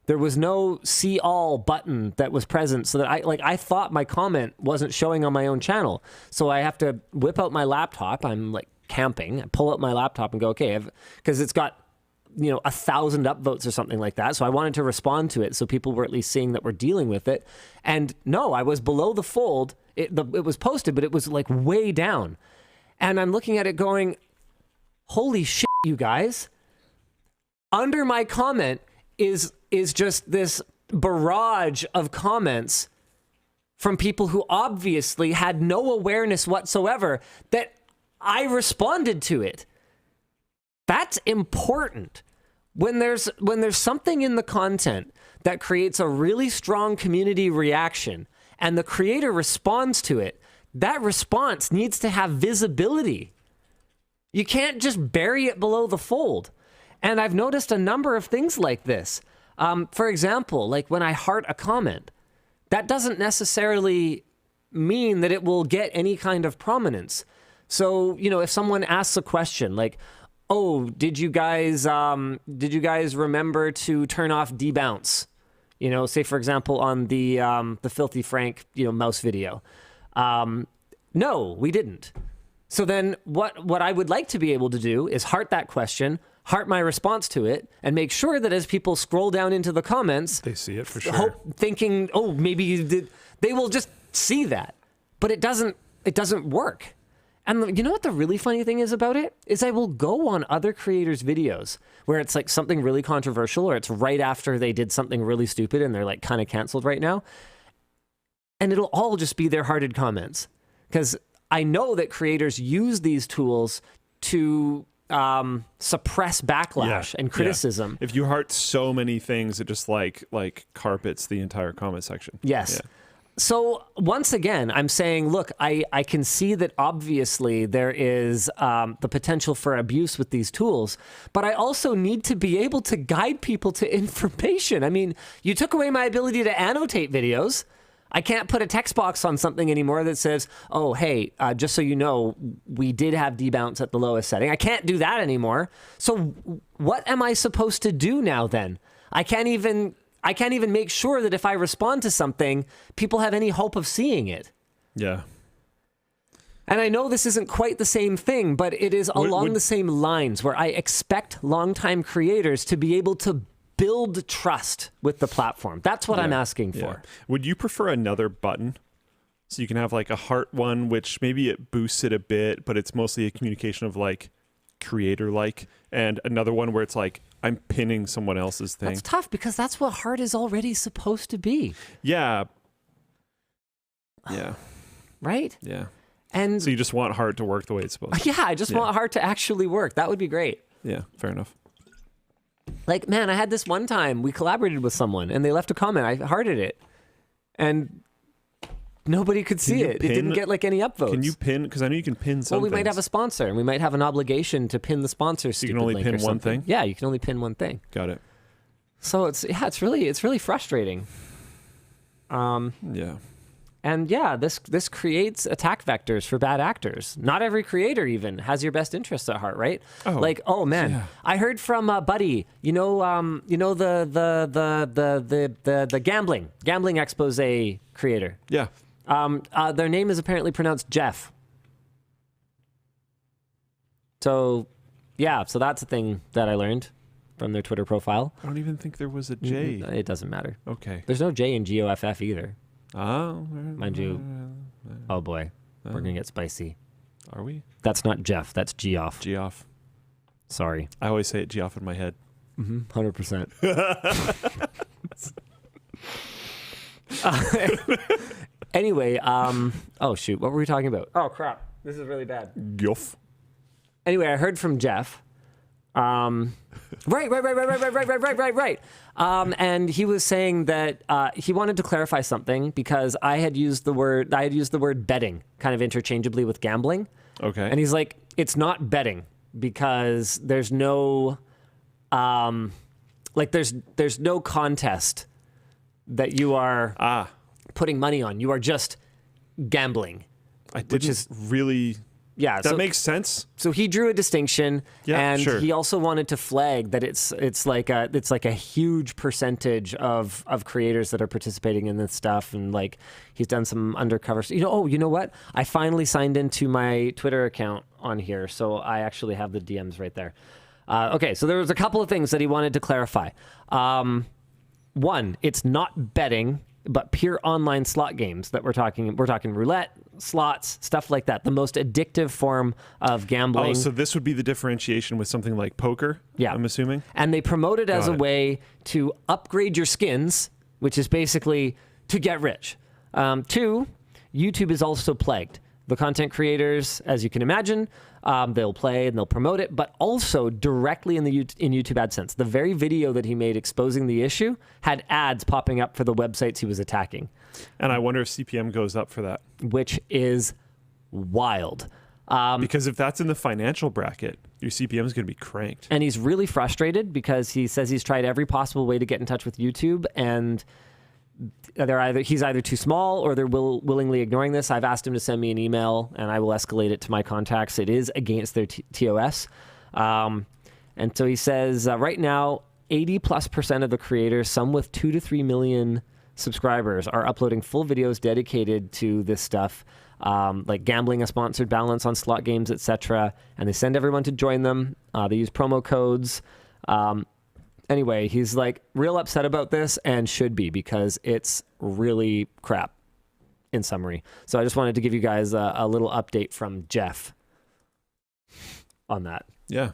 There was no see all button that was present, so that I thought my comment wasn't showing on my own channel. So I have to whip out my laptop. I'm like camping. I pull out my laptop and go, okay, because it's got 1,000 upvotes or something like that. So I wanted to respond to it so people were at least seeing that we're dealing with it. And no, I was below the fold. It was posted, but it was like way down. And I'm looking at it going, holy shit, you guys. Under my comment is just this barrage of comments from people who obviously had no awareness whatsoever that I responded to it. That's important. When there's something in the content that creates a really strong community reaction and the creator responds to it, that response needs to have visibility. You can't just bury it below the fold. And I've noticed a number of things like this. For example, like when I heart a comment, that doesn't necessarily mean that it will get any kind of prominence. So, if someone asks a question like, oh, did you guys remember to turn off debounce? Say for example on the Filthy Frank, mouse video. No, we didn't. So then what I would like to be able to do is heart that question, heart my response to it, and make sure that as people scroll down into the comments, they see it for sure. Thinking, oh, maybe they will just see that. But it doesn't work. And you know what the really funny thing is about it? Is I will go on other creators' videos where it's like something really controversial, or it's right after they did something really stupid and they're like kind of canceled right now. And it'll all just be their hearted comments. Because I know that creators use these tools to suppress backlash and criticism. Yeah. If you heart so many things, it just like carpets the entire comment section. Yes. Yeah. So once again, I'm saying, look, I can see that obviously there is the potential for abuse with these tools, but I also need to be able to guide people to information. I mean, you took away my ability to annotate videos. I can't put a text box on something anymore that says, oh, hey, just so you know, we did have debounce at the lowest setting. I can't do that anymore. So what am I supposed to do now then? I can't even make sure that if I respond to something, people have any hope of seeing it. Yeah. And I know this isn't quite the same thing, but it is along the same lines where I expect longtime creators to be able to build trust with the platform. That's what I'm asking for. Yeah. Would you prefer another button? So you can have like a heart one, which maybe it boosts it a bit, but it's mostly a communication of like creator-like, and another one where it's like, I'm pinning someone else's thing. That's tough because that's what heart is already supposed to be. Yeah. Yeah. Right? Yeah. And so you just want heart to work the way it's supposed to. Yeah, I just want heart to actually work. That would be great. Yeah, fair enough. Like, man, I had this one time we collaborated with someone and they left a comment. I hearted it. And nobody could see it. It didn't get like any upvotes. Can you pin? Because I know you can pin some Well, we things. might have a sponsor and we might have an obligation to pin the sponsor. So you can only pin one thing? Yeah, you can only pin one thing. Got it. So it's really frustrating. Yeah. And yeah, this creates attack vectors for bad actors. Not every creator even has your best interests at heart, right? Oh, like, oh man, yeah. I heard from Buddy. The gambling expose creator. Yeah. Their name is apparently pronounced Jeff. So, yeah, so that's a thing that I learned from their Twitter profile. I don't even think there was a J. It doesn't matter. Okay. There's no J in GOFF either. Oh. Mind you. Oh boy, we're gonna get spicy. Are we? That's not Jeff. That's Geoff. Geoff. Sorry. I always say it Geoff in my head. 100%. Anyway, oh shoot, what were we talking about? Oh crap, this is really bad. Geoff. Anyway, I heard from Jeff. Right. And he was saying that he wanted to clarify something because I had used the word betting kind of interchangeably with gambling. Okay. And he's like, it's not betting because there's no, there's no contest that you are putting money on. You are just gambling. Really. Yeah, that makes sense. So he drew a distinction, and sure. he also wanted to flag that it's like a huge percentage of creators that are participating in this stuff, and like he's done some undercover. You know what? I finally signed into my Twitter account on here, so I actually have the DMs right there. Okay, so there was a couple of things that he wanted to clarify. One, it's not betting, but pure online slot games that we're talking. We're talking roulette, slots, stuff like that. The most addictive form of gambling. Oh, so this would be the differentiation with something like poker? Yeah. I'm assuming? And they promote it as a way to upgrade your skins, which is basically to get rich. Two, YouTube is also plagued. The content creators, as you can imagine, they'll play and they'll promote it, but also directly in YouTube AdSense. The very video that he made exposing the issue had ads popping up for the websites he was attacking. And I wonder if CPM goes up for that. Which is wild. Because if that's in the financial bracket, your CPM is going to be cranked. And he's really frustrated because he says he's tried every possible way to get in touch with YouTube, and he's either too small or they're willingly ignoring this. I've asked him to send me an email and I will escalate it to my contacts. It is against their TOS. And so he says right now, 80+% of the creators, some with 2 to 3 million subscribers, are uploading full videos dedicated to this stuff, like gambling a sponsored balance on slot games, etc. And they send everyone to join them. They use promo codes. Anyway, he's like real upset about this and should be because it's really crap in summary. So I just wanted to give you guys a little update from Jeff on that. Yeah.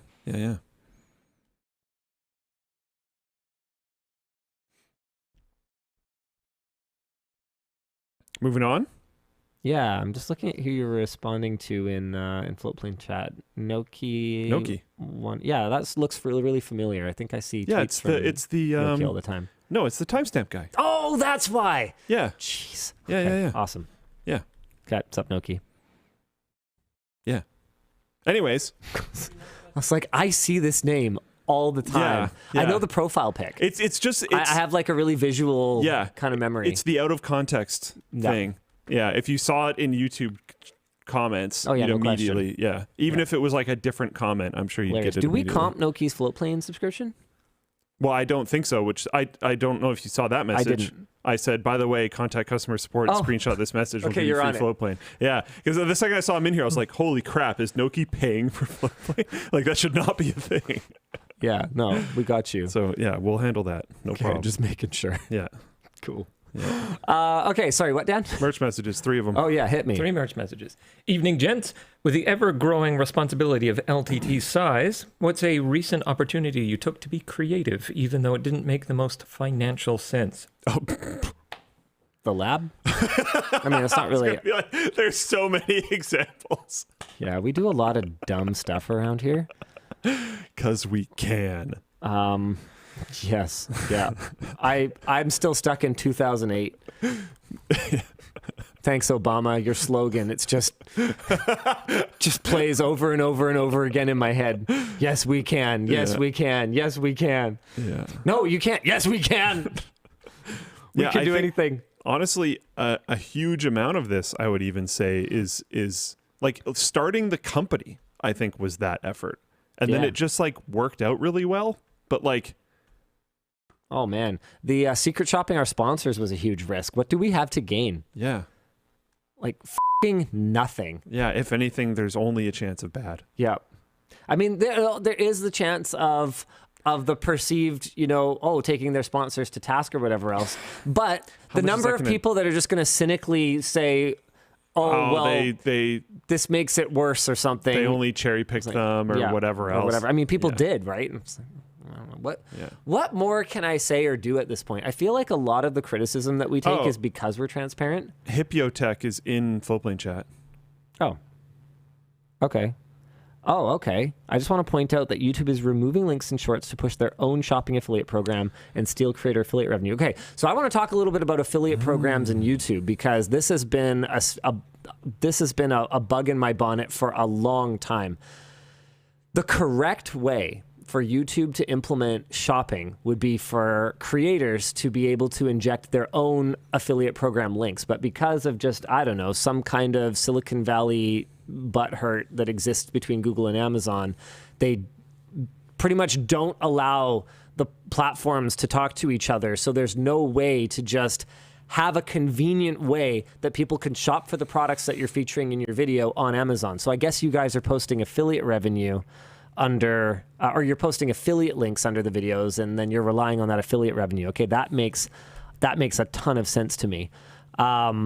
Moving on. Yeah, I'm just looking at who you're responding to in Floatplane chat. Noki. One. Yeah, that looks really, really familiar. I think I see. Yeah, it's the Noki all the time. No, it's the timestamp guy. Oh, that's why. Yeah. Jeez. Yeah, Okay, yeah. Awesome. Yeah. Okay, what's up, Noki? Yeah. Anyways, I was like, I see this name all the time. Yeah. I know the profile pic. I have like a really visual kind of memory. It's the out of context thing. Yeah, if you saw it in YouTube comments, you'd immediately, even if it was like a different comment, I'm sure you'd get it. Do we comp No Keys Floatplane subscription? Well, I don't think so, which I don't know if you saw that message. I didn't. I said, by the way, contact customer support and screenshot this message. We'll give you free Floatplane. Yeah, because the second I saw him in here, I was like, holy crap, is Noki paying for Floatplane? Like, that should not be a thing. Yeah, no, we got you. So, yeah, we'll handle that. No problem. Just making sure. Yeah. Cool. Yeah. Okay, sorry, what, Dan? Merch messages, 3 of them. Oh, yeah, hit me. 3 merch messages. Evening, gents. With the ever-growing responsibility of LTT size, what's a recent opportunity you took to be creative, even though it didn't make the most financial sense? Oh. The lab? I mean, it's not really... There's so many examples. Yeah, we do a lot of dumb stuff around here. 'Cause we can. Yes, yeah. I'm still stuck in 2008. Thanks, Obama. Your slogan, it's just plays over and over and over again in my head. Yes, we can. Yes, we can. Yes, we can. Yeah. No, you can't. Yes, we can. We can do anything. Honestly, a huge amount of this, I would even say, is like starting the company, I think, was that effort. And then it just like worked out really well. But like... Oh, man. The secret shopping our sponsors was a huge risk. What do we have to gain? Yeah. Like f***ing nothing. Yeah, if anything, there's only a chance of bad. Yeah. I mean, there is the chance of the perceived, taking their sponsors to task or whatever else. But the number of people that are just going to cynically say, this makes it worse or something. They only cherry picked them or whatever else. Or whatever. I mean, people did, right? I don't know. What more can I say or do at this point? I feel like a lot of the criticism that we take is because we're transparent. Hipyo Tech is in Floatplane chat. Oh. Okay. Oh, okay. I just want to point out that YouTube is removing links and shorts to push their own shopping affiliate program and steal creator affiliate revenue. Okay, so I want to talk a little bit about affiliate programs in YouTube because this has been a bug in my bonnet for a long time. The correct way for YouTube to implement shopping would be for creators to be able to inject their own affiliate program links. But because of just, I don't know, some kind of Silicon Valley butthurt that exists between Google and Amazon, they pretty much don't allow the platforms to talk to each other. So there's no way to just have a convenient way that people can shop for the products that you're featuring in your video on Amazon. So I guess you guys are posting affiliate revenue under, or you're posting affiliate links under the videos, and then you're relying on that affiliate revenue. Okay, that makes a ton of sense to me. Yeah,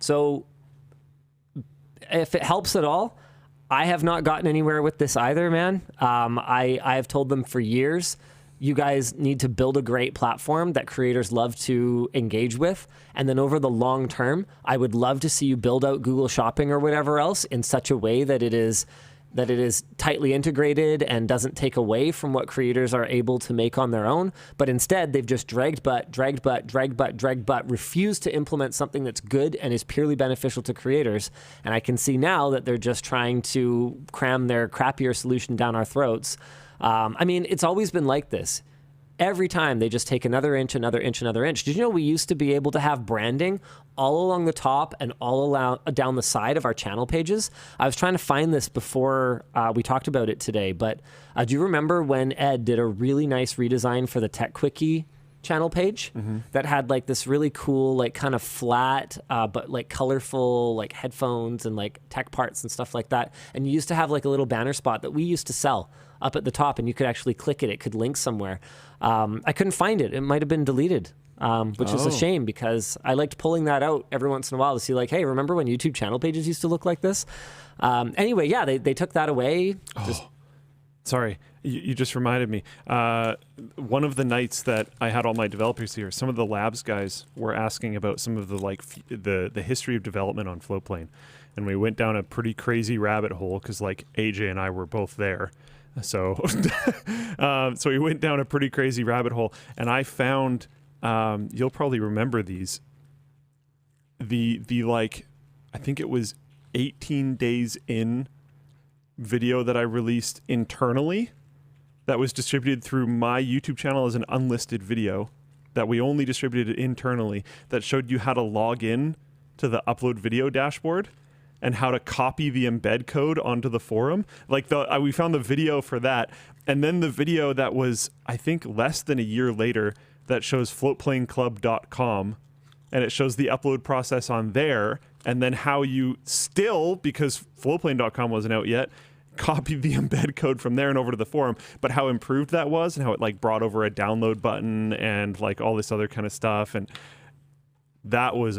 so if it helps at all, I have not gotten anywhere with this either, man. I have told them for years, you guys need to build a great platform that creators love to engage with. And then over the long term, I would love to see you build out Google Shopping or whatever else in such a way that it is tightly integrated and doesn't take away from what creators are able to make on their own. But instead, they've just dragged butt, refused to implement something that's good and is purely beneficial to creators. And I can see now that they're just trying to cram their crappier solution down our throats. I mean, it's always been like this. Every time they just take another inch, another inch, another inch. Did you know we used to be able to have branding all along the top and all down the side of our channel pages? I was trying to find this before we talked about it today, but do you remember when Ed did a really nice redesign for the Tech Quickie channel page that had like this really cool, like kind of flat, but like colorful, like headphones and like tech parts and stuff like that. And you used to have like a little banner spot that we used to sell up at the top, and you could actually click it. It could link somewhere. I couldn't find it. It might have been deleted, which is a shame because I liked pulling that out every once in a while to see like, hey, remember when YouTube channel pages used to look like this? Anyway, yeah, they took that away. Sorry, you just reminded me. One of the nights that I had all my developers here, some of the labs guys were asking about some of the like the history of development on Floatplane, and we went down a pretty crazy rabbit hole because like AJ and I were both there. So, so we went down a pretty crazy rabbit hole, and I found, you'll probably remember these. The like, I think it was 18 days in video that I released internally that was distributed through my YouTube channel as an unlisted video that we only distributed internally that showed you how to log in to the upload video dashboard and how to copy the embed code onto the forum. Like we found the video for that. And then the video that was, I think, less than a year later that shows floatplaneclub.com, and it shows the upload process on there, and then how you still, because floatplane.com wasn't out yet, copied the embed code from there and over to the forum, but how improved that was and how it like brought over a download button and like all this other kind of stuff. And that was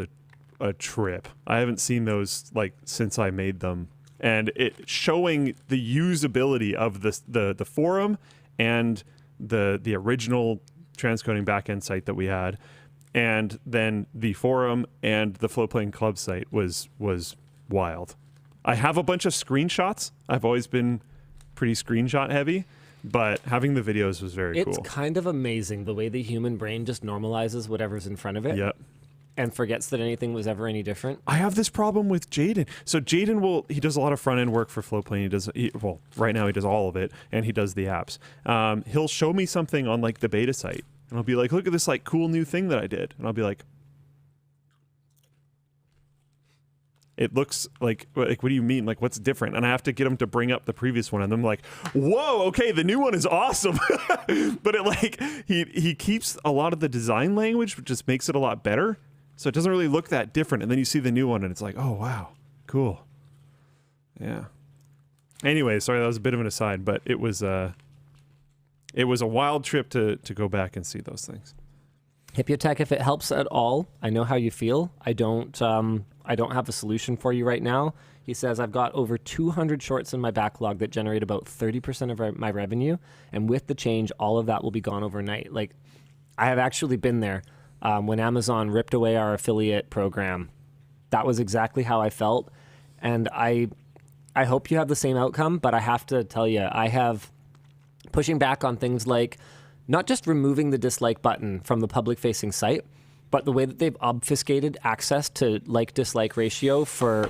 a trip. I haven't seen those like since I made them. And it showing the usability of the forum and the original transcoding backend site that we had, and then the forum and the Floatplane Club site was wild. I have a bunch of screenshots. I've always been pretty screenshot heavy, but having the videos was very cool. It's kind of amazing the way the human brain just normalizes whatever's in front of it. Yep. And forgets that anything was ever any different. I have this problem with Jaden. So Jaden he does a lot of front end work for Floatplane. Right now he does all of it, and he does the apps. He'll show me something on like the beta site, and I'll be like, "Look at this like cool new thing that I did," and I'll be like, "It looks like what do you mean? Like what's different?" And I have to get him to bring up the previous one, and I'm like, "Whoa, okay, the new one is awesome." But it like he keeps a lot of the design language, which just makes it a lot better. So it doesn't really look that different. And then you see the new one and it's like, oh, wow, cool. Yeah. Anyway, sorry, that was a bit of an aside, but it was a wild trip to go back and see those things. Hipyo Tech, if it helps at all, I know how you feel. I don't have a solution for you right now. He says, I've got over 200 shorts in my backlog that generate about 30% of my revenue. And with the change, all of that will be gone overnight. Like, I have actually been there. When Amazon ripped away our affiliate program, that was exactly how I felt. And I hope you have the same outcome, but I have to tell you, I have pushing back on things like not just removing the dislike button from the public-facing site, but the way that they've obfuscated access to like-dislike ratio for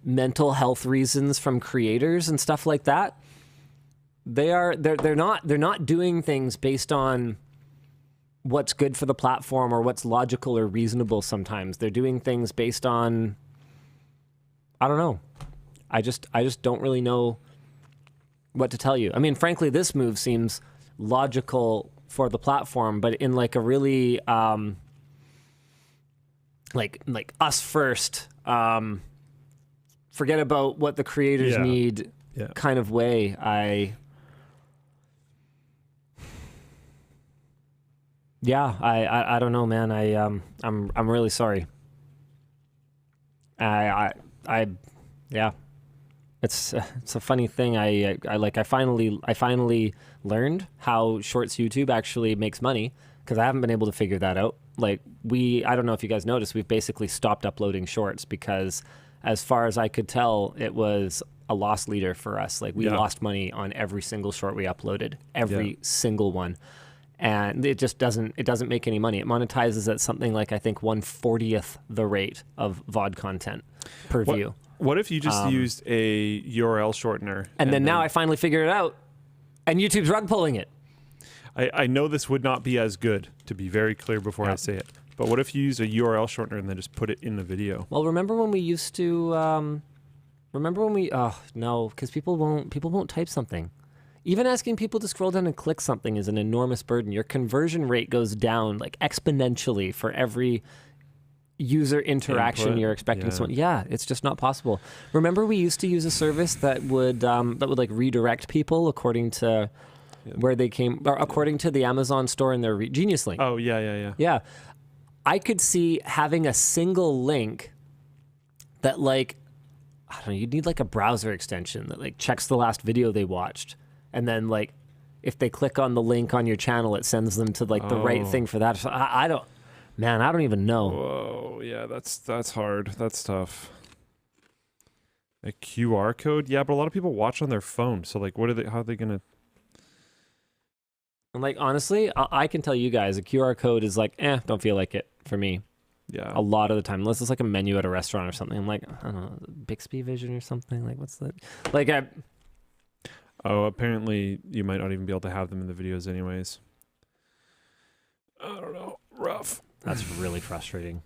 mental health reasons from creators and stuff like that. They're not doing things based on what's good for the platform or what's logical or reasonable sometimes. They're doing things based on, I don't know. I just don't really know what to tell you. I mean, frankly, this move seems logical for the platform, but in like a really like us first, forget about what the creators need kind of way. I don't know, man. I'm really sorry. It's a funny thing. I finally learned how Shorts YouTube actually makes money, because I haven't been able to figure that out. Like I don't know if you guys noticed, we've basically stopped uploading shorts because, as far as I could tell, it was a loss leader for us. Like we lost money on every single short we uploaded, every single one. And it just doesn't make any money. It monetizes at something like, I think, 1/40th the rate of VOD content per view. What if you just used a URL shortener? And then now I finally figured it out, and YouTube's rug pulling it. I know this would not be as good, to be very clear before I say it. But what if you use a URL shortener and then just put it in the video? Well, remember when we used to? Oh no, because people won't type something. Even asking people to scroll down and click something is an enormous burden. Your conversion rate goes down like exponentially for every user interaction you're expecting someone. Yeah, it's just not possible. Remember, we used to use a service that would like redirect people according to where they came, or according to the Amazon store in their Genius link. Oh yeah. Yeah, I could see having a single link that, like, I don't know, you'd need like a browser extension that like checks the last video they watched. And then, like, if they click on the link on your channel, it sends them to like the right thing for that. So I don't even know. Whoa, yeah, that's hard. That's tough. A QR code, yeah, but a lot of people watch on their phone. So like, how are they gonna? And like, honestly, I can tell you guys, a QR code is like, don't feel like it for me. Yeah. A lot of the time, unless it's like a menu at a restaurant or something. I'm like, I don't know, Bixby Vision or something. Like, what's that? Like, Oh, apparently you might not even be able to have them in the videos anyways. I don't know. Rough. That's really frustrating.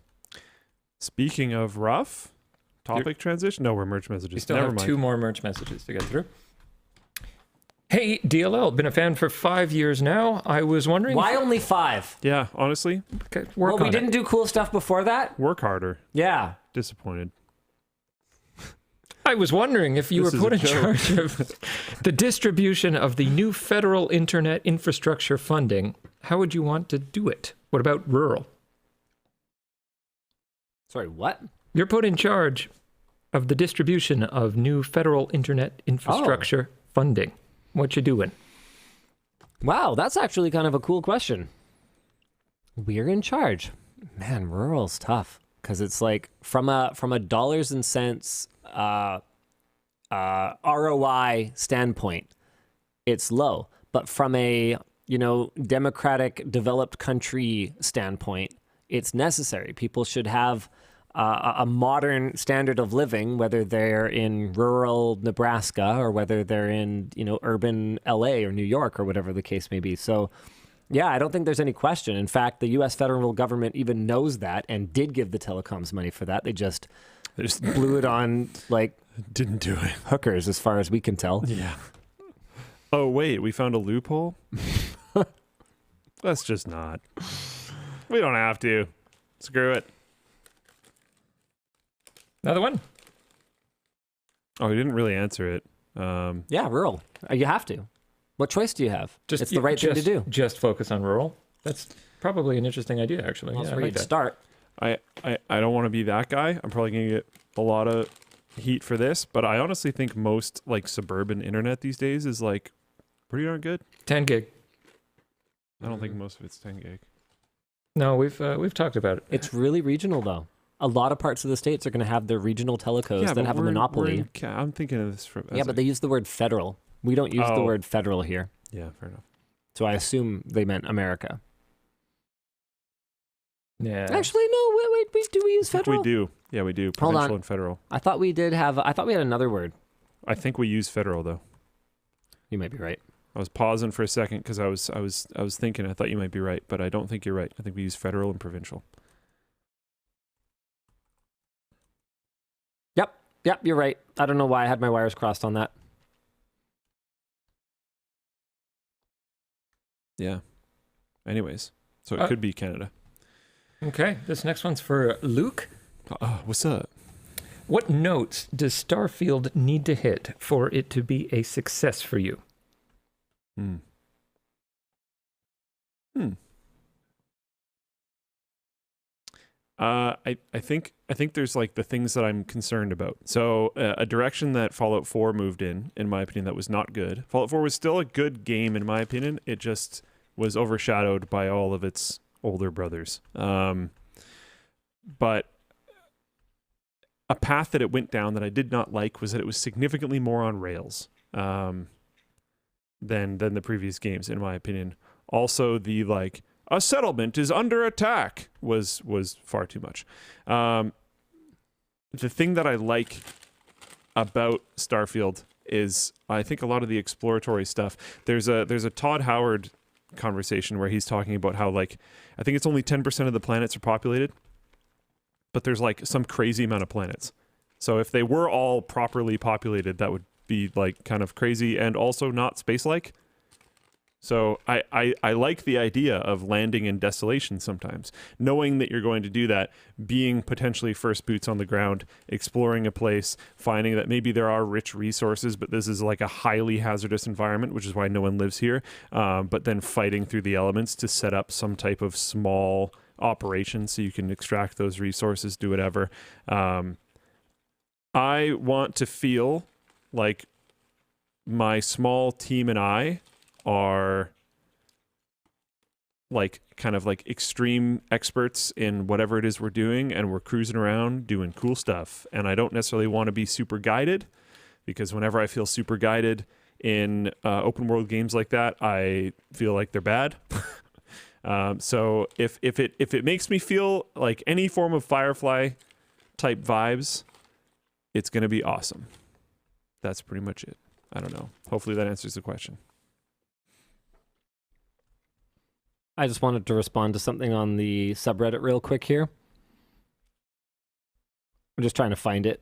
Speaking of rough, topic transition? No, we're merch messages. We still Never have mind. 2 more merch messages to get through. Hey, DLL, been a fan for 5 years now. I was wondering... Why only 5? Yeah, honestly, Okay, work on we it. didn't do cool stuff before that? work harder. Yeah. Disappointed. I was wondering if you This were is put a in joke. charge of the distribution of the new federal internet infrastructure funding. How would you want to do it? What about rural? Sorry, what? You're put in charge of the distribution of new federal internet infrastructure funding. What you doing? Wow, that's actually kind of a cool question. We're in charge. Man, rural's tough because it's like from a dollars and cents ROI standpoint, it's low. But from a democratic developed country standpoint, it's necessary. People should have a modern standard of living, whether they're in rural Nebraska or whether they're in, urban LA or New York or whatever the case may be. So, yeah, I don't think there's any question. In fact, the U.S. federal government even knows that and did give the telecoms money for that. They just blew it on, Didn't do it. hookers, as far as we can tell. Yeah. Oh, wait, we found a loophole? Let's just not. We don't have to. Screw it. Another one? Oh, he didn't really answer it. Yeah, rural. You have to. What choice do you have? It's the right thing to do. Just focus on rural. That's probably an interesting idea, actually. Well, Yeah, that's I where like you'd that. start. I don't want to be that guy. I'm probably going to get a lot of heat for this, but I honestly think most suburban internet these days is pretty darn good. 10 gig. I don't think most of it's 10 gig. No, we've talked about it. It's really regional, though. A lot of parts of the states are going to have their regional telecos that but have a we're monopoly. I'm thinking of this from. Yeah, but they use the word federal. We don't use the Oh. word federal here. Yeah, fair enough. So I assume they meant America. Yeah. Actually, no. Wait. Do we use I think federal? we do. Yeah, we do. Hold Provincial on. and federal. I thought we did have. I thought we had another word. I think we use federal though. You might be right. I was pausing for a second because I was thinking. I thought you might be right, but I don't think you're right. I think we use federal and provincial. Yep, you're right. I don't know why I had my wires crossed on that. Yeah. Anyways, so it could be Canada. Okay, this next one's for Luke. What's up? What notes does Starfield need to hit for it to be a success for you? I think there's the things that I'm concerned about. So a direction that Fallout 4 moved in my opinion, that was not good. Fallout 4 was still a good game in my opinion. It just was overshadowed by all of its older brothers. But a path that it went down that I did not like was that it was significantly more on rails than the previous games, in my opinion. Also, the a settlement is under attack was far too much. The thing that I like about Starfield is I think a lot of the exploratory stuff. There's a Todd Howard conversation where he's talking about how I think it's only 10% of the planets are populated, but there's some crazy amount of planets. So if they were all properly populated, that would be kind of crazy and also not space-like. So I like the idea of landing in desolation sometimes, knowing that you're going to do that, being potentially first boots on the ground, exploring a place, finding that maybe there are rich resources, but this is a highly hazardous environment, which is why no one lives here, but then fighting through the elements to set up some type of small operation so you can extract those resources, do whatever. I want to feel like my small team and I are kind of extreme experts in whatever it is we're doing, and we're cruising around doing cool stuff. And I don't necessarily want to be super guided, because whenever I feel super guided in open world games like that, I feel like they're bad. So if it makes me feel like any form of Firefly type vibes, it's going to be awesome. That's pretty much it. I don't know. hopefully that answers the question. I just wanted to respond to something on the subreddit real quick here. I'm just trying to find it.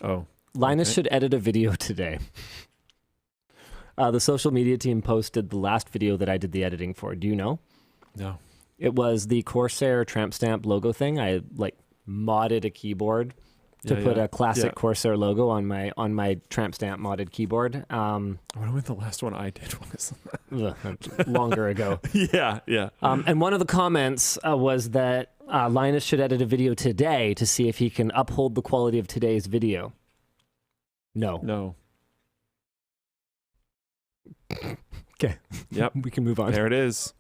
Oh. Linus Okay. should edit a video today. The social media team posted the last video that I did the editing for. Do you know? No. It was the Corsair tramp stamp logo thing. I like modded a keyboard to put a classic Corsair logo on my tramp stamp modded keyboard. I wonder when the last one I did was. Longer ago. Yeah. And one of the comments was that Linus should edit a video today to see if he can uphold the quality of today's video. No. Okay. Yep. We can move on. There it is.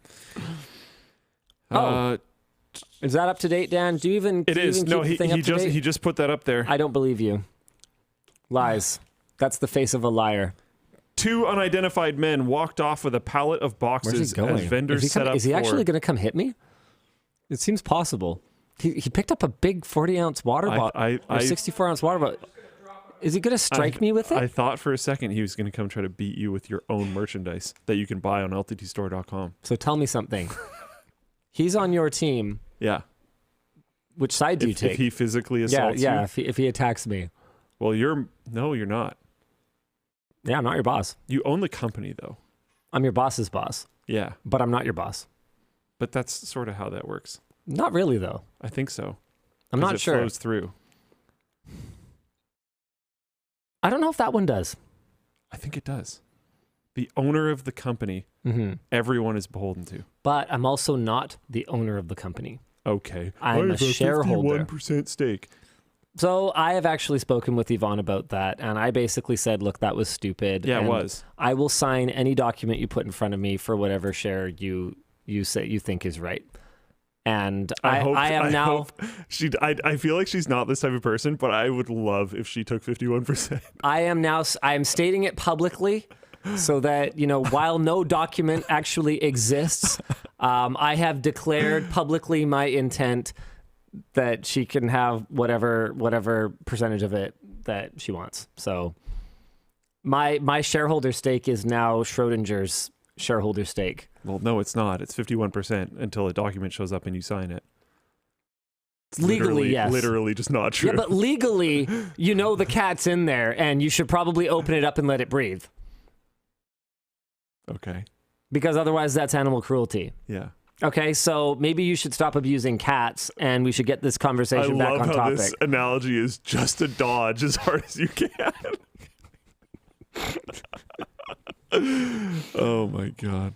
Is that up to date, Dan? Do you even? It is. No, he just put that up there. I don't believe you. Lies. That's the face of a liar. 2 unidentified men walked off with a pallet of boxes Where's he going? as vendors set up. Is he actually going to come hit me? It seems possible. He picked up a big 40-ounce water bottle or 64-ounce water bottle. Is he going to strike me with it? I thought for a second he was going to come try to beat you with your own merchandise that you can buy on LTTStore.com. So tell me something. He's on your team. Yeah. Which side do you take? If he physically assaults you? Yeah, if he attacks me. Well, you're not. Yeah, I'm not your boss. You own the company, though. I'm your boss's boss. Yeah. But I'm not your boss. But that's sort of how that works. Not really, though. I think so. I'm not sure. It flows through. I don't know if that one does. I think it does. The owner of the company, everyone is beholden to. But I'm also not the owner of the company. Okay. I'm a shareholder. 51% stake. So I have actually spoken with Yvonne about that, and I basically said, look, that was stupid. Yeah, and it was. I will sign any document you put in front of me for whatever share you say you think is right. And I feel like she's not this type of person, but I would love if she took 51%. I am stating it publicly so that, while no document actually exists, I have declared publicly my intent that she can have whatever percentage of it that she wants. So my shareholder stake is now Schrodinger's shareholder stake. Well, no, it's not. It's 51% until a document shows up and you sign it. It's legally, yes. Literally just not true. Yeah, but legally, the cat's in there, and you should probably open it up and let it breathe. Okay. Because otherwise that's animal cruelty. Yeah. Okay, so maybe you should stop abusing cats, and we should get this conversation back on topic. I love how this analogy is just a dodge as hard as you can. Oh my god.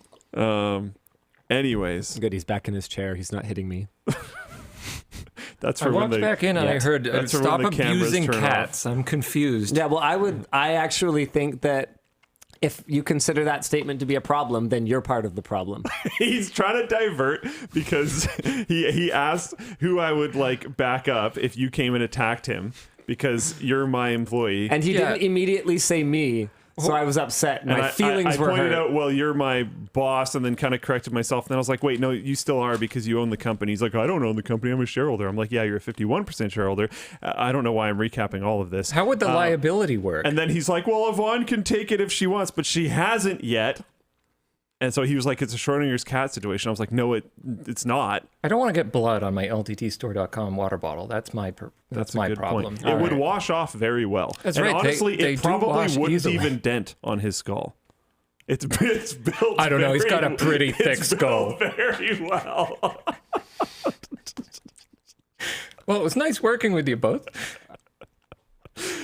Anyways, good. He's back in his chair. He's not hitting me. That's for I walked back in and I heard stop abusing cats. I'm confused. Yeah, well, I actually think that if you consider that statement to be a problem, then you're part of the problem. He's trying to divert because he asked who I would back up if you came and attacked him because you're my employee. And he didn't immediately say me. So I was upset. My feelings were hurt. I pointed out, well, you're my boss, and then kind of corrected myself. And then I was like, wait, no, you still are because you own the company. He's like, I don't own the company. I'm a shareholder. I'm like, yeah, you're a 51% shareholder. I don't know why I'm recapping all of this. How would the liability work? And then he's like, well, Yvonne can take it if she wants, but she hasn't yet. And so he was like, it's a Schrodinger's cat situation. I was like, no, it's not. I don't want to get blood on my LTTStore.com water bottle. That's my problem. Point. It would wash off very well. That's and right. honestly, it probably wouldn't easily. even dent on his skull. It's built. I don't know. He's got a pretty thick skull. Very well. Well, it was nice working with you both.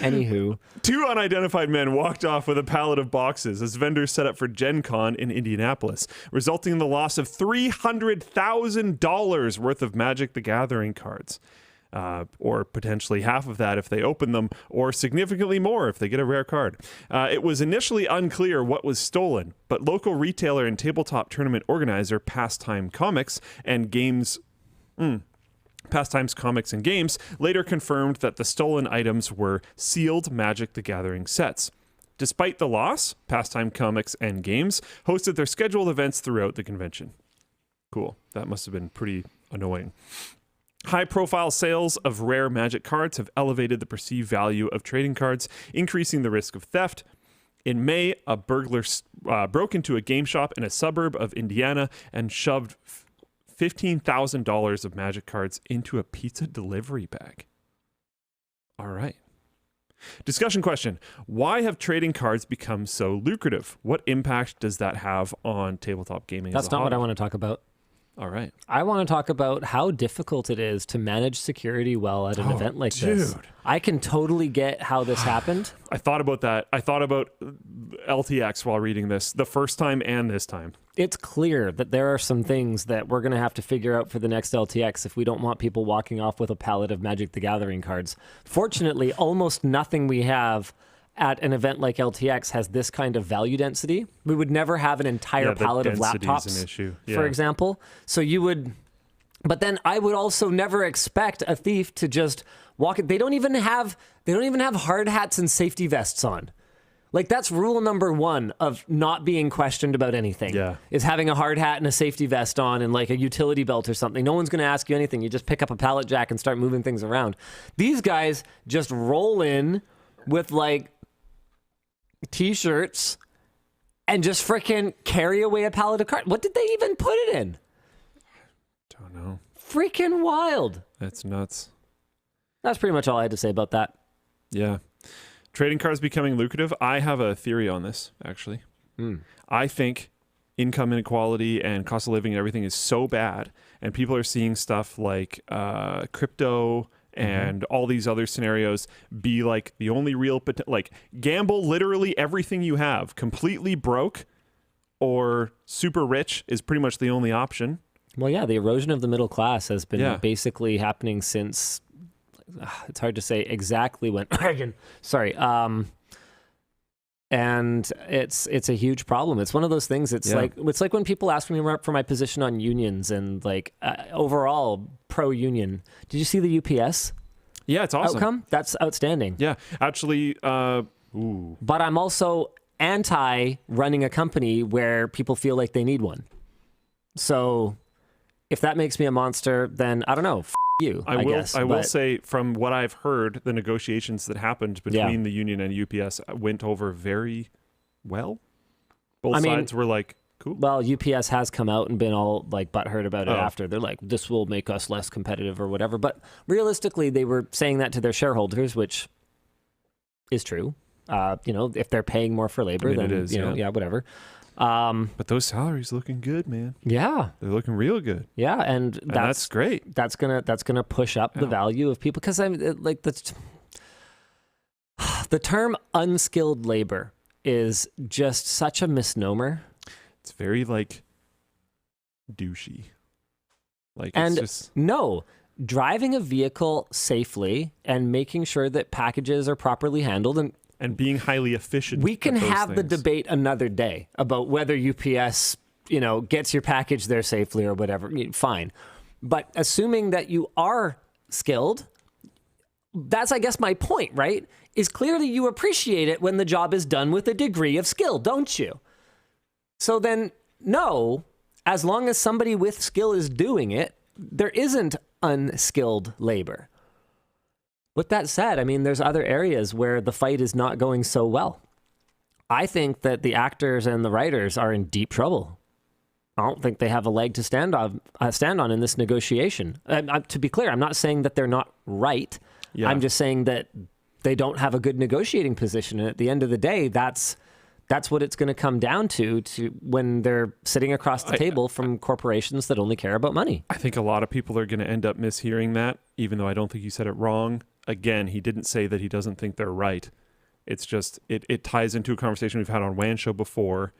Anywho. 2 unidentified men walked off with a pallet of boxes as vendors set up for Gen Con in Indianapolis, resulting in the loss of $300,000 worth of Magic the Gathering cards. Or potentially half of that if they open them, or significantly more if they get a rare card. It was initially unclear what was stolen, but local retailer and tabletop tournament organizer Pastimes Comics and Games later confirmed that the stolen items were sealed Magic the Gathering sets. Despite the loss, Pastime Comics and Games hosted their scheduled events throughout the convention. Cool. That must have been pretty annoying. High-profile sales of rare Magic cards have elevated the perceived value of trading cards, increasing the risk of theft. In May, a burglar broke into a game shop in a suburb of Indiana and shoved $15,000 of Magic cards into a pizza delivery bag. All right. Discussion question. Why have trading cards become so lucrative? What impact does that have on tabletop gaming? That's not what I want to talk about. All right. I want to talk about how difficult it is to manage security well at an event like this. I can totally get how this happened. I thought about that. I thought about LTX while reading this, the first time and this time. It's clear that there are some things that we're going to have to figure out for the next LTX if we don't want people walking off with a pallet of Magic the Gathering cards. Fortunately, almost nothing we have at an event like LTX has this kind of value density. We would never have an entire pallet of laptops, an issue. For example. So you would, but then I would also never expect a thief to just walk it. They don't even have hard hats and safety vests on. Like, that's rule number one of not being questioned about anything. Is having a hard hat and a safety vest on and like a utility belt or something. No one's going to ask you anything. You just pick up a pallet jack and start moving things around. These guys just roll in with like t-shirts and just freaking carry away a pallet of cards. What did they even put it in? Don't know. Freaking wild. That's nuts. That's pretty much all I had to say about that. Yeah. Trading cards becoming lucrative. I have a theory on this, actually. I think income inequality and cost of living and everything is so bad, and people are seeing stuff like crypto and all these other scenarios be like the only real like gamble literally everything you have, completely broke or super rich is pretty much the only option. Well, yeah, the erosion of the middle class has been basically happening since it's hard to say exactly when sorry, and it's a huge problem. It's one of those things. It's like when people ask me for my position on unions and like overall pro union. Did you see the UPS? Yeah, it's awesome. Outcome? That's outstanding. Yeah, actually. But I'm also anti running a company where people feel like they need one. So if that makes me a monster, then I don't know. You, I guess. I will say, from what I've heard, the negotiations that happened between the union and UPS went over very well. Both sides were like, cool. Well, UPS has come out and been all like butthurt about it after. They're like, this will make us less competitive or whatever. But realistically, they were saying that to their shareholders, which is true. If they're paying more for labor, then it is, whatever. But those salaries looking good, man. Yeah, they're looking real good. Yeah, and that's great. That's gonna push up the value of people, because I'm like the term unskilled labor is just such a misnomer. It's very like douchey. Like, and it's just no. Driving a vehicle safely and making sure that packages are properly handled and being highly efficient. We can have the debate another day about whether UPS, gets your package there safely or whatever. Fine. But assuming that you are skilled, that's, I guess, my point, right? Is clearly you appreciate it when the job is done with a degree of skill, don't you? So then, no, as long as somebody with skill is doing it, there isn't unskilled labor. With that said, there's other areas where the fight is not going so well. I think that the actors and the writers are in deep trouble. I don't think they have a leg to stand on in this negotiation. To be clear, I'm not saying that they're not right. Yeah. I'm just saying that they don't have a good negotiating position. And at the end of the day, that's what it's going to come down to when they're sitting across the table from corporations that only care about money. I think a lot of people are going to end up mishearing that, even though I don't think you said it wrong. Again, he didn't say that he doesn't think they're right. It's just, it ties into a conversation we've had on WAN Show before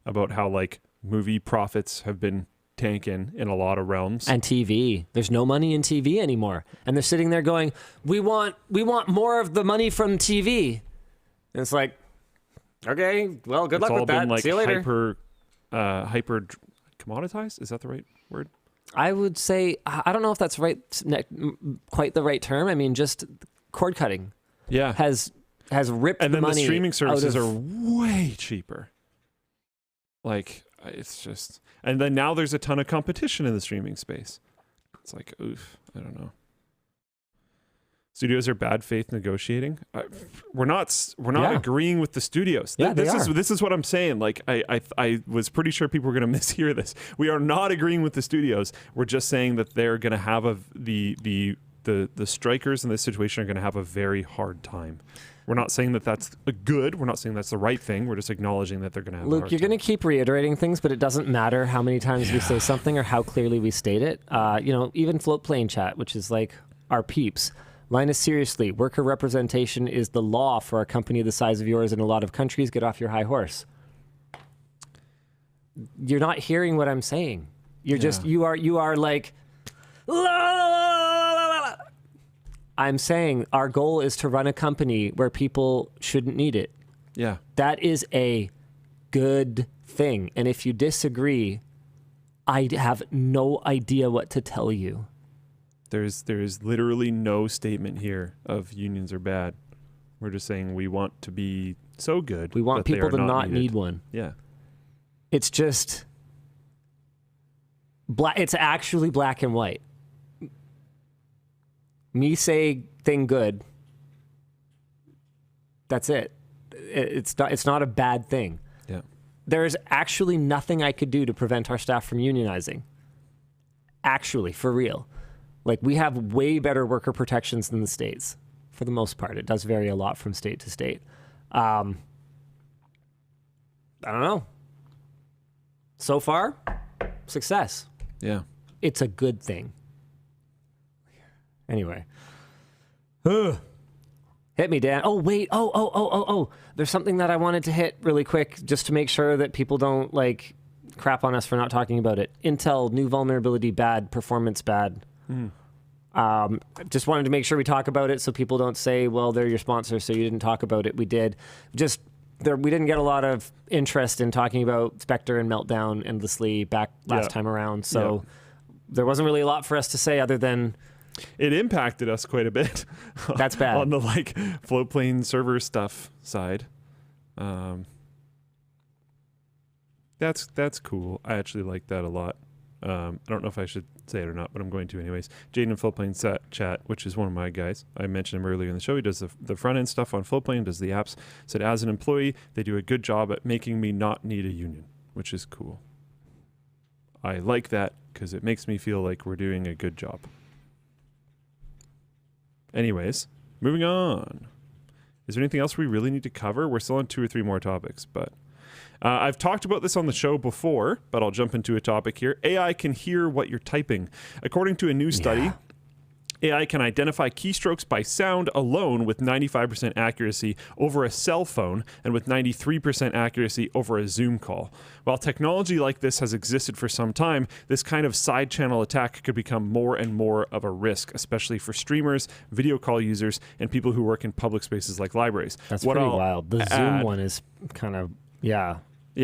about how like movie profits have been tanking in a lot of realms. And TV. There's no money in TV anymore. And they're sitting there going, we want more of the money from TV. And it's like, okay, well, good luck with that. Like, see you later. Hyper commoditized? Is that the right word? I would say, I don't know if that's quite the right term. Just cord cutting. Yeah. Has ripped the money. And then the streaming services are way cheaper. Like, it's just, and then now there's a ton of competition in the streaming space. It's like, oof, I don't know. Studios are bad faith negotiating. We're not agreeing with the studios. Yeah, This is what I'm saying. Like I was pretty sure people were going to mishear this. We are not agreeing with the studios. We're just saying that they're going to have the strikers in this situation are going to have a very hard time. We're not saying that that's good. We're not saying that's the right thing. We're just acknowledging that they're going to have a hard time. Luke, you're going to keep reiterating things, but it doesn't matter how many times we say something or how clearly we state it. Even Floatplane chat, which is like our peeps. Linus, seriously, worker representation is the law for a company the size of yours in a lot of countries. Get off your high horse. You're not hearing what I'm saying. You are like, la, la, la, la. I'm saying our goal is to run a company where people shouldn't need it. Yeah. That is a good thing. And if you disagree, I have no idea what to tell you. There's literally no statement here of unions are bad. We're just saying we want to be so good. We want people to not needed. need one. Yeah. It's just black. It's actually black and white. Me say thing good. That's it. It's not a bad thing. Yeah. There's actually nothing I could do to prevent our staff from unionizing. Actually, for real. Like, we have way better worker protections than the states, for the most part. It does vary a lot from state to state. I don't know. So far, success. Yeah. It's a good thing. Anyway. Hit me, Dan. Oh, wait. Oh. There's something that I wanted to hit really quick just to make sure that people don't, like, crap on us for not talking about it. Intel, new vulnerability bad, performance bad. Just wanted to make sure we talk about it so people don't say, well, they're your sponsor, so you didn't talk about it. We did. We didn't get a lot of interest in talking about Spectre and Meltdown endlessly back last time around, so there wasn't really a lot for us to say other than... It impacted us quite a bit. That's bad. On the Floatplane server stuff side. That's cool. I actually like that a lot. I don't know if I should say it or not, but I'm going to anyways. Jaden in Floatplane chat, which is one of my guys. I mentioned him earlier in the show. He does the front end stuff on Floatplane, does the apps. Said, as an employee, they do a good job at making me not need a union, which is cool. I like that because it makes me feel like we're doing a good job. Anyways, moving on. Is there anything else we really need to cover? We're still on 2 or 3 more topics, but I've talked about this on the show before, but I'll jump into a topic here. AI can hear what you're typing. According to a new study, AI can identify keystrokes by sound alone with 95% accuracy over a cell phone and with 93% accuracy over a Zoom call. While technology like this has existed for some time, this kind of side channel attack could become more and more of a risk, especially for streamers, video call users, and people who work in public spaces like libraries. That's pretty wild. The Zoom one is kind of, Yeah,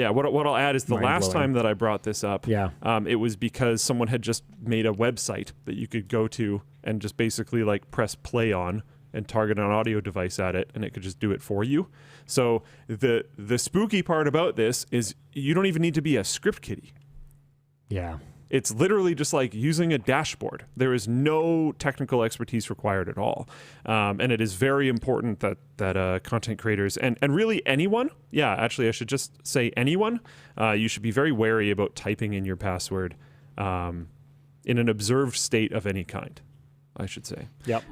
what I'll add is the last time that I brought this up, it was because someone had just made a website that you could go to and just basically like press play on and target an audio device at it, and it could just do it for you. So the spooky part about this is you don't even need to be a script kiddie. Yeah. It's literally just like using a dashboard. There is no technical expertise required at all. And it is very important that content creators and really anyone, actually I should just say anyone, you should be very wary about typing in your password in an observed state of any kind, I should say. Yep.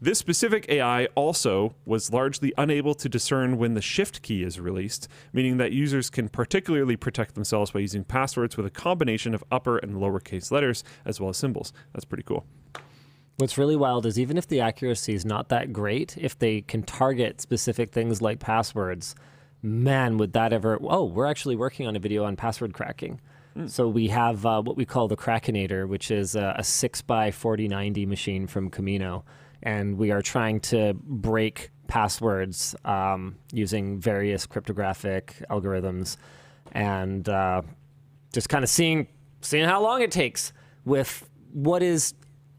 This specific AI also was largely unable to discern when the shift key is released, meaning that users can particularly protect themselves by using passwords with a combination of upper and lowercase letters as well as symbols. That's pretty cool. What's really wild is even if the accuracy is not that great, if they can target specific things like passwords, man, would that ever... Oh, we're actually working on a video on password cracking. So we have what we call the Krakenator, which is a 6x4090 machine from Camino. And we are trying to break passwords using various cryptographic algorithms and just kind of seeing how long it takes with what is,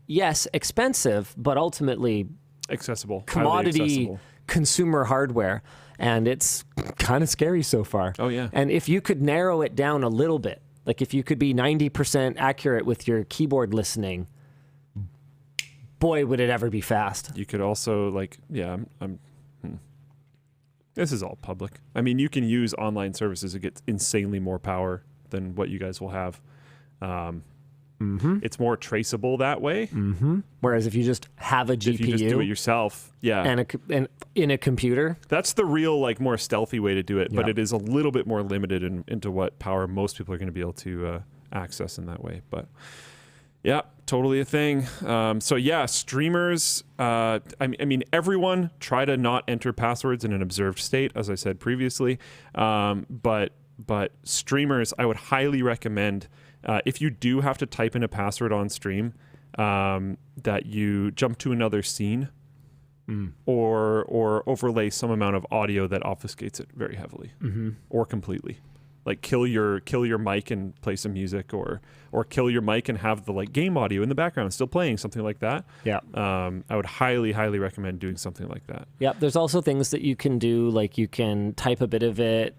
yes, expensive, but ultimately accessible, commodity consumer hardware. And it's kind of scary so far. Oh, yeah. And if you could narrow it down a little bit, like if you could be 90% accurate with your keyboard listening, boy, would it ever be fast. You could also this is all public. I mean, you can use online services to get insanely more power than what you guys will have. It's more traceable that way. Whereas if you just have a GPU, if you just do it yourself, and in a computer, that's the real more stealthy way to do it. But it is a little bit more limited into what power most people are going to be able to access in that way. But yeah, totally a thing. So yeah, streamers. I mean, everyone try to not enter passwords in an observed state, as I said previously. But streamers, I would highly recommend. If you do have to type in a password on stream, that you jump to another scene or overlay some amount of audio that obfuscates it very heavily or completely. Like kill your mic and play some music, or kill your mic and have the game audio in the background still playing, something like that. Yeah. I would highly recommend doing something like that. Yeah. There's also things that you can do, like you can type a bit of it,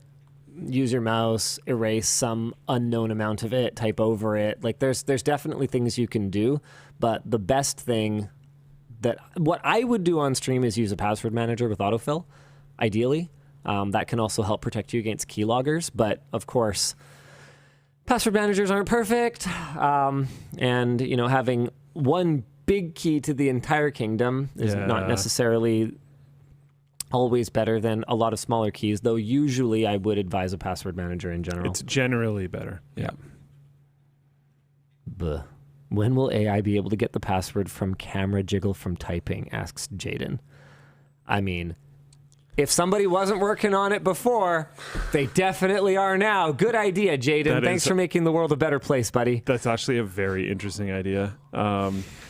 use your mouse, erase some unknown amount of it, type over it. Like there's definitely things you can do, but the best thing what I would do on stream is use a password manager with autofill, ideally. That can also help protect you against keyloggers, but of course, password managers aren't perfect. And having one big key to the entire kingdom is not necessarily always better than a lot of smaller keys, though usually I would advise a password manager in general. It's generally better. Yeah. When will AI be able to get the password from camera jiggle from typing, asks Jaden. I mean, if somebody wasn't working on it before, they definitely are now. Good idea, Jaden. Thanks for making the world a better place, buddy. That's actually a very interesting idea.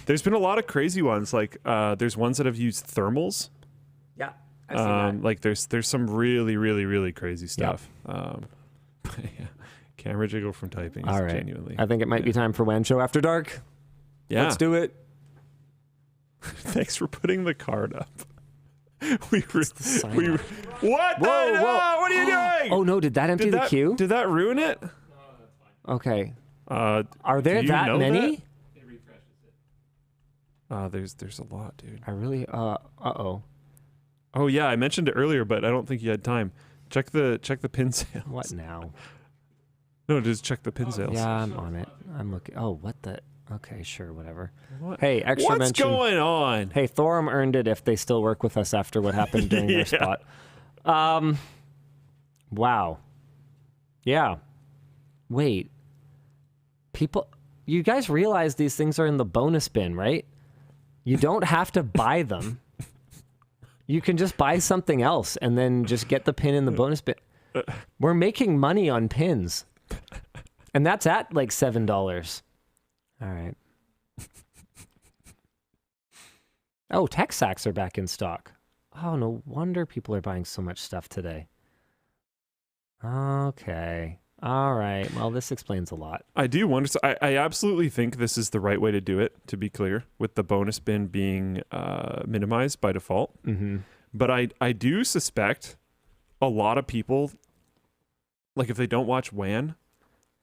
There's been a lot of crazy ones. There's ones that have used thermals. Yeah. I've seen that. There's some really crazy stuff. Camera jiggle from typing is genuinely. I think it might be time for WAN Show After Dark. Yeah. Let's do it. Thanks for putting the card up. What? Whoa. What are you doing? Oh no, did that empty the queue? Did that ruin it? No, that's fine. Okay. Are there that many? It refreshes it. There's a lot, dude. I really uh-oh. Oh yeah, I mentioned it earlier, but I don't think you had time. Check the pin sales. What now? No, just check the pin sales. Yeah, I'm on it. I'm looking. Oh, what the? Okay, sure, whatever. What? Hey, extra What's mention. What's going on? Hey, Thorum earned it if they still work with us after what happened during their spot. Wow. Yeah. Wait. You guys realize these things are in the bonus bin, right? You don't have to buy them. You can just buy something else and then just get the pin in the bonus bin. We're making money on pins. And that's at like $7. All right. Oh, tech sacks are back in stock. Oh, no wonder people are buying so much stuff today. Okay. All right. Well, this explains a lot. I do wonder. So I absolutely think this is the right way to do it, to be clear, with the bonus bin being minimized by default. Mm-hmm. But I do suspect a lot of people, if they don't watch WAN,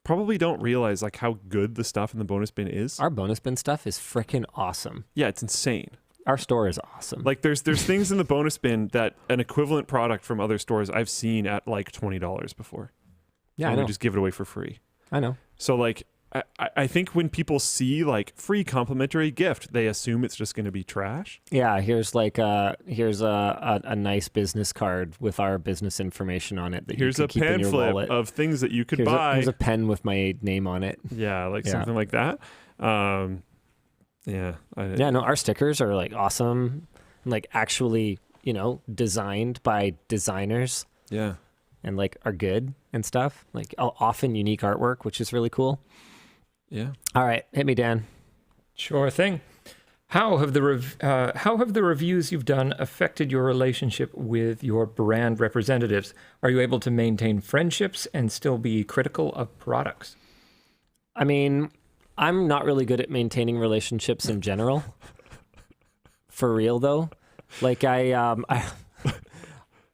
probably don't realize how good the stuff in the bonus bin is. Our bonus bin stuff is freaking awesome. Yeah, it's insane. Our store is awesome. There's things in the bonus bin that an equivalent product from other stores I've seen at $20 before. Yeah, and I know. we just give it away for free. I know. So I think when people see free complimentary gift, they assume it's just going to be trash. Yeah, here's a nice business card with our business information on it that here's you can keep in your wallet. Here's a pamphlet of things that you could buy. Here's a pen with my name on it. Yeah, something like that. Yeah. No, our stickers are awesome, actually, designed by designers. Yeah. And are good and stuff. Often unique artwork, which is really cool. Yeah. All right, hit me, Dan. Sure thing. How have the reviews you've done affected your relationship with your brand representatives? Are you able to maintain friendships and still be critical of products? I mean, I'm not really good at maintaining relationships in general. For real, though.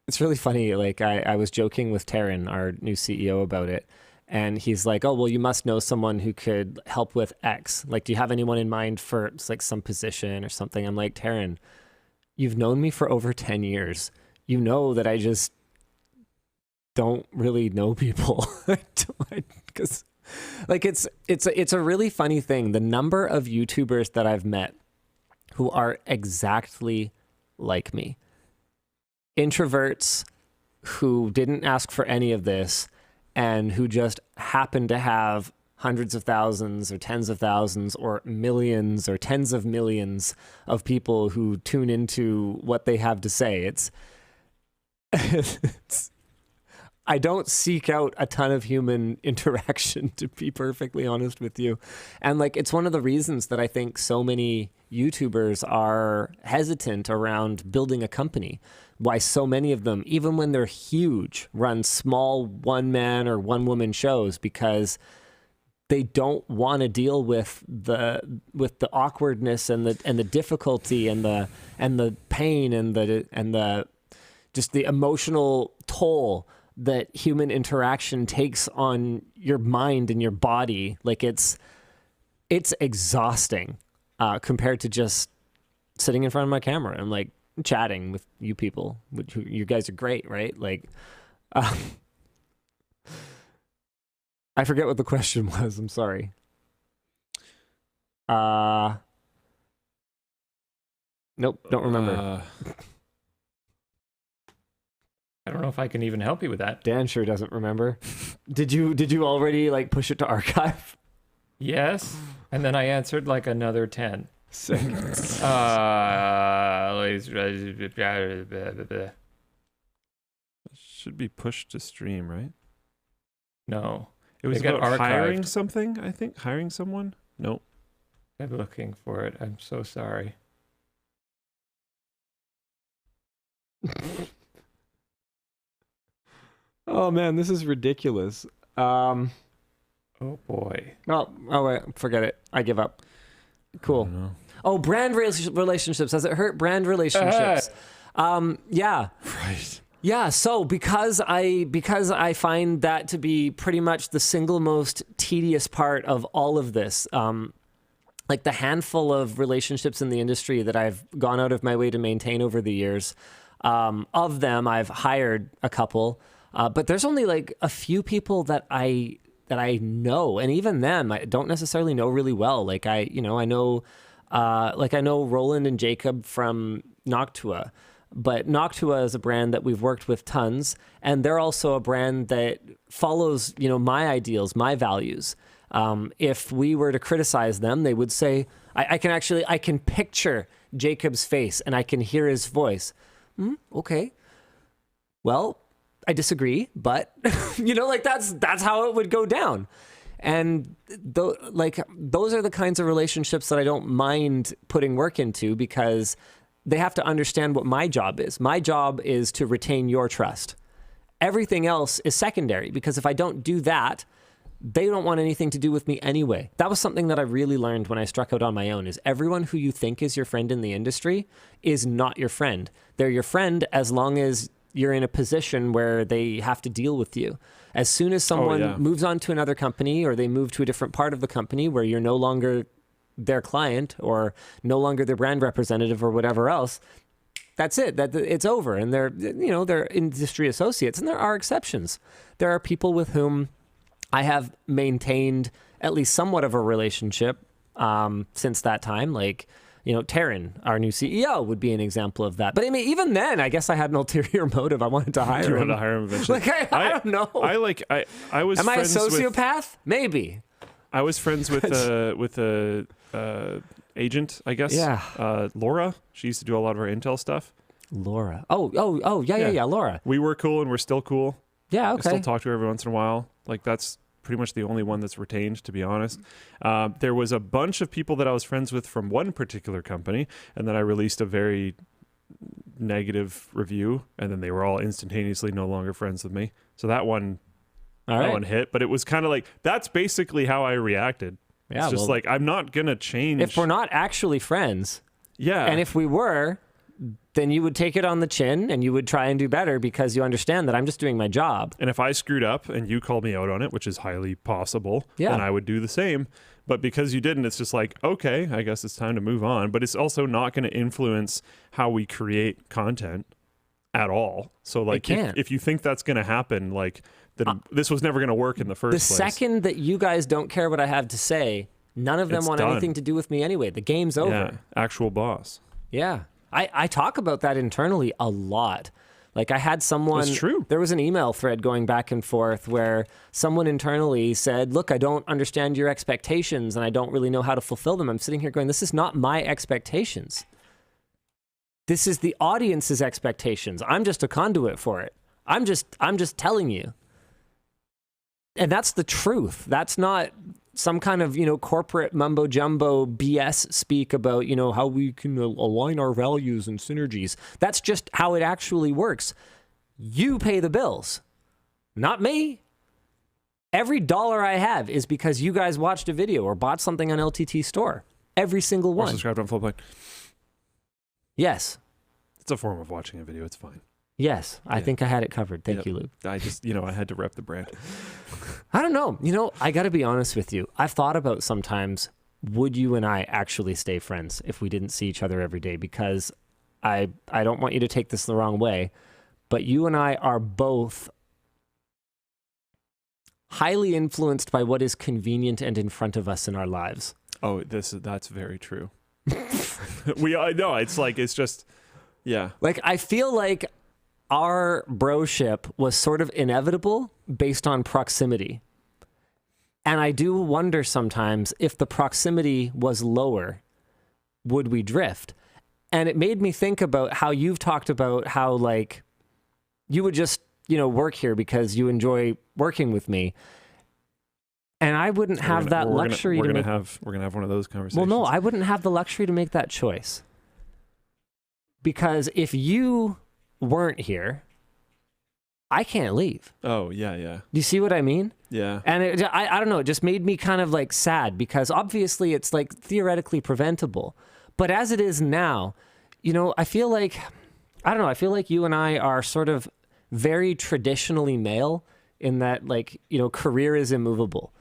It's really funny. I was joking with Taryn, our new CEO, about it. And he's like, oh, well, you must know someone who could help with X. Like, do you have anyone in mind for like some position or something? I'm like, Taryn, you've known me for over 10 years. You know that I just don't really know people. Because like it's a really funny thing. The number of YouTubers that I've met who are exactly like me. Introverts who didn't ask for any of this and who just happen to have hundreds of thousands or tens of thousands or millions or tens of millions of people who tune into what they have to say. It's I don't seek out a ton of human interaction, to be perfectly honest with you. And like, it's one of the reasons that I think so many YouTubers are hesitant around building a company. Why so many of them, even when they're huge, run small one-man or one-woman shows because they don't want to deal with the awkwardness and the difficulty and the pain and the just the emotional toll that human interaction takes on your mind and your body. Like it's exhausting compared to just sitting in front of my camera and like chatting with you people, which you guys are great, right? Like, I forget what the question was. I'm sorry. Nope, don't remember. I don't know if I can even help you with that. Dan sure doesn't remember. Did you already like push it to archive? Yes, and then I answered like another 10. Sick. Should be pushed to stream, right? No. It was about hiring something, I think. Hiring someone? Nope. I'm looking for it. I'm so sorry. Oh man, this is ridiculous. Oh boy. Oh wait, forget it. I give up. Cool. Oh, brand relationships. Does it hurt brand relationships? Yeah. Right. Yeah, so because I find that to be pretty much the single most tedious part of all of this, like the handful of relationships in the industry that I've gone out of my way to maintain over the years, of them I've hired a couple, but there's only like a few people that I know, and even them I don't necessarily know really well. Like I know Roland and Jacob from Noctua. But Noctua is a brand that we've worked with tons, and they're also a brand that follows, my ideals, my values. If we were to criticize them, they would say, I can picture Jacob's face and I can hear his voice. Okay. Well, I disagree, but that's how it would go down. And those are the kinds of relationships that I don't mind putting work into, because they have to understand what my job is. My job is to retain your trust. Everything else is secondary, because if I don't do that, they don't want anything to do with me anyway. That was something that I really learned when I struck out on my own, is everyone who you think is your friend in the industry is not your friend. They're your friend as long as you're in a position where they have to deal with you. As soon as someone moves on to another company, or they move to a different part of the company where you're no longer their client or no longer their brand representative or whatever else, that's it. That it's over. And they're industry associates, and there are exceptions. There are people with whom I have maintained at least somewhat of a relationship since that time. Like, Taryn, our new CEO, would be an example of that. But I mean, even then, I guess I had an ulterior motive. I wanted to hire him. You wanted to hire him eventually. Like, I don't know. I was. Am I a sociopath? Maybe. I was friends with a agent, I guess. Yeah. Laura. She used to do a lot of our Intel stuff. Laura. Oh, yeah, Laura. We were cool, and we're still cool. Yeah, okay. I still talk to her every once in a while. Like, that's pretty much the only one that's retained, to be honest. There was a bunch of people that I was friends with from one particular company, and then I released a very negative review, and then they were all instantaneously no longer friends with me. So that one hit, but it was kind of like, that's basically how I reacted. Yeah, it's just like, I'm not going to change. If we're not actually friends. Yeah. And if we were, then you would take it on the chin and you would try and do better because you understand that I'm just doing my job. And if I screwed up and you called me out on it, which is highly possible, Yeah. then I would do the same. But because you didn't, it's just like, okay, I guess it's time to move on. But it's also not going to influence how we create content at all. So like if you think that's going to happen, like then this was never going to work in the first place. The second that you guys don't care what I have to say, none of them want anything to do with me anyway. The game's over. Yeah, actual boss. Yeah. I talk about that internally a lot. Like I had someone, That's true. There was an email thread going back and forth where someone internally said, look, I don't understand your expectations and I don't really know how to fulfill them. I'm sitting here going, this is not my expectations. This is the audience's expectations. I'm just a conduit for it. I'm just telling you. And that's the truth. That's not some kind of, corporate mumbo jumbo BS speak about, how we can align our values and synergies. That's just how it actually works. You pay the bills, not me. Every dollar I have is because you guys watched a video or bought something on LTTStore. Every single one. Or subscribed on Floatplane. Yes. It's a form of watching a video. It's fine. Yes, I think I had it covered. Thank you, Luke. I just, I had to rep the brand. I don't know. I got to be honest with you. I've thought about sometimes, would you and I actually stay friends if we didn't see each other every day? Because I don't want you to take this the wrong way, but you and I are both highly influenced by what is convenient and in front of us in our lives. Oh, that's very true. No, it's just, yeah. Like, I feel like our broship was sort of inevitable based on proximity. And I do wonder sometimes if the proximity was lower, would we drift? And it made me think about how you've talked about how, like, you would just, work here because you enjoy working with me. And I wouldn't have that luxury to make... We're gonna have one of those conversations. Well, no, I wouldn't have the luxury to make that choice. Because if you weren't here, I can't leave. Oh, yeah. Do you see what I mean? Yeah. And I don't know, it just made me kind of like sad because obviously it's like theoretically preventable. But as it is now, I feel like, I feel like you and I are sort of very traditionally male in that, like, career is immovable.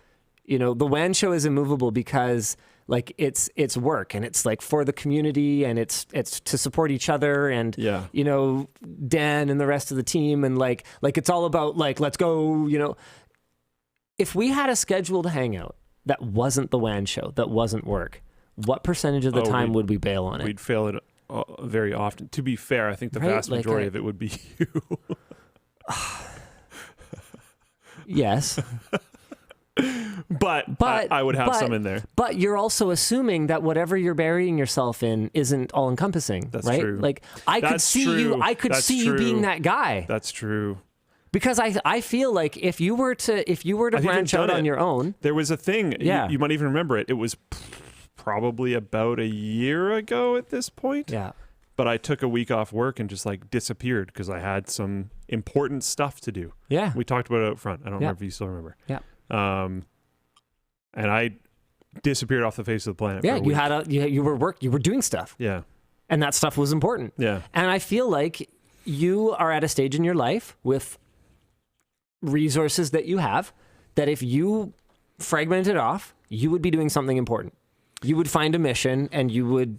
The WAN Show is immovable because like it's work and it's like for the community and it's to support each other and Dan and the rest of the team and like it's all about like let's go. If we had a scheduled hangout that wasn't the WAN Show, that wasn't work, what percentage of the time would we bail on it? We'd fail it very often. To be fair, I think the vast majority of it would be you. Yes. But I would have some in there. But you're also assuming that whatever you're burying yourself in isn't all encompassing. That's right? true. Like I could see you being that guy. That's true. Because I feel like if you were to branch out on your own, there was a thing. Yeah. You might even remember it. It was probably about a year ago at this point. Yeah. But I took a week off work and just like disappeared because I had some important stuff to do. Yeah. We talked about it up front. I don't remember if you still remember. Yeah. And I disappeared off the face of the planet. Yeah, for a week. you were doing stuff. Yeah. And that stuff was important. Yeah. And I feel like you are at a stage in your life with resources that you have that if you fragmented off, you would be doing something important. You would find a mission and you would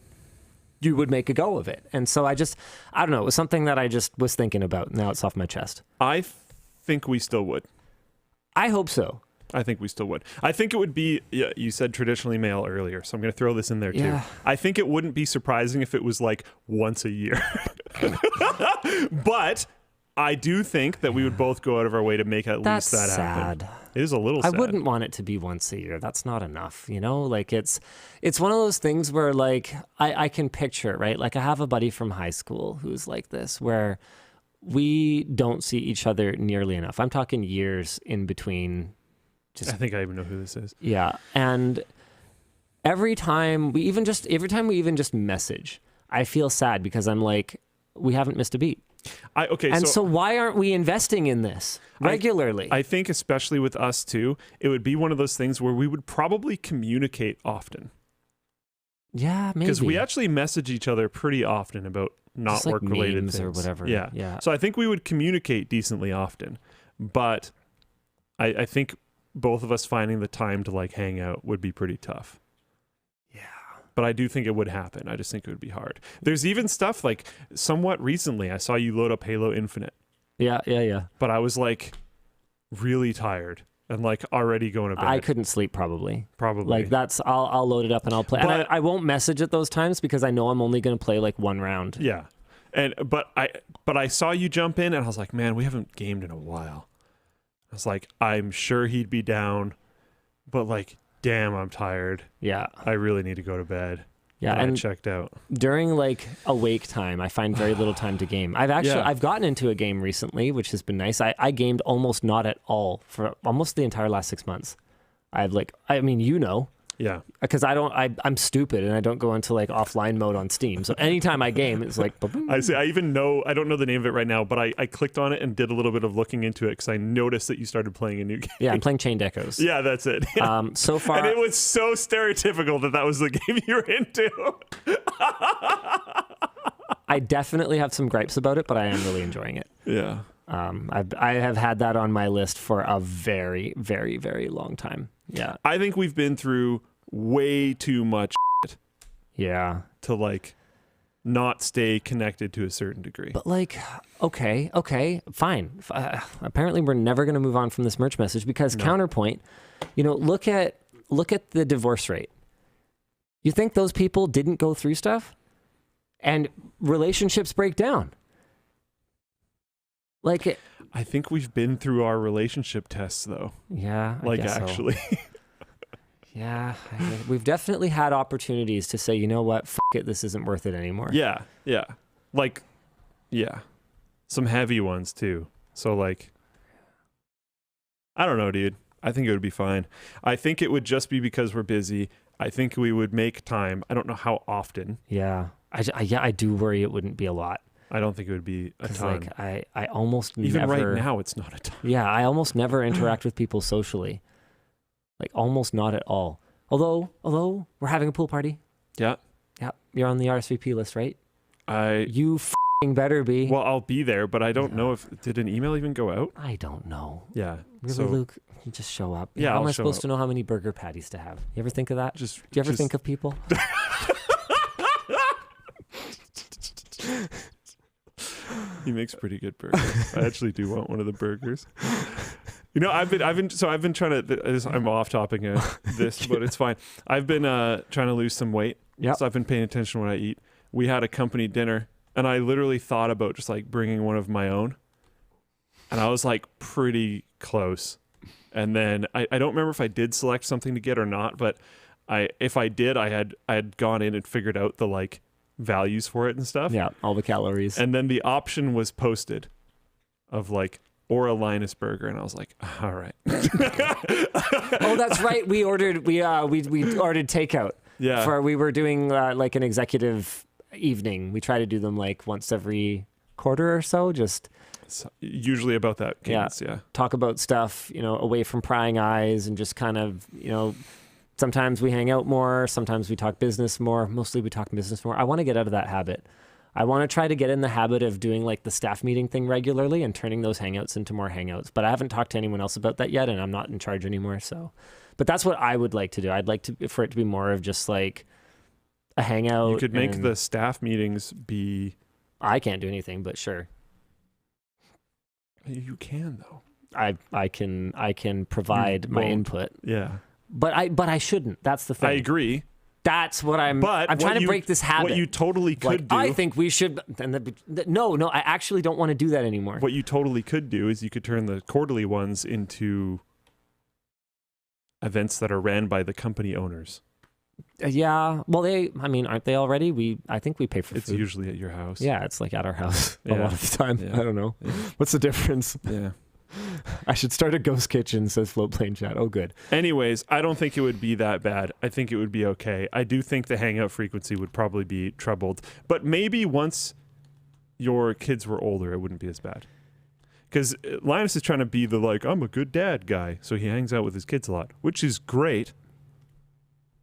make a go of it. And so I don't know, it was something that I just was thinking about. Now it's off my chest. I think we still would. I hope so. I think we still would. I think it would be, you said traditionally male earlier, so I'm going to throw this in there too. Yeah. I think it wouldn't be surprising if it was like once a year. But I do think that we would both go out of our way to make at least that happen. It is a little sad. I wouldn't want it to be once a year. That's not enough, Like it's one of those things where like I can picture it, right? Like I have a buddy from high school who's like this, where we don't see each other nearly enough. I'm talking years in between. I think I even know who this is. Yeah, and every time we even just message, I feel sad because I'm like, we haven't missed a beat. So why aren't we investing in this regularly? I think especially with us too, it would be one of those things where we would probably communicate often. Yeah, maybe. Because we actually message each other pretty often about not Just like work-related memes things. or whatever. Yeah. Yeah. So I think we would communicate decently often, but I think both of us finding the time to like hang out would be pretty tough. Yeah. But I do think it would happen. I just think it would be hard. There's even stuff like somewhat recently I saw you load up Halo Infinite. Yeah. But I was like really tired and like already going to bed. I couldn't sleep probably. Probably. Like I'll load it up and I'll play. And But- I won't message at those times because I know I'm only going to play like one round. Yeah. But I saw you jump in and I was like, man, we haven't gamed in a while. I was like, I'm sure he'd be down, but like, damn, I'm tired. Yeah. I really need to go to bed. Yeah. And I And checked out. during like awake time, I find very little time to game. I've gotten into a game recently, which has been nice. I gamed almost not at all for almost the entire last 6 months. Yeah. Because I'm stupid and I don't go into like offline mode on Steam. So anytime I game, it's like, ba-boom. I don't know the name of it right now, but I clicked on it and did a little bit of looking into it because I noticed that you started playing a new game. Yeah, I'm playing Chained Echoes. Yeah, that's it. So far, And it was so stereotypical that was the game you were into. I definitely have some gripes about it, but I am really enjoying it. Yeah. I have had that on my list for a very, very, very long time. Yeah. I think we've been through way too much Yeah. to like not stay connected to a certain degree. But like, okay, fine. Apparently we're never going to move on from this merch message because counterpoint, look at the divorce rate. You think those people didn't go through stuff and relationships break down? Like, I think we've been through our relationship tests though. yeah, I Like guess so. actually. Yeah, we've definitely had opportunities to say, you know what, f it, this isn't worth it anymore. Yeah. Like, yeah. Some heavy ones too. So like, I don't know, dude. I think it would be fine. I think it would just be because we're busy. I think we would make time. I don't know how often. Yeah. I do worry it wouldn't be a lot. I don't think it would be a ton. Like, I almost Even never... right now, it's not a ton. Yeah, I almost never interact with people socially. Like, almost not at all. Although we're having a pool party. Yeah. Yeah, you're on the RSVP list, right? I You f***ing better be. Well, I'll be there, but I don't know if... Did an email even go out? I don't know. Yeah. Really, so Luke? You just show up. Yeah, How am I'll I show supposed up. to know how many burger patties to have? You ever think of that? Do Just you ever think of people? He makes pretty good burgers. I actually do want one of the burgers. You know, I've been trying to. I'm off topic this, but it's fine. I've been trying to lose some weight. Yeah. So I've been paying attention when I eat. We had a company dinner, and I literally thought about just like bringing one of my own, and I was like pretty close. And then I don't remember if I did select something to get or not, but if I did, I had gone in and figured out the like values for it and stuff. Yeah, all the calories. And then the option was posted of like, or a Linus burger, and I was like, all right. Oh, that's right. We ordered takeout. Yeah. We were doing like an executive evening. We try to do them like once every quarter or so. Just usually about that cadence, yeah. Talk about stuff, away from prying eyes and just kind of, sometimes we hang out more. Sometimes we talk business more. Mostly we talk business more. I want to get out of that habit. I want to try to get in the habit of doing like the staff meeting thing regularly and turning those hangouts into more hangouts. But I haven't talked to anyone else about that yet, and I'm not in charge anymore. So, but that's what I would like to do. I'd like for it to be more of just like a hangout. You could make the staff meetings be... I can't do anything, but sure. You can though. I can provide my input. Yeah. But I shouldn't. That's the thing. I agree. That's what I'm But trying to break this habit. What you totally could do... I think we should... No, I actually don't want to do that anymore. What you totally could do is you could turn the quarterly ones into events that are ran by the company owners. Yeah. Well, aren't they already? I think we pay for It's food. usually at your house. Yeah, it's like at our house a Yeah. lot of the time. Yeah. I don't know. Yeah. What's the difference? Yeah. I should start a ghost kitchen, says Floatplane chat. Oh, good. Anyways, I don't think it would be that bad. I think it would be okay. I do think the hangout frequency would probably be troubled. But maybe once your kids were older, it wouldn't be as bad. Because Linus is trying to be the like, I'm a good dad guy. So he hangs out with his kids a lot, which is great.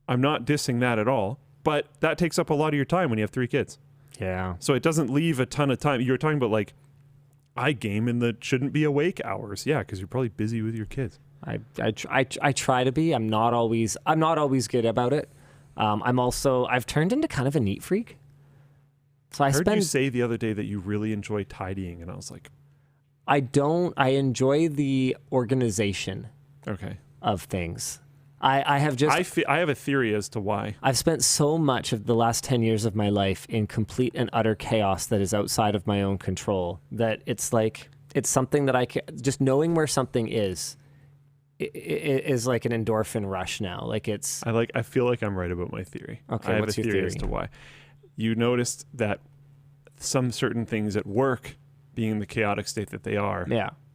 I'm not dissing that at all. But that takes up a lot of your time when you have 3 kids. Yeah. So it doesn't leave a ton of time. You're talking about like, I game in the shouldn't be awake hours. Yeah, because you're probably busy with your kids. I try to be. I'm not always good about it. I've turned into kind of a neat freak. So I heard you say the other day that you really enjoy tidying, and I was like, I don't. I enjoy the organization of things. I have a theory as to why. I've spent so much of the last 10 years of my life in complete and utter chaos that is outside of my own control, that it's like, it's something that just knowing where something is like an endorphin rush now. Like I feel like I'm right about my theory. Okay, I have what's a your theory theory? as to why. You noticed that some certain things at work, being in the chaotic state that they are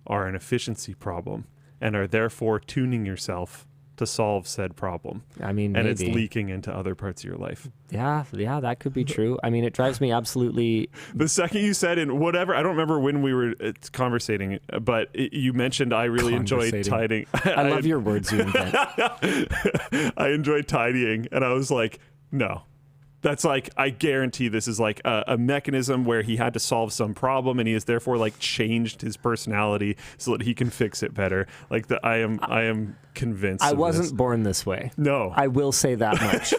an efficiency problem, and are therefore tuning yourself to solve said problem. I mean, and maybe. It's leaking into other parts of your life. Yeah, that could be true. I mean, it drives me absolutely. The second you said in whatever, I don't remember when we were conversating, but you mentioned I really enjoyed tidying. I love your words you invent. I enjoyed tidying, and I was like, no. That's like, I guarantee this is like a mechanism where he had to solve some problem, and he has therefore like changed his personality so that he can fix it better. Like I am convinced. I wasn't born this way. No, I will say that much.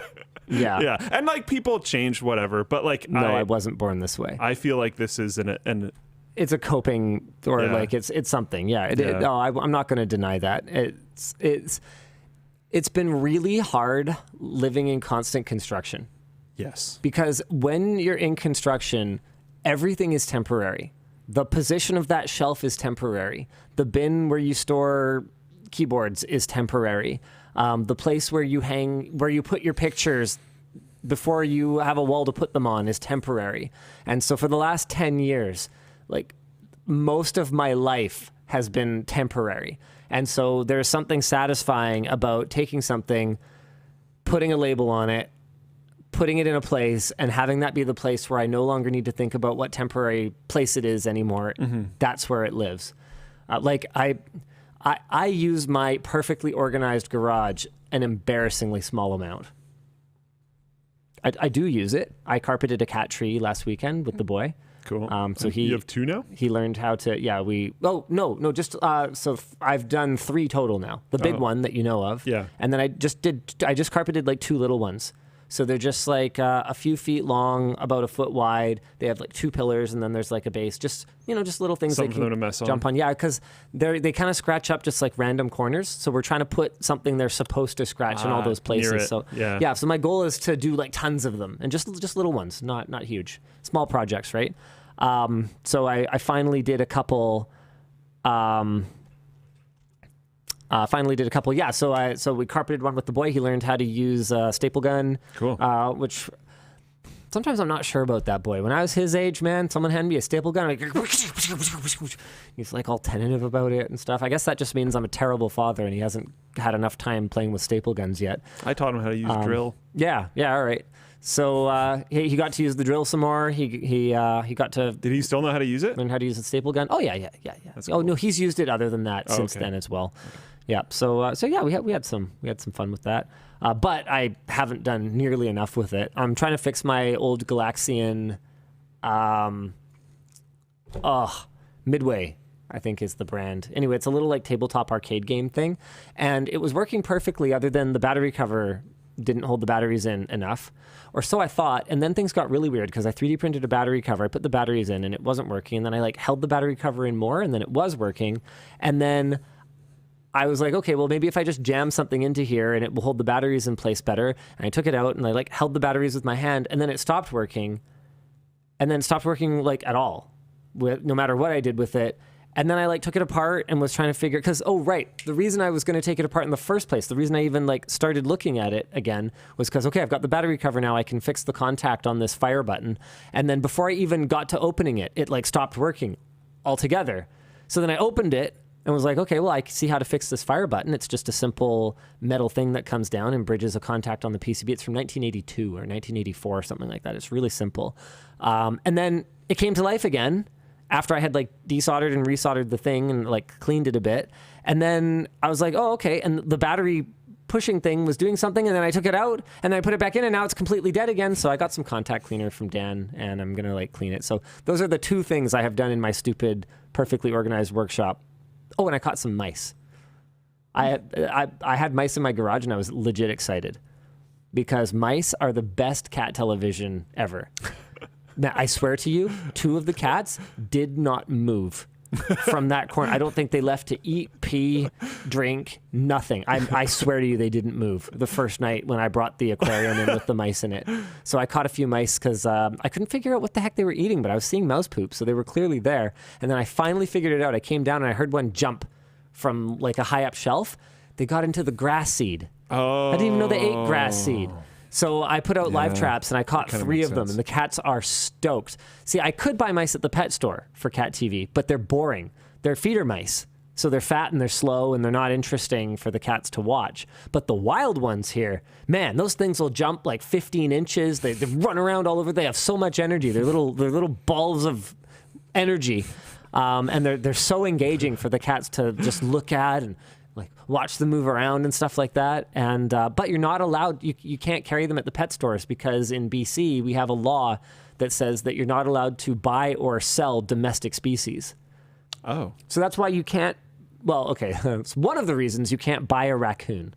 Yeah, and like people change, whatever. But like, no, I wasn't born this way. I feel like this is it's a coping, or like it's something. Yeah, no, I'm not going to deny that. It's been really hard living in constant construction. Yes. Because when you're in construction, everything is temporary. The position of that shelf is temporary. The bin where you store keyboards is temporary. The place where you put your pictures before you have a wall to put them on is temporary. And so for the last 10 years, like most of my life has been temporary. And so there's something satisfying about taking something, putting a label on it, putting it in a place, and having that be the place where I no longer need to think about what temporary place it is anymore. Mm-hmm. That's where it lives. Like I use my perfectly organized garage an embarrassingly small amount. I do use it. I carpeted a cat tree last weekend with the boy. Cool. So you have 2 now? He learned how to. Yeah, so I've done 3 total now. The big one that you know of. Yeah. And then I just carpeted like 2 little ones. So they're just like a few feet long, about a foot wide. They have like 2 pillars, and then there's like a base. Just little things something they can for them to mess jump on. Yeah, because they kind of scratch up just like random corners. So we're trying to put something they're supposed to scratch in all those places. So yeah. So my goal is to do like tons of them, and just little ones, not huge, small projects, right? So I finally did a couple. Yeah, so we carpeted one with the boy. He learned how to use a staple gun. Cool. Which sometimes I'm not sure about that boy. When I was his age, man, someone handed me a staple gun. He's like all tentative about it and stuff. I guess that just means I'm a terrible father, and he hasn't had enough time playing with staple guns yet. I taught him how to use drill. Yeah, all right. So he got to use the drill some more. He got to. Did he still know how to use it? Learn how to use the staple gun. Oh yeah. That's cool. cool. No, he's used it other than that since then as well. Okay. Yeah. So yeah, we had some fun with that. But I haven't done nearly enough with it. I'm trying to fix my old Galaxian. Midway, I think is the brand. Anyway, it's a little like tabletop arcade game thing, and it was working perfectly other than the battery cover didn't hold the batteries in enough, or so I thought. And then things got really weird because I 3D printed a battery cover. I put the batteries in and it wasn't working. And then I like held the battery cover in more, and then it was working. And then I was like, okay, well maybe if I just jam something into here and it will hold the batteries in place better. And I took it out and I like held the batteries with my hand, and then it stopped working, and then stopped working like at all, no matter what I did with it. And then I like took it apart and was trying to figure, because, the reason I was going to take it apart in the first place, the reason I even like started looking at it again was because, okay, I've got the battery cover now, I can fix the contact on this fire button. And then before I even got to opening it, it like stopped working altogether. So then I opened it and was like, okay, well, I can see how to fix this fire button. It's just a simple metal thing that comes down and bridges a contact on the PCB. It's from 1982 or 1984 or something like that. It's really simple. And then it came to life again after I had like desoldered and resoldered the thing and like cleaned it a bit. And then I was like, oh, okay. And the battery pushing thing was doing something, and then I took it out, and then I put it back in, and now it's completely dead again. So I got some contact cleaner from Dan, and I'm going to like clean it. So those are the two things I have done in my stupid, perfectly organized workshop. Oh, and I caught some mice. I had mice in my garage, and I was legit excited because mice are the best cat television ever. Now, I swear to you, 2 of the cats did not move from that corner. I don't think they left to eat, pee, drink, nothing. I swear to you, they didn't move the first night when I brought the aquarium in with the mice in it. So I caught a few mice because I couldn't figure out what the heck they were eating, but I was seeing mouse poop, so they were clearly there. And then I finally figured it out. I came down and I heard one jump from like a high up shelf. They got into the grass seed. Oh. I didn't even know they ate grass seed. So I put out live traps and I caught 3 of them, and the cats are stoked. See, I could buy mice at the pet store for cat TV, but they're boring. They're feeder mice. So they're fat and they're slow and they're not interesting for the cats to watch. But the wild ones here, man, those things will jump like 15 inches. They run around all over. They have so much energy. They're little balls of energy. And they're so engaging for the cats to just look at and like watch them move around and stuff like that. And but you're not allowed, you can't carry them at the pet stores because in BC we have a law that says that you're not allowed to buy or sell domestic species. Oh. So that's why you can't, well, okay, it's one of the reasons you can't buy a raccoon,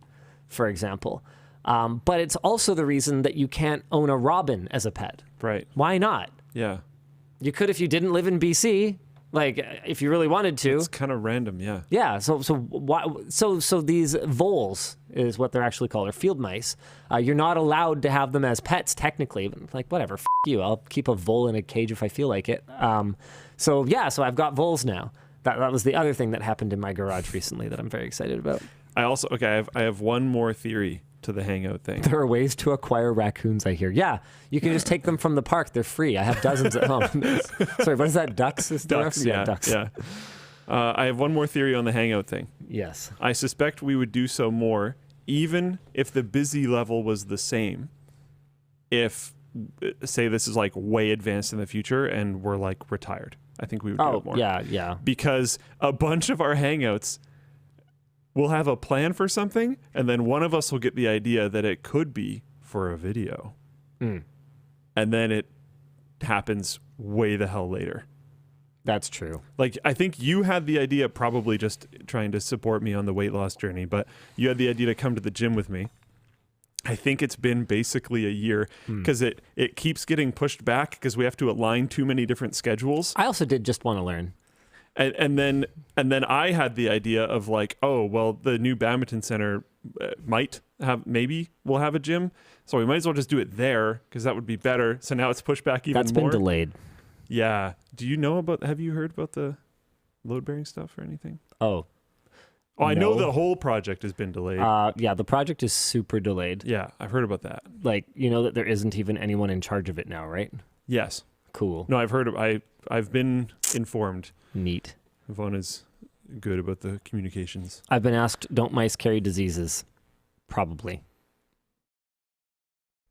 for example. But it's also the reason that you can't own a robin as a pet. Right. Why not? Yeah. You could if you didn't live in BC. Like, if you really wanted to. It's kind of random, yeah. Yeah, so these voles is what they're actually called, or field mice. You're not allowed to have them as pets, technically. But like, whatever, f*** you. I'll keep a vole in a cage if I feel like it. So I've got voles now. That was the other thing that happened in my garage recently that I'm very excited about. I have one more theory to the Hangout thing. There are ways to acquire raccoons, I hear. Yeah, you can just take them from the park. They're free. I have dozens at home. Sorry, what is that? Ducks? Ducks, yeah. Ducks. Yeah. I have one more theory on the Hangout thing. Yes. I suspect we would do so more, even if the busy level was the same. If, say, this is like way advanced in the future and we're like retired. I think we would do it more. Yeah. Because a bunch of our Hangouts we'll have a plan for something, and then one of us will get the idea that it could be for a video. And then it happens way the hell later. That's true. Like, I think you had the idea, probably just trying to support me on the weight loss journey, but you had the idea to come to the gym with me. I think it's been basically a year because it keeps getting pushed back because we have to align too many different schedules. I also did just want to learn. And then I had the idea of like, oh, well, the new badminton center maybe we'll have a gym. So we might as well just do it there because that would be better. So now it's pushed back even more. That's been delayed. Yeah. Have you heard about the load bearing stuff or anything? Oh, I know the whole project has been delayed. Yeah, the project is super delayed. Yeah, I've heard about that. Like, you know that there isn't even anyone in charge of it now, right? Yes. Cool. No, I've been informed. Neat. Yvonne is good about the communications. I've been asked, don't mice carry diseases? Probably.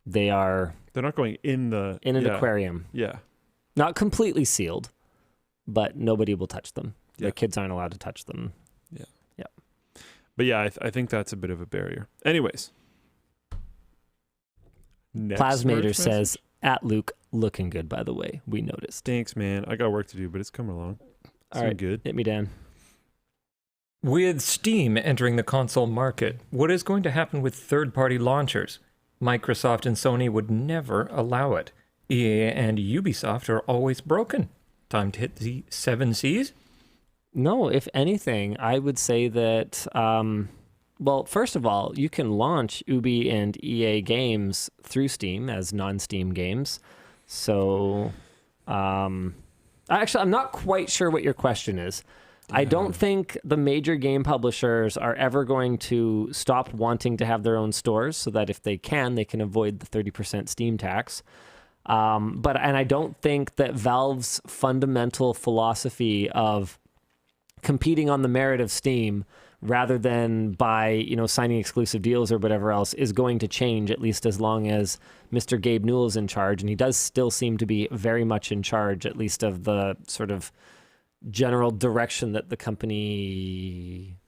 They're not going in an aquarium. Yeah. Not completely sealed, but nobody will touch them. Yeah. The kids aren't allowed to touch them. Yeah. Yeah. But yeah, I think that's a bit of a barrier. Anyways. Plasmator says, at Luke, looking good, by the way. We noticed. Thanks, man. I got work to do, but it's coming along. All right, good. Hit me, Dan. With Steam entering the console market, what is going to happen with third-party launchers? Microsoft and Sony would never allow it. EA and Ubisoft are always broken. Time to hit the 7 Cs? No, if anything, I would say that, well, first of all, you can launch Ubi and EA games through Steam as non-Steam games. So, actually, I'm not quite sure what your question is. I don't think the major game publishers are ever going to stop wanting to have their own stores so that if they can avoid the 30% Steam tax. And I don't think that Valve's fundamental philosophy of competing on the merit of Steam rather than by, signing exclusive deals or whatever else is going to change, at least as long as Mr. Gabe Newell's in charge. And he does still seem to be very much in charge, at least of the sort of general direction that the company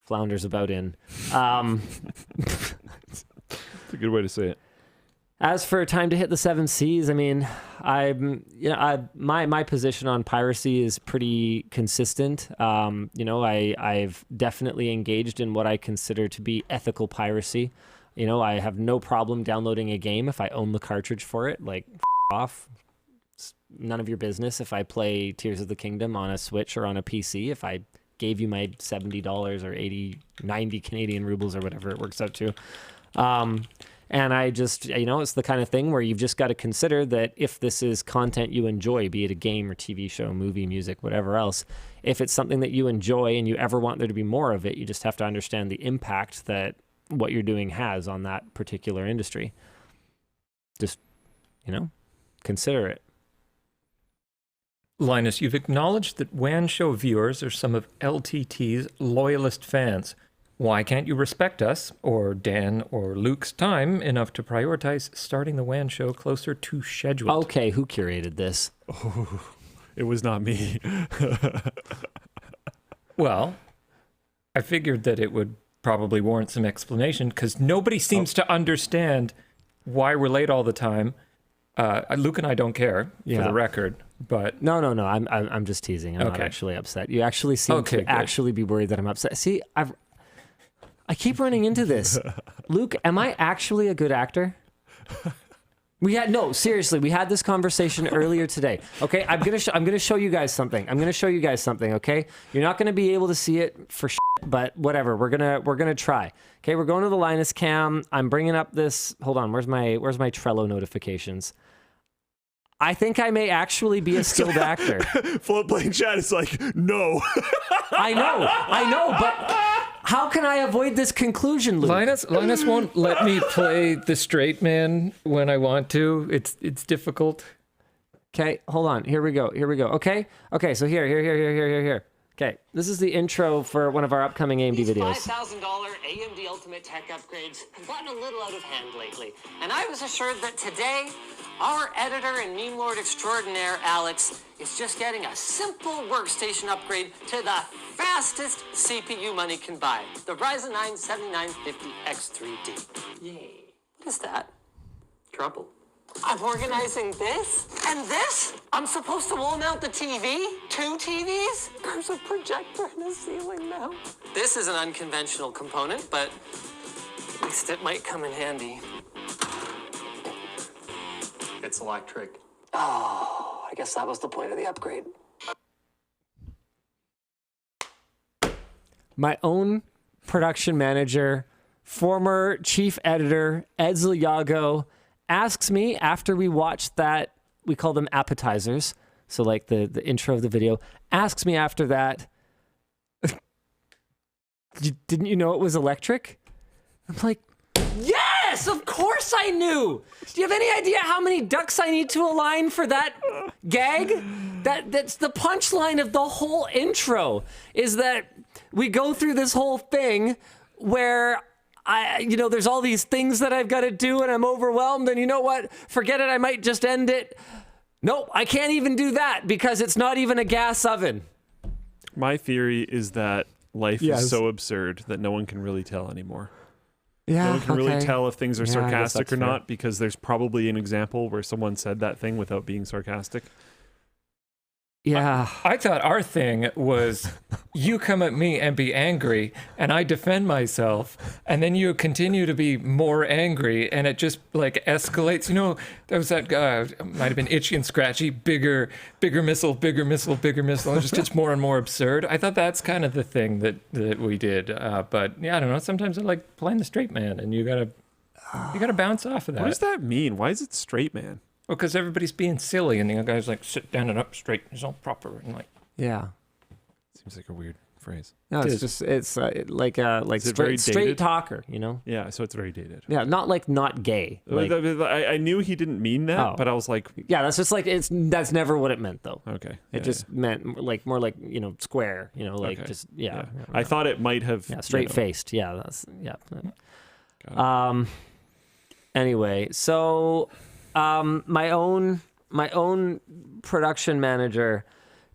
flounders about in. That's a good way to say it. As for time to hit the 7 Cs, I mean, my position on piracy is pretty consistent. I've definitely engaged in what I consider to be ethical piracy. I have no problem downloading a game if I own the cartridge for it. Like, off. It's none of your business if I play Tears of the Kingdom on a Switch or on a PC. If I gave you my $70 or 80, 90 Canadian rubles or whatever it works out to. And I just, it's the kind of thing where you've just got to consider that if this is content you enjoy, be it a game or TV show, movie, music, whatever else, if it's something that you enjoy and you ever want there to be more of it, you just have to understand the impact that what you're doing has on that particular industry. Just, consider it. Linus, you've acknowledged that WAN Show viewers are some of LTT's loyalist fans. Why can't you respect us, or Dan or Luke's time enough to prioritize starting the WAN Show closer to schedule? Okay, who curated this? Oh, it was not me. Well, I figured that it would probably warrant some explanation, because nobody seems to understand why we're late all the time. Luke and I don't care, for the record. But no, I'm just teasing. I'm not actually upset. You actually seem to actually be worried that I'm upset. See, I keep running into this. Luke, am I actually a good actor? Seriously, we had this conversation earlier today. Okay, I'm gonna show you guys something. Okay, you're not gonna be able to see it for shit, but whatever. We're gonna try. Okay, we're going to the Linus cam. I'm bringing up this. Hold on. Where's my Trello notifications? I think I may actually be a skilled actor. Floatplane chat is like, no. I know, but how can I avoid this conclusion, Luke? Linus won't let me play the straight man when I want to. It's difficult. Okay, hold on. Here we go. Okay, so here. Okay, this is the intro for one of our upcoming AMD videos. These $5,000 AMD Ultimate Tech upgrades have gotten a little out of hand lately, and I was assured that today, our editor and meme lord extraordinaire, Alex, is just getting a simple workstation upgrade to the fastest CPU money can buy, the Ryzen 9 7950X3D. Yay. What is that? Trouble. I'm organizing this and this. I'm supposed to wall mount the TV, 2 TVs. There's a projector in the ceiling now. This is an unconventional component, but at least it might come in handy. It's electric. Oh, I guess that was the point of the upgrade. My own production manager, former chief editor, Ed Ziliago, asks me after we watched that, we call them appetizers, so like the intro of the video, asks me after that, didn't you know it was electric? I'm like, yes, of course I knew. Do you have any idea how many ducks I need to align for that gag? That's the punchline of the whole intro, is that we go through this whole thing where there's all these things that I've got to do and I'm overwhelmed, and you know what? Forget it, I might just end it. Nope, I can't even do that because it's not even a gas oven. My theory is that life is so absurd that no one can really tell anymore. Yeah, no one can really tell if things are sarcastic or fair. not, because there's probably an example where someone said that thing without being sarcastic. Yeah. I thought our thing was you come at me and be angry and I defend myself, and then you continue to be more angry, and it just like escalates. There was that guy, might have been Itchy and Scratchy, bigger missile. It just gets more and more absurd. I thought that's kind of the thing that we did. But yeah, I don't know. Sometimes I like playing the straight man, and you gotta bounce off of that. What does that mean? Why is it straight man? Well, because everybody's being silly, and the other guy's like, sit down and up straight. It's all proper, and like. Yeah. Seems like a weird phrase. No, it's like very straight dated? talker, Yeah, so it's very dated. Yeah, not gay. Like, I knew he didn't mean that, but I was like, yeah, that's just like that's never what it meant though. Okay. It just meant like more like square. Okay. Just I thought it might have straight faced. Yeah, that's Anyway, so my own production manager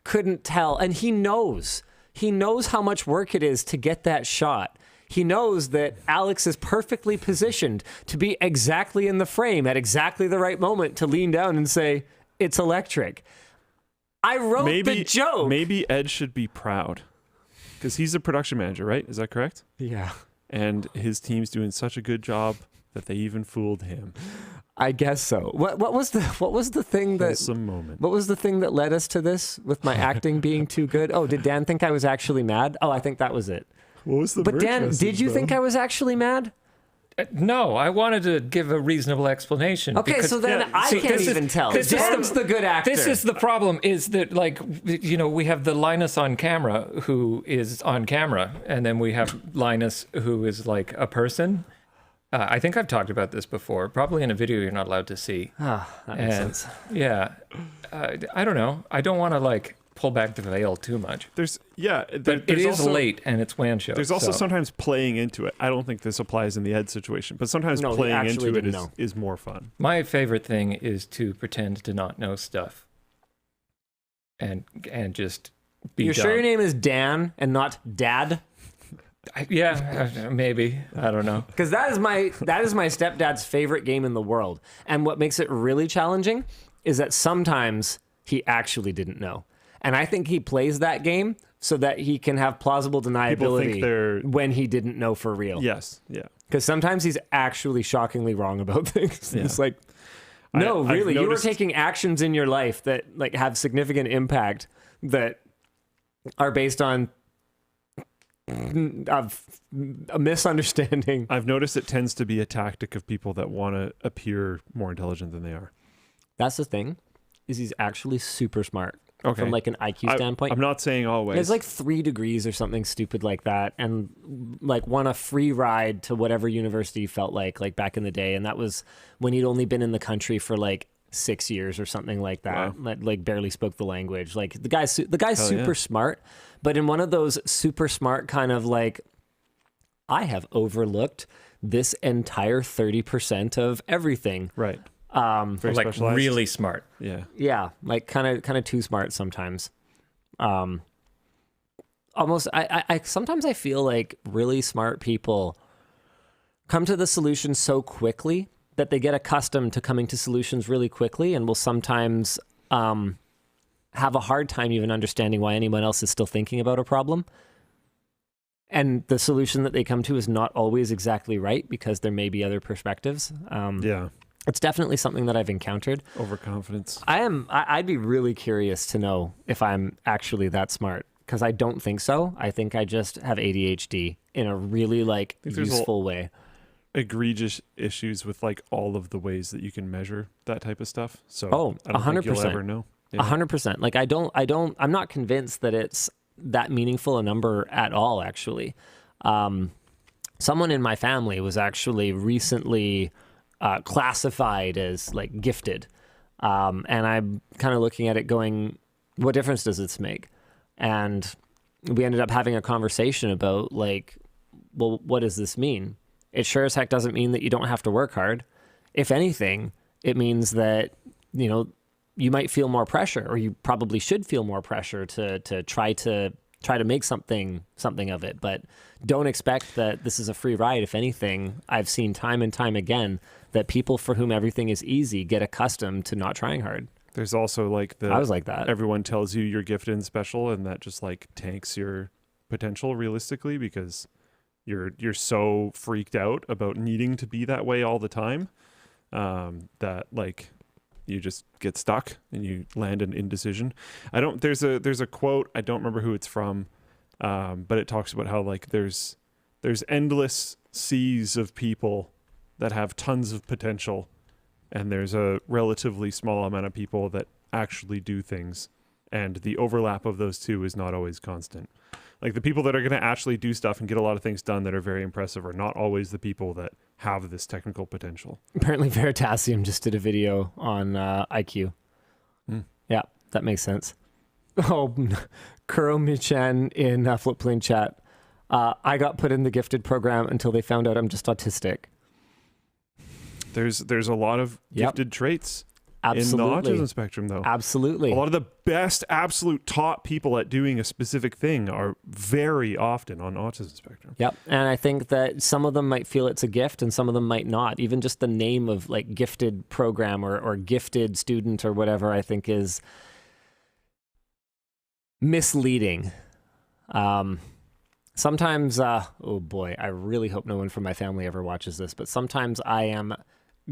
couldn't tell, and he knows He knows how much work it is to get that shot. He knows that Alex is perfectly positioned to be exactly in the frame at exactly the right moment to lean down and say, it's electric. I wrote the joke. Maybe Ed should be proud because he's a production manager, right? Is that correct? Yeah. And his team's doing such a good job that they even fooled him. I guess so. What was the thing that Wholesome moment. What was the thing that led us to this with my acting being too good? Oh, did Dan think I was actually mad? Oh, I think that was it. What was the But Dan, did you think I was actually mad? No, I wanted to give a reasonable explanation. Okay, because, so then I can't even tell. Dan's the good actor. This is the problem, is that, like, you know, we have the Linus on camera who is on camera, and then we have Linus who is like a person. I think I've talked about this before, probably in a video you're not allowed to see. Ah, that makes sense. Yeah. I don't know. I don't want to, like, pull back the veil too much. There's it is also late and it's WAN Show. There's also sometimes playing into it. I don't think this applies in the Ed situation, but sometimes playing into it is more fun. My favorite thing is to pretend to not know stuff and just be You're dumb. sure your name is Dan and not Dad? Yeah, maybe. I don't know. Because that is my stepdad's favorite game in the world. And what makes it really challenging is that sometimes he actually didn't know. And I think he plays that game so that he can have plausible deniability when he didn't know for real. Yes, yeah. Because sometimes he's actually shockingly wrong about things. Yeah. It's like, no, really, you were taking actions in your life that like have significant impact that are based on a misunderstanding. I've noticed it tends to be a tactic of people that want to appear more intelligent than they are. That's the thing, is he's actually super smart. Okay. From like an IQ standpoint. I'm not saying always. He has like 3 degrees or something stupid like that, and like won a free ride to whatever university he felt like back in the day, and that was when he'd only been in the country for like 6 years or something like that. Wow. Like barely spoke the language. Like the guy's super smart, but in one of those super smart kind of like, I have overlooked this entire 30% of everything. Right. Very like specialized. Really smart. Yeah, like kind of too smart sometimes. Almost I sometimes I feel like really smart people come to the solution so quickly that they get accustomed to coming to solutions really quickly, and will sometimes have a hard time even understanding why anyone else is still thinking about a problem. And the solution that they come to is not always exactly right because there may be other perspectives. It's definitely something that I've encountered. Overconfidence. I'd be really curious to know if I'm actually that smart, because I don't think so. I think I just have ADHD in a really like useful way. Egregious issues with like all of the ways that you can measure that type of stuff. So I don't 100%. think you'll ever know. 100%. Like I'm not convinced that it's that meaningful a number at all, actually. Someone in my family was actually recently classified as like gifted. And I'm kind of looking at it going, what difference does this make? And we ended up having a conversation about like, well, what does this mean? It sure as heck doesn't mean that you don't have to work hard. If anything, it means that, you know, you might feel more pressure, or you probably should feel more pressure to try to make something of it. But don't expect that this is a free ride. If anything, I've seen time and time again that people for whom everything is easy get accustomed to not trying hard. There's also like I was like that. Everyone tells you you're gifted and special, and that just like tanks your potential realistically, because you're so freaked out about needing to be that way all the time that like you just get stuck and you land in indecision. There's a quote, I don't remember who it's from, but it talks about how like there's endless seas of people that have tons of potential, and there's a relatively small amount of people that actually do things, and the overlap of those two is not always constant. Like the people that are going to actually do stuff and get a lot of things done that are very impressive are not always the people that have this technical potential. Apparently Veritasium just did a video on IQ. Yeah, that makes sense. Oh, Kuro Michan in Floatplane chat. I got put in the gifted program until they found out I'm just autistic. There's a lot of gifted traits. Absolutely. In the autism spectrum, though. Absolutely. A lot of the best absolute top people at doing a specific thing are very often on autism spectrum. Yep. And I think that some of them might feel it's a gift and some of them might not. Even just the name of like gifted program or gifted student or whatever, I think is misleading. Sometimes, oh boy, I really hope no one from my family ever watches this, but sometimes I am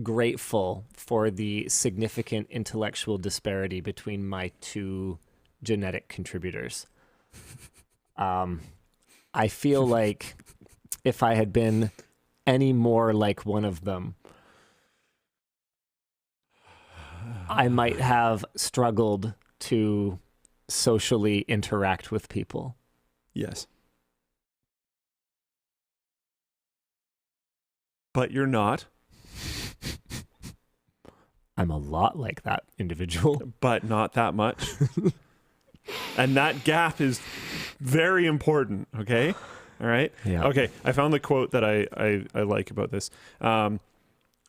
grateful for the significant intellectual disparity between my two genetic contributors. I feel like if I had been any more like one of them, I might have struggled to socially interact with people. Yes. But you're not. I'm a lot like that individual. But not that much. And that gap is very important, okay? All right? Yeah. Okay, I found the quote that I like about this.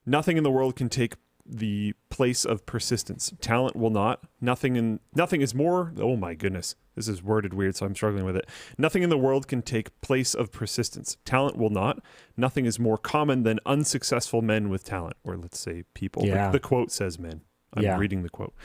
Nothing in the world can take the place of persistence. Talent will not. Nothing is more, oh my goodness. This is worded weird, so I'm struggling with it. Nothing in the world can take place of persistence. Talent will not. Nothing is more common than unsuccessful men with talent, or let's say people. Yeah. The quote says men. I'm reading the quote.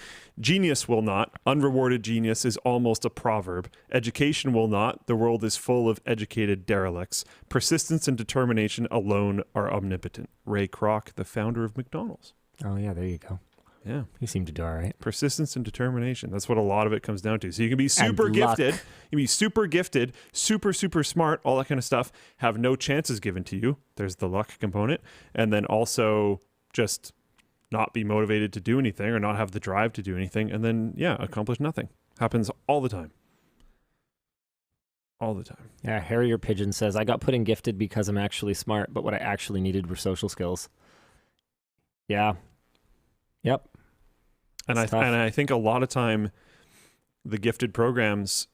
Genius will not. Unrewarded genius is almost a proverb. Education will not. The world is full of educated derelicts. Persistence and determination alone are omnipotent. Ray Kroc, the founder of McDonald's. Oh, yeah, there you go. Yeah. You seem to do all right. Persistence and determination. That's what a lot of it comes down to. So you can be super gifted. You can be super gifted, super, super smart, all that kind of stuff. Have no chances given to you. There's the luck component. And then also just not be motivated to do anything or not have the drive to do anything. And then, yeah, accomplish nothing. Happens all the time. All the time. Yeah, Harrier Pigeon says, I got put in gifted because I'm actually smart, but what I actually needed were social skills. Yeah. Yep. And I think a lot of time the gifted programs,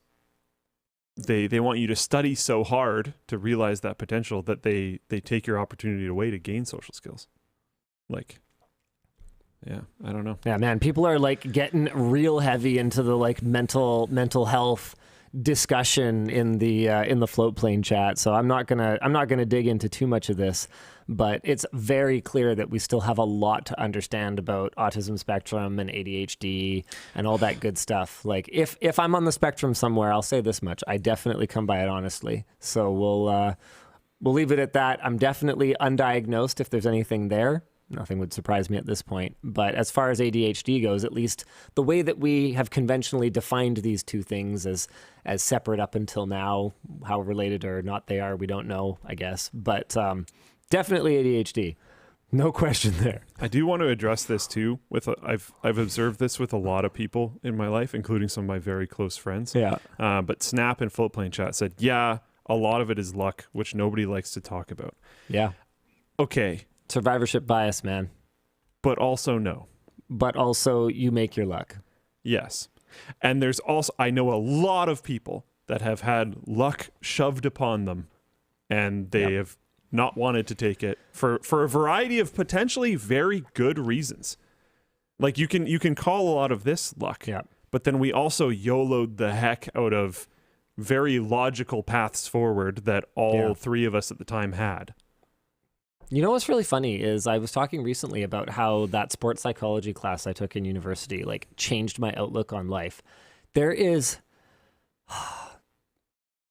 they want you to study so hard to realize that potential that they take your opportunity away to gain social skills. Like, yeah, I don't know. Yeah, man, people are like getting real heavy into the like mental health discussion in the Floatplane chat. So I'm not gonna dig into too much of this, but it's very clear that we still have a lot to understand about autism spectrum and ADHD and all that good stuff. Like if I'm on the spectrum somewhere, I'll say this much: I definitely come by it honestly. So we'll leave it at that. I'm definitely undiagnosed if there's anything there. Nothing would surprise me at this point. But as far as ADHD goes, at least the way that we have conventionally defined these two things as separate up until now, how related or not they are, we don't know, I guess. But definitely ADHD. No question there. I do want to address this too. I've observed this with a lot of people in my life, including some of my very close friends. Yeah. But Snap and Floatplane chat said, yeah, a lot of it is luck, which nobody likes to talk about. Yeah. Okay. Survivorship bias, man. But also no. But also you make your luck. Yes. And there's also, I know a lot of people that have had luck shoved upon them and they have not wanted to take it for a variety of potentially very good reasons. Like you can call a lot of this luck, but then we also YOLO'd the heck out of very logical paths forward that all three of us at the time had. You know what's really funny is I was talking recently about how that sports psychology class I took in university like changed my outlook on life. There is,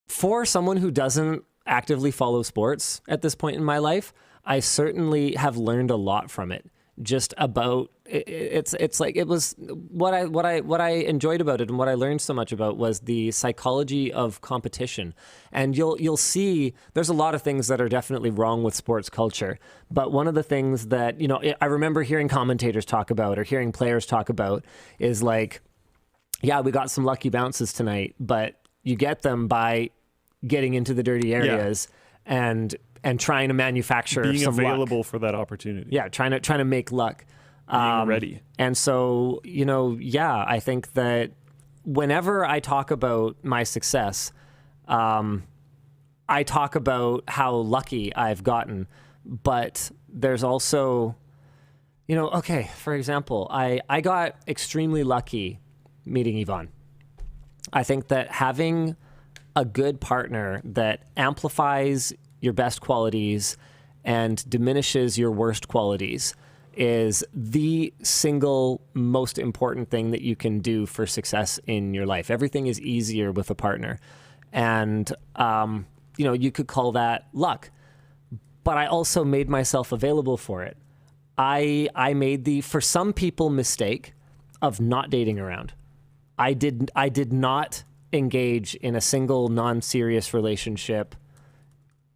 for someone who doesn't actively follow sports at this point in my life, I certainly have learned a lot from it. Just about it's like it was what I enjoyed about it and what I learned so much about was the psychology of competition. And you'll see there's a lot of things that are definitely wrong with sports culture. But one of the things that, you know, I remember hearing commentators talk about or hearing players talk about is like, yeah, we got some lucky bounces tonight, but you get them by getting into the dirty areas and trying to manufacture being some available luck. For that opportunity. Yeah, trying to make luck. Being ready. And so, you know, I think that whenever I talk about my success, I talk about how lucky I've gotten, but there's also Okay, for example, I got extremely lucky meeting Yvonne. I think that having a good partner that amplifies your best qualities and diminishes your worst qualities is the single most important thing that you can do for success in your life. Everything is easier with a partner. And, you could call that luck. But I also made myself available for it. I made the, for some people, mistake of not dating around. I did not engage in a single non-serious relationship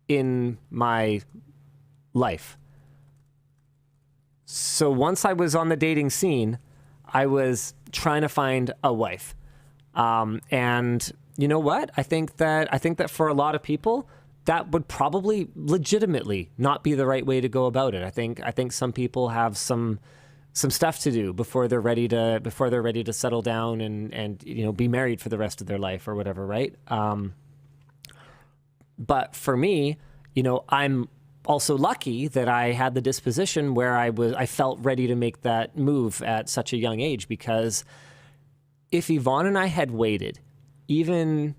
in my life. So once I was on the dating scene, I was trying to find a wife. And you know what? I think that for a lot of people, that would probably legitimately not be the right way to go about it. I think some people have some stuff to do before they're ready to settle down and be married for the rest of their life or whatever, right? But for me, I'm also lucky that I had the disposition where I felt ready to make that move at such a young age, because if Yvonne and I had waited even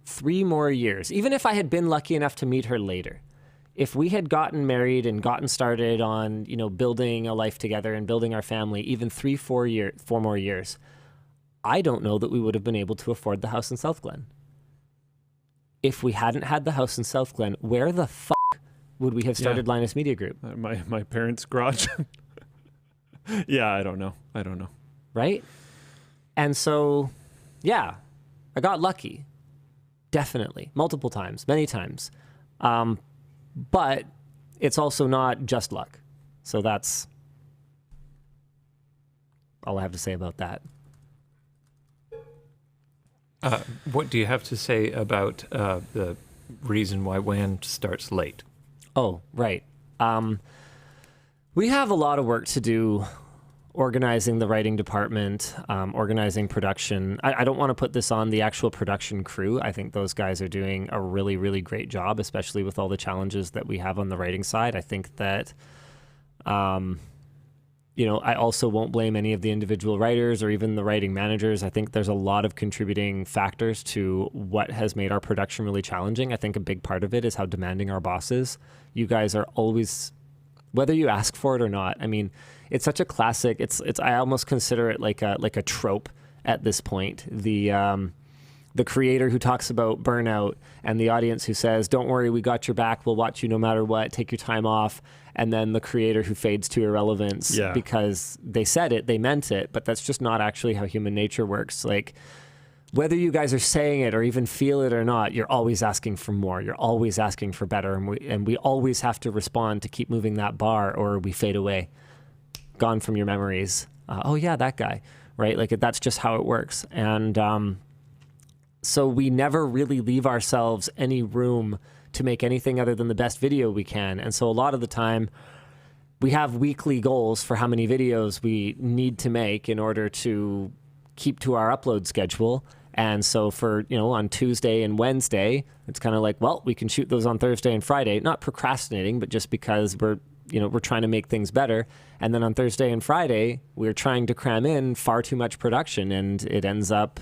3 more years, even if I had been lucky enough to meet her later, if we had gotten married and gotten started on, building a life together and building our family, even 4 more years, I don't know that we would have been able to afford the house in South Glen. If we hadn't had the house in South Glen, where the fuck would we have started Linus Media Group? My parents' garage. Yeah, I don't know. Right? And so, yeah, I got lucky. Definitely. Multiple times. Many times. But it's also not just luck. So that's all I have to say about that. What do you have to say about the reason why WAN starts late? Oh, right. We have a lot of work to do organizing the writing department, organizing production. I don't want to put this on the actual production crew. I think those guys are doing a really, really great job, especially with all the challenges that we have on the writing side. I think that, I also won't blame any of the individual writers or even the writing managers. I think there's a lot of contributing factors to what has made our production really challenging. I think a big part of it is how demanding our boss is. You guys are always, whether you ask for it or not. I mean, it's such a classic. It's. I almost consider it like a trope at this point. The creator who talks about burnout and the audience who says, "Don't worry, we got your back. We'll watch you no matter what. Take your time off." And then the creator who fades to irrelevance because they said it, they meant it, but that's just not actually how human nature works. Like, whether you guys are saying it or even feel it or not, you're always asking for more. You're always asking for better, and we always have to respond to keep moving that bar, or we fade away, gone from your memories. Oh yeah, that guy, right? Like, that's just how it works. And so we never really leave ourselves any room to make anything other than the best video we can. And so a lot of the time we have weekly goals for how many videos we need to make in order to keep to our upload schedule. And so for, on Tuesday and Wednesday, it's kind of like, well, we can shoot those on Thursday and Friday, not procrastinating, but just because we're trying to make things better. And then on Thursday and Friday, we're trying to cram in far too much production, and it ends up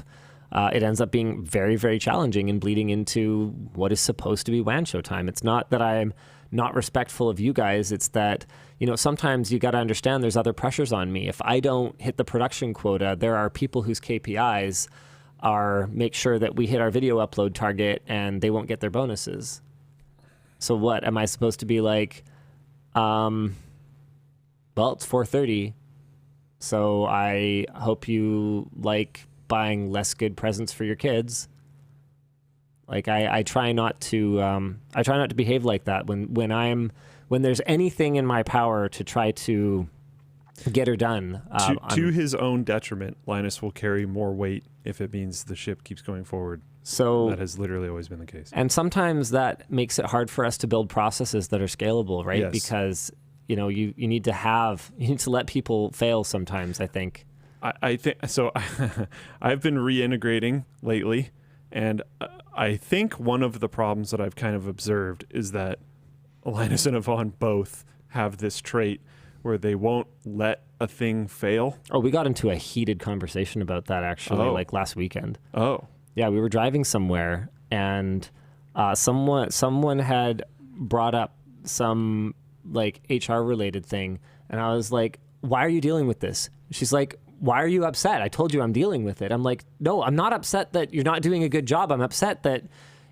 being very, very challenging and bleeding into what is supposed to be WAN show time. It's not that I'm not respectful of you guys. It's that, sometimes you got to understand there's other pressures on me. If I don't hit the production quota, there are people whose KPIs are make sure that we hit our video upload target and they won't get their bonuses. So what? Am I supposed to be like, well, it's 4:30, so I hope you like buying less good presents for your kids. Like, I try not to behave like that when there's anything in my power to try to get her done. To his own detriment, Linus will carry more weight if it means the ship keeps going forward. So that has literally always been the case. And sometimes that makes it hard for us to build processes that are scalable, right? Yes. Because you need to let people fail sometimes, I think. I think so. I've been reintegrating lately, and I think one of the problems that I've kind of observed is that Linus and Yvonne both have this trait where they won't let a thing fail? Oh, we got into a heated conversation about that actually, like last weekend. Oh. Yeah, we were driving somewhere, and someone had brought up some like HR related thing, and I was like, "Why are you dealing with this?" She's like, "Why are you upset? I told you I'm dealing with it." I'm like, "No, I'm not upset that you're not doing a good job. I'm upset that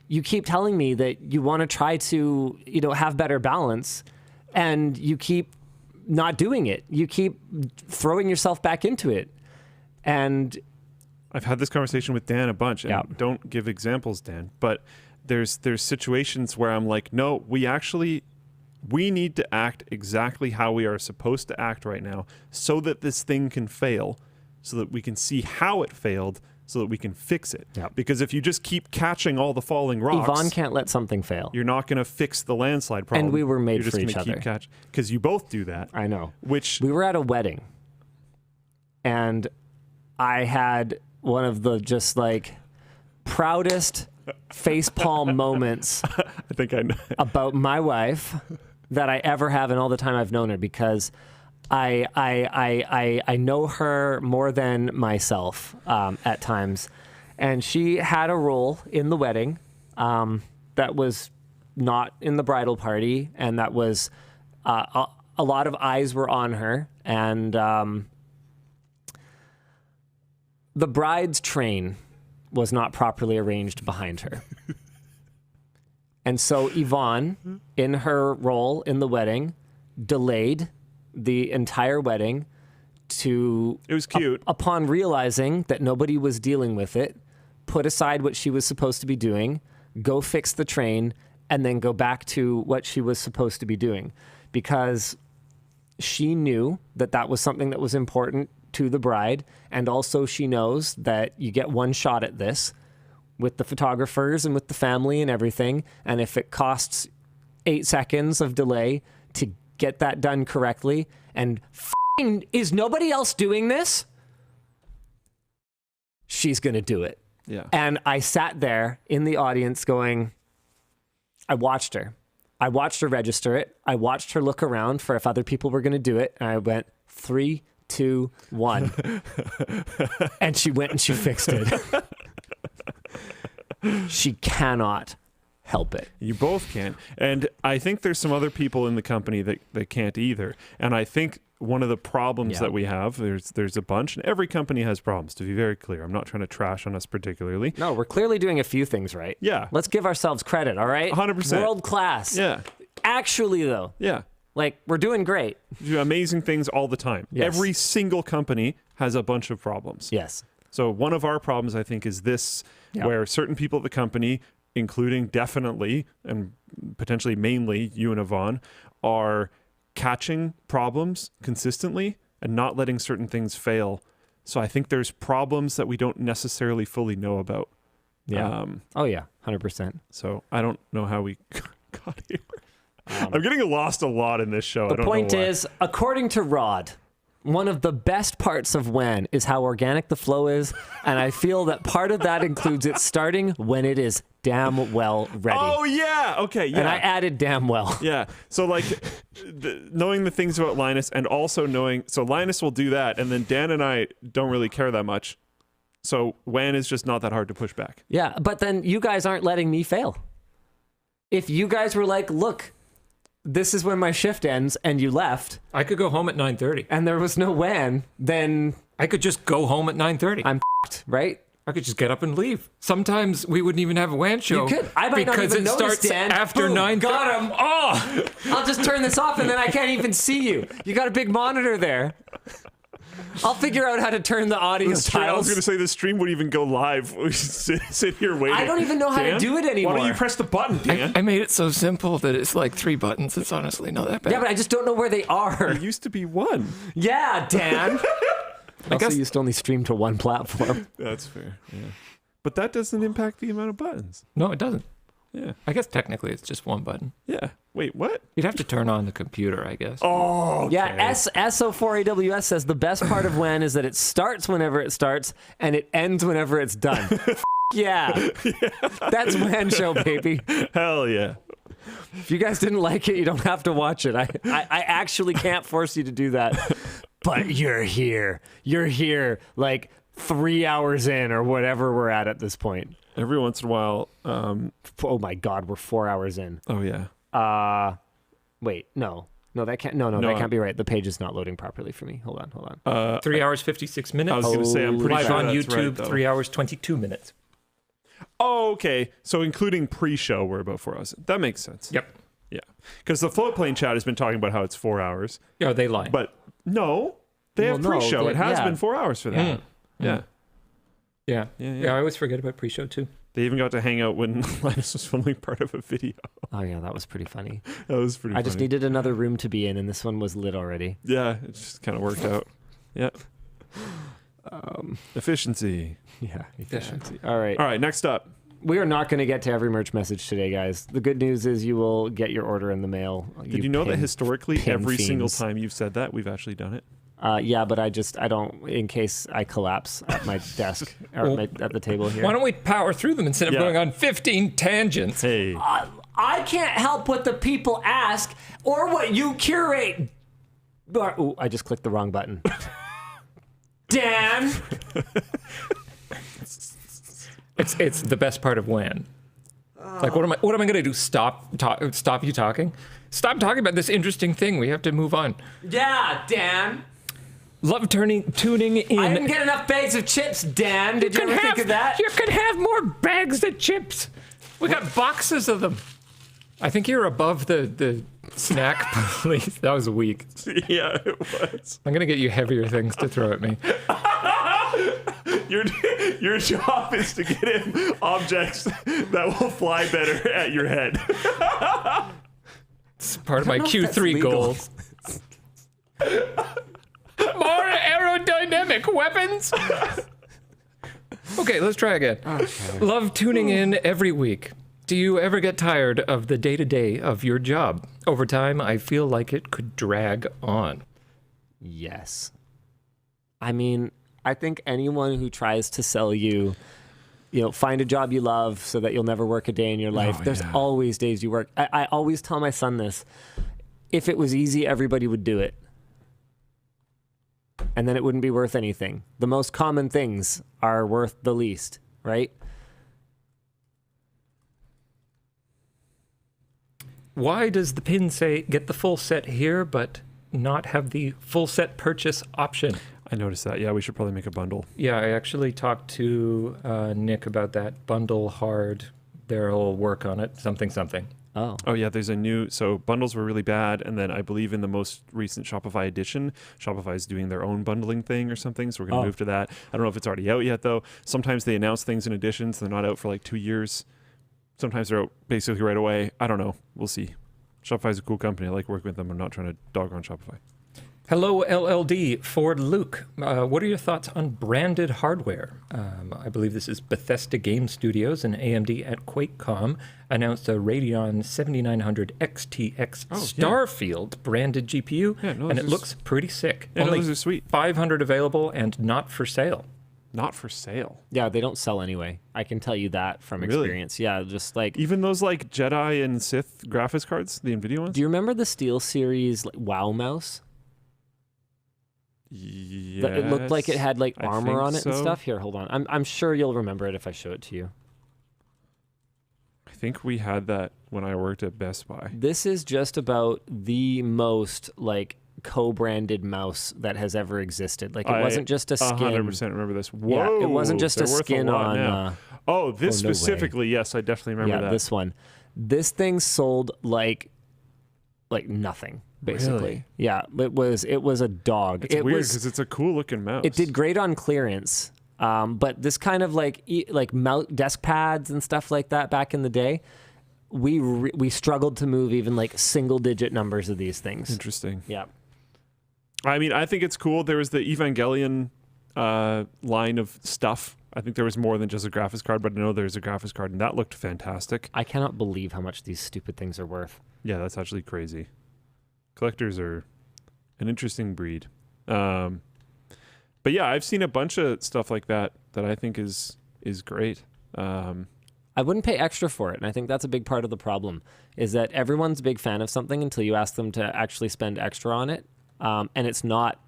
you keep telling me that you want to try to, have better balance, and you keep not doing it. You keep throwing yourself back into it." And I've had this conversation with Dan a bunch, and don't give examples, Dan, but there's situations where I'm like, no, we need to act exactly how we are supposed to act right now so that this thing can fail, so that we can see how it failed, so that we can fix it. Yep. Because if you just keep catching all the falling rocks, Yvonne can't let something fail. you're not going to fix the landslide problem. And we were made you're just for each gonna other. Keep catching, because you both do that. I know. Which we were at a wedding, and I had one of the just like proudest facepalm moments I think I know. about my wife that I ever have in all the time I've known her, because I know her more than myself at times, and she had a role in the wedding that was not in the bridal party, and that was a lot of eyes were on her, and the bride's train was not properly arranged behind her. And so Yvonne, in her role in the wedding, delayed the entire wedding to... It was cute. Upon realizing that nobody was dealing with it, put aside what she was supposed to be doing, go fix the train, and then go back to what she was supposed to be doing. Because she knew that that was something that was important to the bride, and also she knows that you get one shot at this with the photographers and with the family and everything, and if it costs 8 seconds of delay to get that done correctly, and is nobody else doing this? She's gonna do it. Yeah. And I sat there in the audience going, I watched her register it. I watched her look around for if other people were gonna do it, and I went 3, 2, 1. And she went and she fixed it. She cannot help it. You both can. And I think there's some other people in the company that can't either. And I think one of the problems that we have, there's a bunch, and every company has problems, to be very clear. I'm not trying to trash on us particularly. No, we're clearly doing a few things right. Yeah. Let's give ourselves credit, all right? 100%. World class. Yeah. Actually, though. Yeah. Like, we're doing great. We do amazing things all the time. Yes. Every single company has a bunch of problems. Yes. So one of our problems, I think, is this, where certain people at the company, including definitely and potentially mainly you and Yvonne, are catching problems consistently and not letting certain things fail. So I think there's problems that we don't necessarily fully know about. Yeah. 100%. So I don't know how we got here. I'm getting lost a lot in this show. The point is, according to Rod, one of the best parts of WAN is how organic the flow is, and I feel that part of that includes it starting when it is damn well ready. Oh, yeah. Okay, yeah. And I added damn well. Yeah. So, like, knowing the things about Linus, and also knowing... So Linus will do that, and then Dan and I don't really care that much. So WAN is just not that hard to push back. Yeah, but then you guys aren't letting me fail. If you guys were like, look... this is when my shift ends, and you left, I could go home at 9:30. and there was no WAN, then I could just go home at 9:30. I'm f***ed, right? I could just get up and leave. Sometimes we wouldn't even have a WAN show. You could. I might not because even it notice, starts Dan. after Boom, 9:30. got him. Oh! I'll just turn this off, and then I can't even see you. You got a big monitor there. I'll figure out how to turn the audio I was tiles. going to say the stream would even go live. We sit here waiting. I don't even know how to Dan, do it anymore. Why don't you press the button, Dan? I made it so simple that it's like 3 buttons. It's honestly not that bad. Yeah, but I just don't know where they are. There used to be one. Yeah, Dan. I guess- also used to only stream to one platform. That's fair. Yeah. But that doesn't impact the amount of buttons. No, it doesn't. Yeah. I guess technically it's just one button. Yeah. Wait, what? You'd have to turn on the computer, I guess. Oh, okay. Yeah, SO4AWS says the best part of WAN is that it starts whenever it starts and it ends whenever it's done. Yeah. That's WAN show, baby. Hell yeah. If you guys didn't like it, you don't have to watch it. I actually can't force you to do that. But you're here. You're here like 3 hours in or whatever we're at this point. Every once in a while. Oh my God, we're 4 hours in. Oh yeah. Wait, no, that can't. No, that can't be right. The page is not loading properly for me. Hold on. 3 hours 56 minutes. I was going to say I'm pretty Live sure on that's YouTube. right, 3 hours 22 minutes. Oh, okay. So including pre-show, we're about 4 hours. That makes sense. Yep. Yeah. Because the Floatplane chat has been talking about how it's 4 hours. Yeah, they lie. But no, they have pre-show. It has been 4 hours for that. Yeah. Yeah. I always forget about pre-show too. They even got to hang out when Linus was filming part of a video. Oh yeah, that was pretty funny. That was pretty funny. I just needed another room to be in, and this one was lit already. Yeah, it just kind of worked out. Yeah. Efficiency. Yeah, efficiency. All right. All right, next up. We are not going to get to every merch message today, guys. The good news is you will get your order in the mail. Did you know that historically, every single time you've said that, we've actually done it? Yeah, but I don't, in case I collapse at my desk or at the table here. Why don't we power through them instead of going on 15 tangents? Hey. I can't help what the people ask or what you curate. Ooh, I just clicked the wrong button. Dan! It's the best part of WAN. Like, what am I going to do? Stop you talking? Stop talking about this interesting thing. We have to move on. Yeah, Dan. Love tuning in. I didn't get enough bags of chips, Dan. Did you ever think of that? You could have more bags of chips. We got boxes of them. I think you're above the snack police. That was weak. Yeah, it was. I'm going to get you heavier things to throw at me. Your job is to get him objects that will fly better at your head. It's part of my Q3 goals. More aerodynamic weapons. Okay, let's try again. Okay. Love tuning in every week. Do you ever get tired of the day-to-day of your job? Over time, I feel like it could drag on. Yes. I mean, I think anyone who tries to sell you, find a job you love so that you'll never work a day in your life. There's always days you work. I always tell my son this. If it was easy, everybody would do it. And then it wouldn't be worth anything. The most common things are worth the least, right? Why does the pin say get the full set here, but not have the full set purchase option? I noticed that. Yeah, we should probably make a bundle. Yeah, I actually talked to Nick about that. Bundle hard. They'll work on it. Something. Oh yeah, there's a new, so bundles were really bad, and then I believe in the most recent Shopify edition, Shopify is doing their own bundling thing or something, so we're going to move to that. I don't know if it's already out yet though. Sometimes they announce things in editions, they're not out for like 2 years. Sometimes they're out basically right away. I don't know. We'll see. Shopify's a cool company. I like working with them. I'm not trying to dog on Shopify. Hello, LLD. Ford Luke. What are your thoughts on branded hardware? I believe this is Bethesda Game Studios and AMD at QuakeCom announced a Radeon 7900 XTX Starfield branded GPU, and it looks pretty sick. Yeah, those are sweet. 500 available and not for sale. Not for sale. Yeah, they don't sell anyway. I can tell you that from experience. Yeah, just like even those like Jedi and Sith graphics cards, the NVIDIA ones. Do you remember the SteelSeries WoW mouse? Yes, it looked like it had like armor on it and stuff. Here, hold on. I'm sure you'll remember it if I show it to you. I think we had that when I worked at Best Buy. This is just about the most like co-branded mouse that has ever existed. Like it wasn't just a skin. 100% remember this. Whoa, yeah, it wasn't just a skin on. This specifically, yes, I definitely remember that. Yeah, this one. This thing sold like nothing. Basically, really? Yeah, it was a dog. It's weird because it's a cool looking mouse. It did great on clearance, but this kind of like desk pads and stuff like that back in the day, we struggled to move even like single digit numbers of these things. Interesting. Yeah, I mean, I think it's cool. There was the Evangelion line of stuff. I think there was more than just a graphics card, but I know there's a graphics card, and that looked fantastic. I cannot believe how much these stupid things are worth. Yeah, that's actually crazy. Collectors are an interesting breed. But yeah, I've seen a bunch of stuff like that I think is great. I wouldn't pay extra for it. And I think that's a big part of the problem, is that everyone's a big fan of something until you ask them to actually spend extra on it. And it's not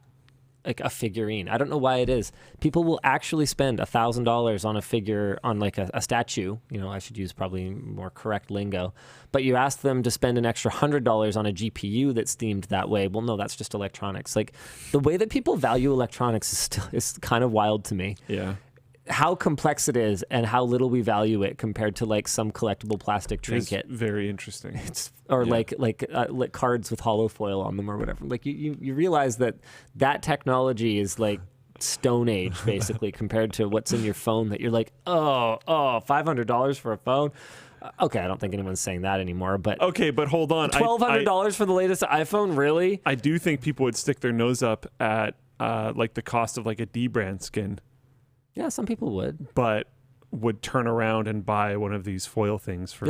like a figurine. I don't know why it is. People will actually spend $1,000 on a figure, on like a statue. You know, I should use probably more correct lingo. But you ask them to spend an extra $100 on a GPU that's themed that way. Well, no, that's just electronics. Like, the way that people value electronics is kind of wild to me. Yeah. How complex it is and how little we value it compared to like some collectible plastic trinket. It's very interesting. Or like cards with hollow foil on them or whatever. Like you realize that technology is like Stone Age basically compared to what's in your phone, that you're like, oh, $500 for a phone. Okay, I don't think anyone's saying that anymore, but okay, but hold on, $1,200 for the latest iPhone, really? I do think people would stick their nose up at like the cost of like a D-brand skin. Yeah, some people would. But would turn around and buy one of these foil things for a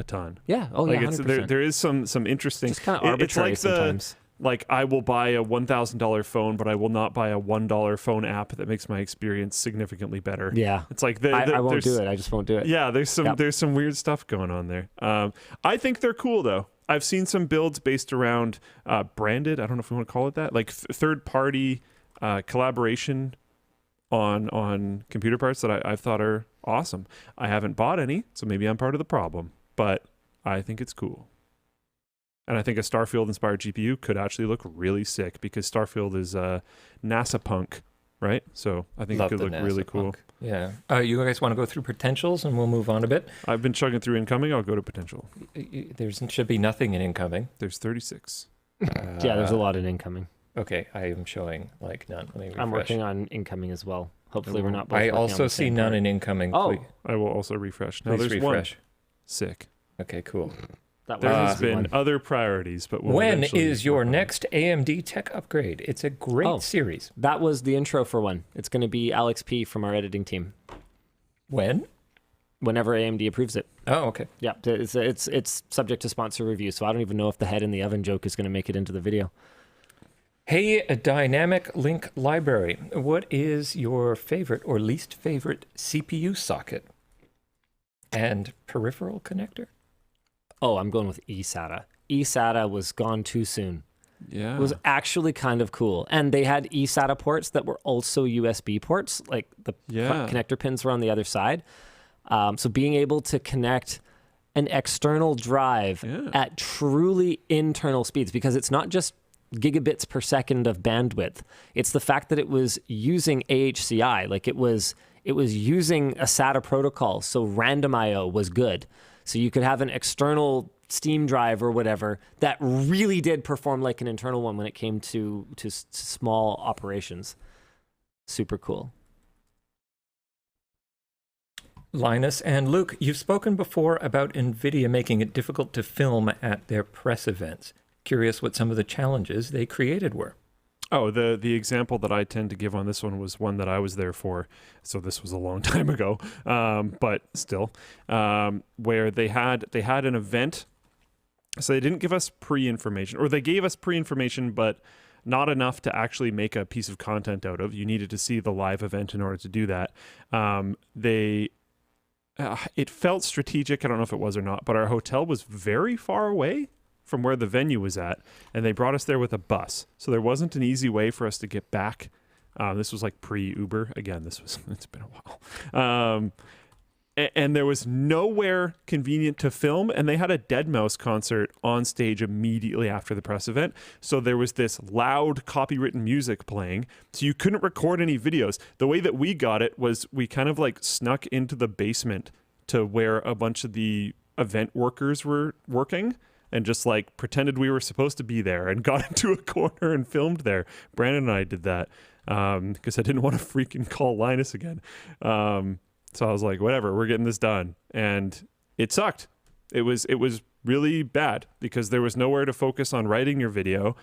ton. Yeah. Oh, like yeah, 100%. There is some interesting... It's kind of arbitrary it's like sometimes. Like, I will buy a $1,000 phone, but I will not buy a $1 phone app that makes my experience significantly better. Yeah. It's like... I won't do it. I just won't do it. Yeah, there's some weird stuff going on there. I think they're cool, though. I've seen some builds based around branded, I don't know if we want to call it that, like third-party collaboration on computer parts that I thought are awesome. I haven't bought any, so maybe I'm part of the problem, but I think it's cool. And I think a Starfield inspired GPU could actually look really sick, because Starfield is NASA punk, right? So I think it could look really cool. Yeah. You guys want to go through potentials and we'll move on a bit? I've been chugging through incoming. I'll go to potential. There should be nothing in incoming. There's 36. Yeah, there's a lot in incoming. Okay, I am showing like none. Let me refresh. I'm working on incoming as well. Hopefully we're not both I working on also the see same none part. in incoming. Oh. Please, I will also refresh. Now please there's refresh. one. Sick. Okay, cool. That There was has an easy been one. other priorities, but we'll When eventually is your work on it. next AMD tech upgrade? It's a great series. That was the intro for one. It's going to be Alex P from our editing team. When? Whenever AMD approves it. Oh, okay. Yeah, it's subject to sponsor review, so I don't even know if the head in the oven joke is going to make it into the video. Hey, a dynamic link library. What is your favorite or least favorite CPU socket and peripheral connector? Oh, I'm going with eSATA. eSATA was gone too soon. Yeah. It was actually kind of cool. And they had eSATA ports that were also USB ports, like the connector pins were on the other side. So being able to connect an external drive at truly internal speeds, because it's not just gigabits per second of bandwidth. It's the fact that it was using AHCI, like it was using a SATA protocol, so random IO was good. So you could have an external Steam drive or whatever that really did perform like an internal one when it came to small operations. Super cool. Linus and Luke, you've spoken before about NVIDIA making it difficult to film at their press events. Curious what some of the challenges they created were. Oh, the example that I tend to give on this one was one that I was there for. So this was a long time ago, but still, where they had an event. So they didn't give us pre-information, or they gave us pre-information, but not enough to actually make a piece of content out of. You needed to see the live event in order to do that. It felt strategic. I don't know if it was or not, but our hotel was very far away from where the venue was at, and they brought us there with a bus. So there wasn't an easy way for us to get back. This was like pre-Uber. Again, it's been a while. And there was nowhere convenient to film, and they had a Deadmau5 concert on stage immediately after the press event. So there was this loud copywritten music playing, so you couldn't record any videos. The way that we got it was we kind of like snuck into the basement to where a bunch of the event workers were working, and just like pretended we were supposed to be there and got into a corner and filmed there. Brandon and I did that because I didn't want to freaking call Linus again. So I was like, whatever, we're getting this done. And it sucked. It was really bad because there was nowhere to focus on writing your video.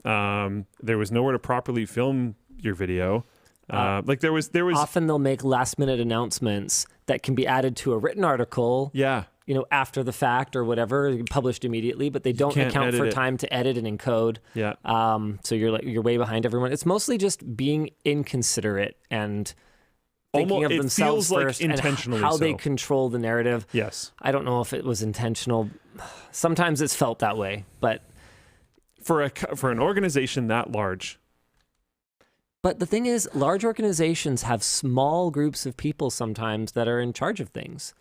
There was nowhere to properly film your video. Like there was often they'll make last minute announcements that can be added to a written article. Yeah. You know, after the fact or whatever, published immediately, but they don't account for time to edit and encode. Yeah. So you're way behind everyone. It's mostly just being inconsiderate and thinking of it themselves feels like first intentionally and how they so. control the narrative. Yes. I don't know if it was intentional. Sometimes it's felt that way, but For an organization that large. But the thing is, large organizations have small groups of people sometimes that are in charge of things.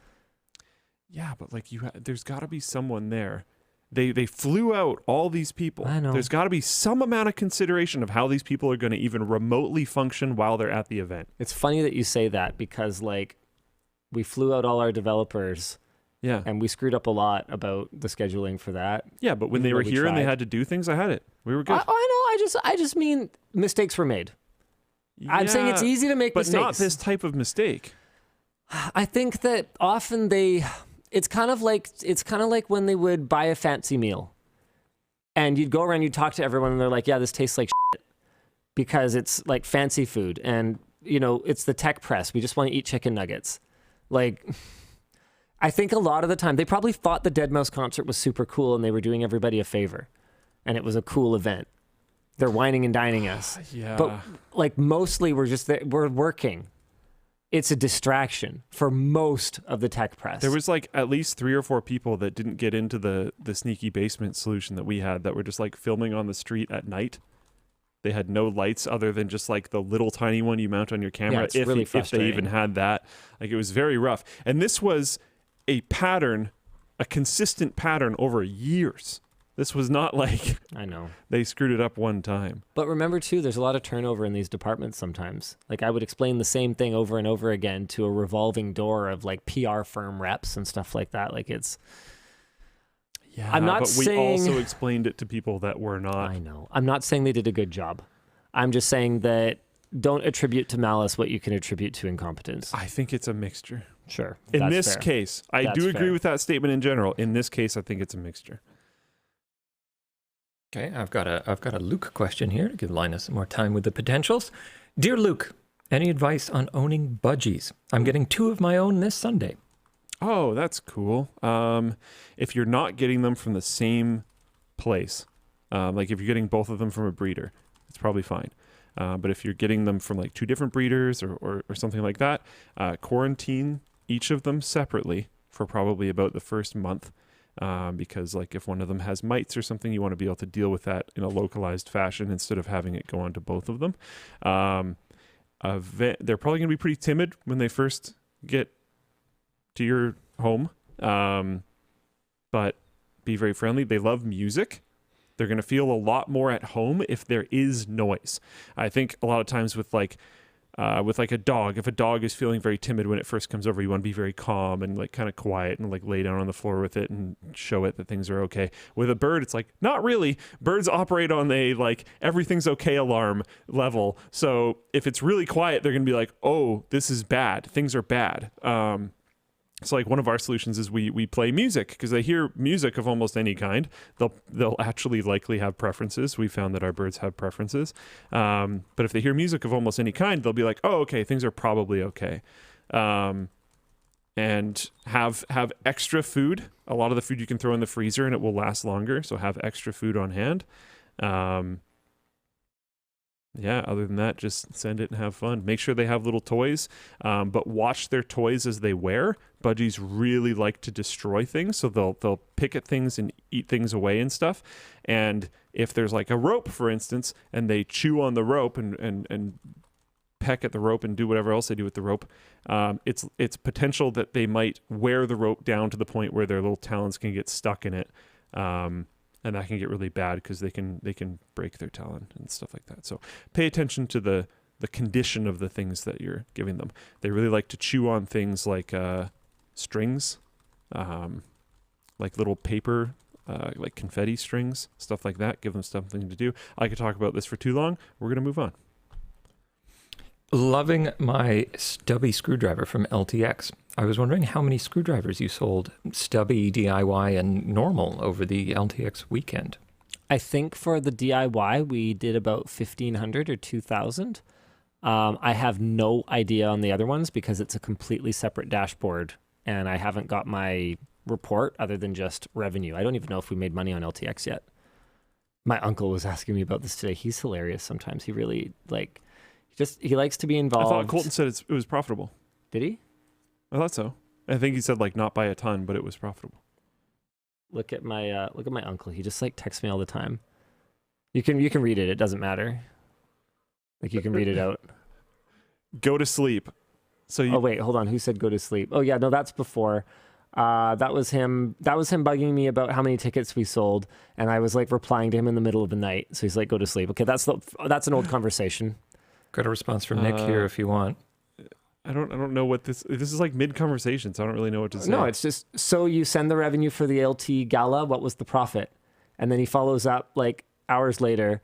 Yeah, but like there's got to be someone there. They flew out all these people. I know. There's got to be some amount of consideration of how these people are going to even remotely function while they're at the event. It's funny that you say that because, like, we flew out all our developers. Yeah. And we screwed up a lot about the scheduling for that. Yeah, but when they were here and they had to do things, I had it. We were good. I know. I just mean mistakes were made. I'm saying it's easy to make but mistakes. But not this type of mistake. I think that often it's kind of like when they would buy a fancy meal and you'd go around, you'd talk to everyone and they're like, yeah, this tastes like shit because it's like fancy food. And, you know, it's the tech press. We just want to eat chicken nuggets. Like, I think a lot of the time they probably thought the Dead Mouse concert was super cool and they were doing everybody a favor and it was a cool event. They're whining and dining us. Yeah. But like mostly we're working. It's a distraction for most of the tech press. There was like at least 3 or 4 people that didn't get into the sneaky basement solution that we had that were just like filming on the street at night. They had no lights other than just like the little tiny one you mount on your camera. Yeah, it's really frustrating. If they even had that. Like it was very rough. And this was a pattern, a consistent pattern over years. This was not like I know they screwed it up one time. But remember too, there's a lot of turnover in these departments sometimes. Like I would explain the same thing over and over again to a revolving door of like PR firm reps and stuff like that. Like it's I'm not but saying we also explained it to people that were not. I know. I'm not saying they did a good job. I'm just saying that don't attribute to malice what you can attribute to incompetence. I think it's a mixture. Sure. In this fair. case, I That's do agree fair. with that statement in general. In this case, I think it's a mixture. Okay, I've got a Luke question here to give Linus more time with the potentials. Dear Luke, any advice on owning budgies? I'm getting 2 of my own this Sunday. Oh, that's cool. If you're not getting them from the same place, like if you're getting both of them from a breeder, it's probably fine. But if you're getting them from like 2 different breeders or something like that, quarantine each of them separately for probably about the first month. Because like if one of them has mites or something, you want to be able to deal with that in a localized fashion instead of having it go on to both of them. They're probably going to be pretty timid when they first get to your home, but be very friendly. They love music. They're going to feel a lot more at home if there is noise. I think a lot of times with like a dog, if a dog is feeling very timid when it first comes over, you want to be very calm and like kind of quiet and like lay down on the floor with it and show it that things are okay. With a bird, it's like, not really. Birds operate on a like everything's okay alarm level. So if it's really quiet, they're going to be like, oh, this is bad. Things are bad. So like one of our solutions is we play music because they hear music of almost any kind. They'll actually likely have preferences. We found that our birds have preferences. But if they hear music of almost any kind, they'll be like, oh, okay, things are probably okay. And have extra food. A lot of the food you can throw in the freezer and it will last longer. So have extra food on hand. Yeah, other than that, just send it and have fun. Make sure they have little toys, but watch their toys as they wear. Budgies really like to destroy things, so they'll pick at things and eat things away and stuff. And if there's like a rope, for instance, and they chew on the rope and peck at the rope and do whatever else they do with the rope, it's potential that they might wear the rope down to the point where their little talons can get stuck in it. And that can get really bad because they can break their talon and stuff like that. So pay attention to the condition of the things that you're giving them. They really like to chew on things like strings, like little paper, like confetti strings, stuff like that. Give them something to do. I could talk about this for too long. We're going to move on. Loving my stubby screwdriver from LTX. I was wondering how many screwdrivers you sold, stubby, DIY, and normal over the LTX weekend. I think for the DIY, we did about 1,500 or 2,000. I have no idea on the other ones because it's a completely separate dashboard, and I haven't got my report other than just revenue. I don't even know if we made money on LTX yet. My uncle was asking me about this today. He's hilarious sometimes. He really, Just he likes to be I involved. thought Colton said it was profitable. Did he? I thought so. I think he said like not by a ton, but it was profitable. Look at my uncle. He just like texts me all the time. You can read it. It doesn't matter. Like you can read it out. Go to sleep. So you, Oh wait, hold on. Who said go to sleep? Oh yeah, no, that's before. That was him bugging me about how many tickets we sold, and I was like replying to him in the middle of the night. So he's like, go to sleep. Okay, that's an old conversation. Got a response from Nick here if you want. I don't know what this is like mid conversation, so I don't really know what to say. No, it's just, so you send the revenue for the LT Gala. What was the profit? And then he follows up like hours later.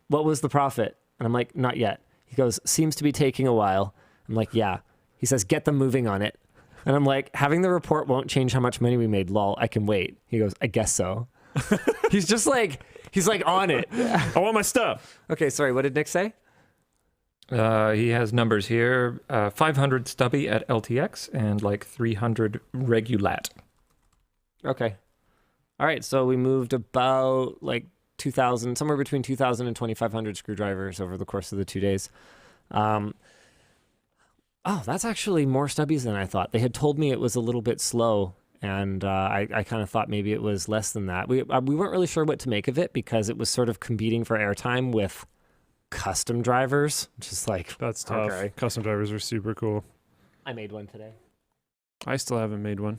What was the profit? And I'm like, not yet. He goes, seems to be taking a while. I'm like, yeah. He says, get them moving on it. And I'm like, having the report won't change how much money we made. Lol, I can wait. He goes, I guess so. He's like on it. I want my stuff. Okay, sorry. What did Nick say? He has numbers here, 500 stubby at LTX and like 300 regulat. Okay. All right. So we moved about like 2,000, somewhere between 2,000 and 2,500 screwdrivers over the course of the 2 days. Oh, that's actually more stubbies than I thought. They had told me it was a little bit slow, and I kind of thought maybe it was less than that. We weren't really sure what to make of it because it was sort of competing for airtime with custom drivers, which is like, That's tough. Okay. Custom drivers are super cool. I made one today. I still haven't made one.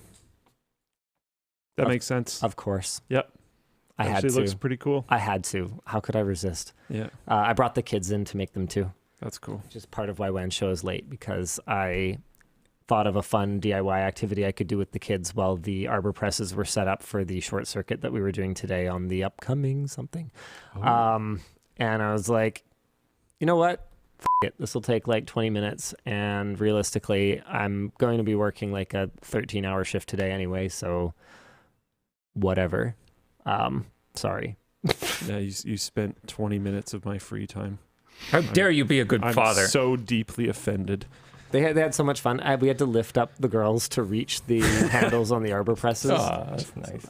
That makes sense. Of course. Yep. I had Actually to. looks pretty cool. I had to. How could I resist? Yeah. I brought the kids in to make them too. That's cool. Which is part of why WAN Show is late, because I thought of a fun DIY activity I could do with the kids while the arbor presses were set up for the short circuit that we were doing today on the upcoming something. Oh. And I was like, you know what? F it. This will take like 20 minutes. And realistically, I'm going to be working like a 13-hour shift today anyway. So whatever. Sorry. Yeah, you spent 20 minutes of my free time. How dare you be a good father? I'm so deeply offended. They had so much fun. We had to lift up the girls to reach the handles on the arbor presses. Oh, that's nice.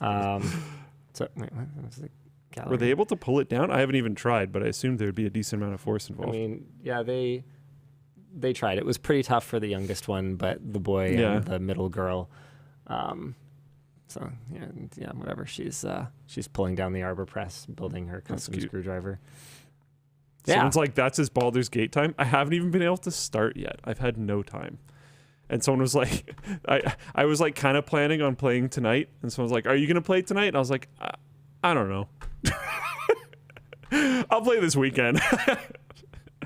So wait, what was the gallery? Were they able to pull it down? I haven't even tried, but I assumed there would be a decent amount of force involved. I mean, yeah, they tried. It was pretty tough for the youngest one, but the boy and the middle girl. So yeah, whatever. She's pulling down the arbor press, building her custom screwdriver. Someone's like, that's his Baldur's Gate time. I haven't even been able to start yet. I've had no time. And someone was like, I was like kind of planning on playing tonight. And someone was like, are you going to play tonight? And I was like, I don't know. I'll play this weekend.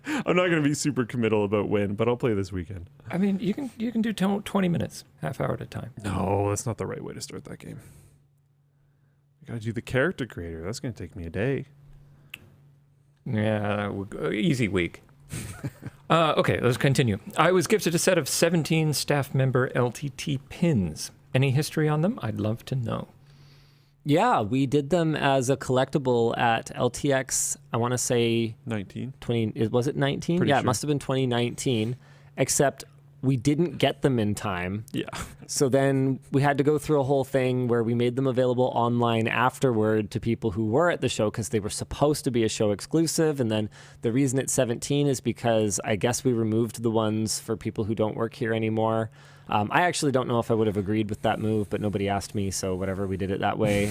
I'm not going to be super committal about when, but I'll play this weekend. I mean, you can do 20 minutes, half hour at a time. No, that's not the right way to start that game. You got to do the character creator. That's going to take me a day. Yeah, easy week. Okay, let's continue. I was gifted a set of 17 staff member LTT pins. Any history on them? I'd love to know. Yeah, we did them as a collectible at LTX. I want to say 19. 20. Was it 19? Pretty Yeah, sure. it must have been 2019. Except we didn't get them in time. Yeah. So then we had to go through a whole thing where we made them available online afterward to people who were at the show because they were supposed to be a show exclusive. And then the reason it's 17 is because I guess we removed the ones for people who don't work here anymore. I actually don't know if I would have agreed with that move, but nobody asked me, so whatever, we did it that way.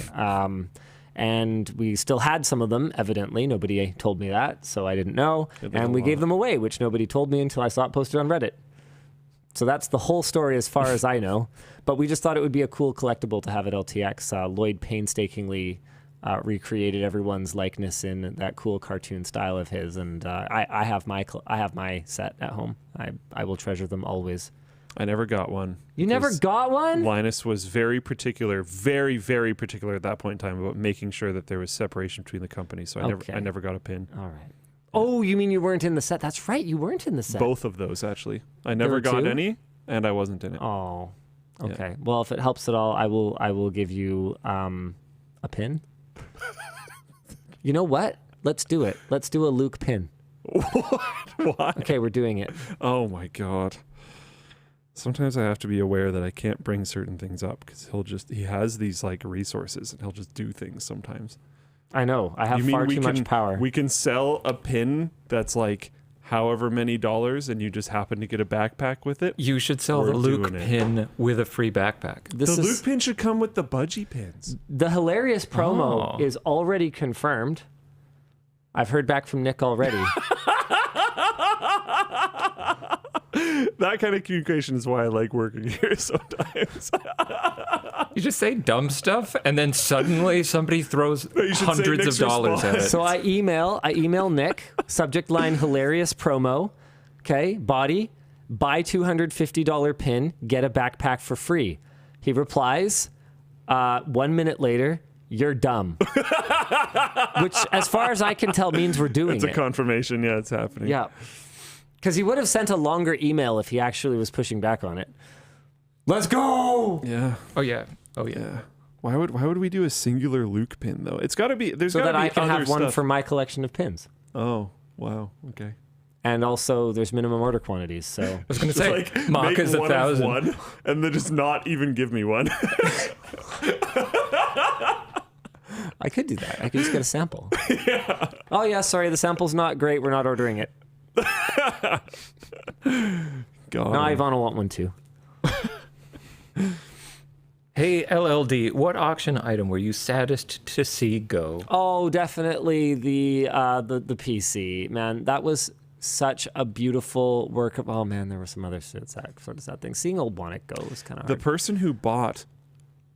And we still had some of them, evidently. Nobody told me that, so I didn't know. And we gave them away, which nobody told me until I saw it posted on Reddit. So that's the whole story as far as I know. But we just thought it would be a cool collectible to have at LTX. Lloyd painstakingly recreated everyone's likeness in that cool cartoon style of his, and I have my set at home. I will treasure them always. I never got one. You never got one? Linus was very particular, very, very particular at that point in time about making sure that there was separation between the companies. So I never got a pin. All right. Oh, you mean you weren't in the set? That's right, you weren't in the set. Both of those, actually. I never got any, and I wasn't in it. Oh, okay. Yeah. Well, if it helps at all, I will give you a pin. You know what? Let's do it. Let's do a Luke pin. What? Why? Okay, we're doing it. Oh my God. Sometimes I have to be aware that I can't bring certain things up because he has these like resources and he'll just do things sometimes. I know. I have far too much power. We can sell a pin that's like however many dollars and you just happen to get a backpack with it, You should sell the We're Luke doing it. pin with a free backpack. This the is Luke pin should come with the budgie pins. the hilarious promo Oh. is already confirmed. I've heard back from Nick already. That kind of communication is why I like working here sometimes. You just say dumb stuff, and then suddenly somebody throws you should say hundreds Nick's of dollars at it. So I email Nick, subject line hilarious promo. Okay, body, buy $250 pin, get a backpack for free. He replies, 1 minute later, you're dumb. Which, as far as I can tell, means we're doing It's a it. confirmation. Yeah, it's happening. Yeah. Because he would have sent a longer email if he actually was pushing back on it. Let's go! Yeah. Oh yeah. Yeah. Why would we do a singular Luke pin though? It's got to be. There's So got to that be I can other have one stuff. for my collection of pins. Oh wow. Okay. And also, there's minimum order quantities, so... I was going to Just say, like mock make is one of 1,000. one, and then just not even give me one. I could do that. I could just get a sample. Yeah. Oh, yeah, sorry, the sample's not great. We're not ordering it. God. No, Yvonne will want one too. Hey LLD, what auction item were you saddest to see go? Oh, definitely the PC, man. That was such a beautiful work of... Oh, man, there were some other sort of sad things. Seeing old Bonnet go was kind of The hard. person who bought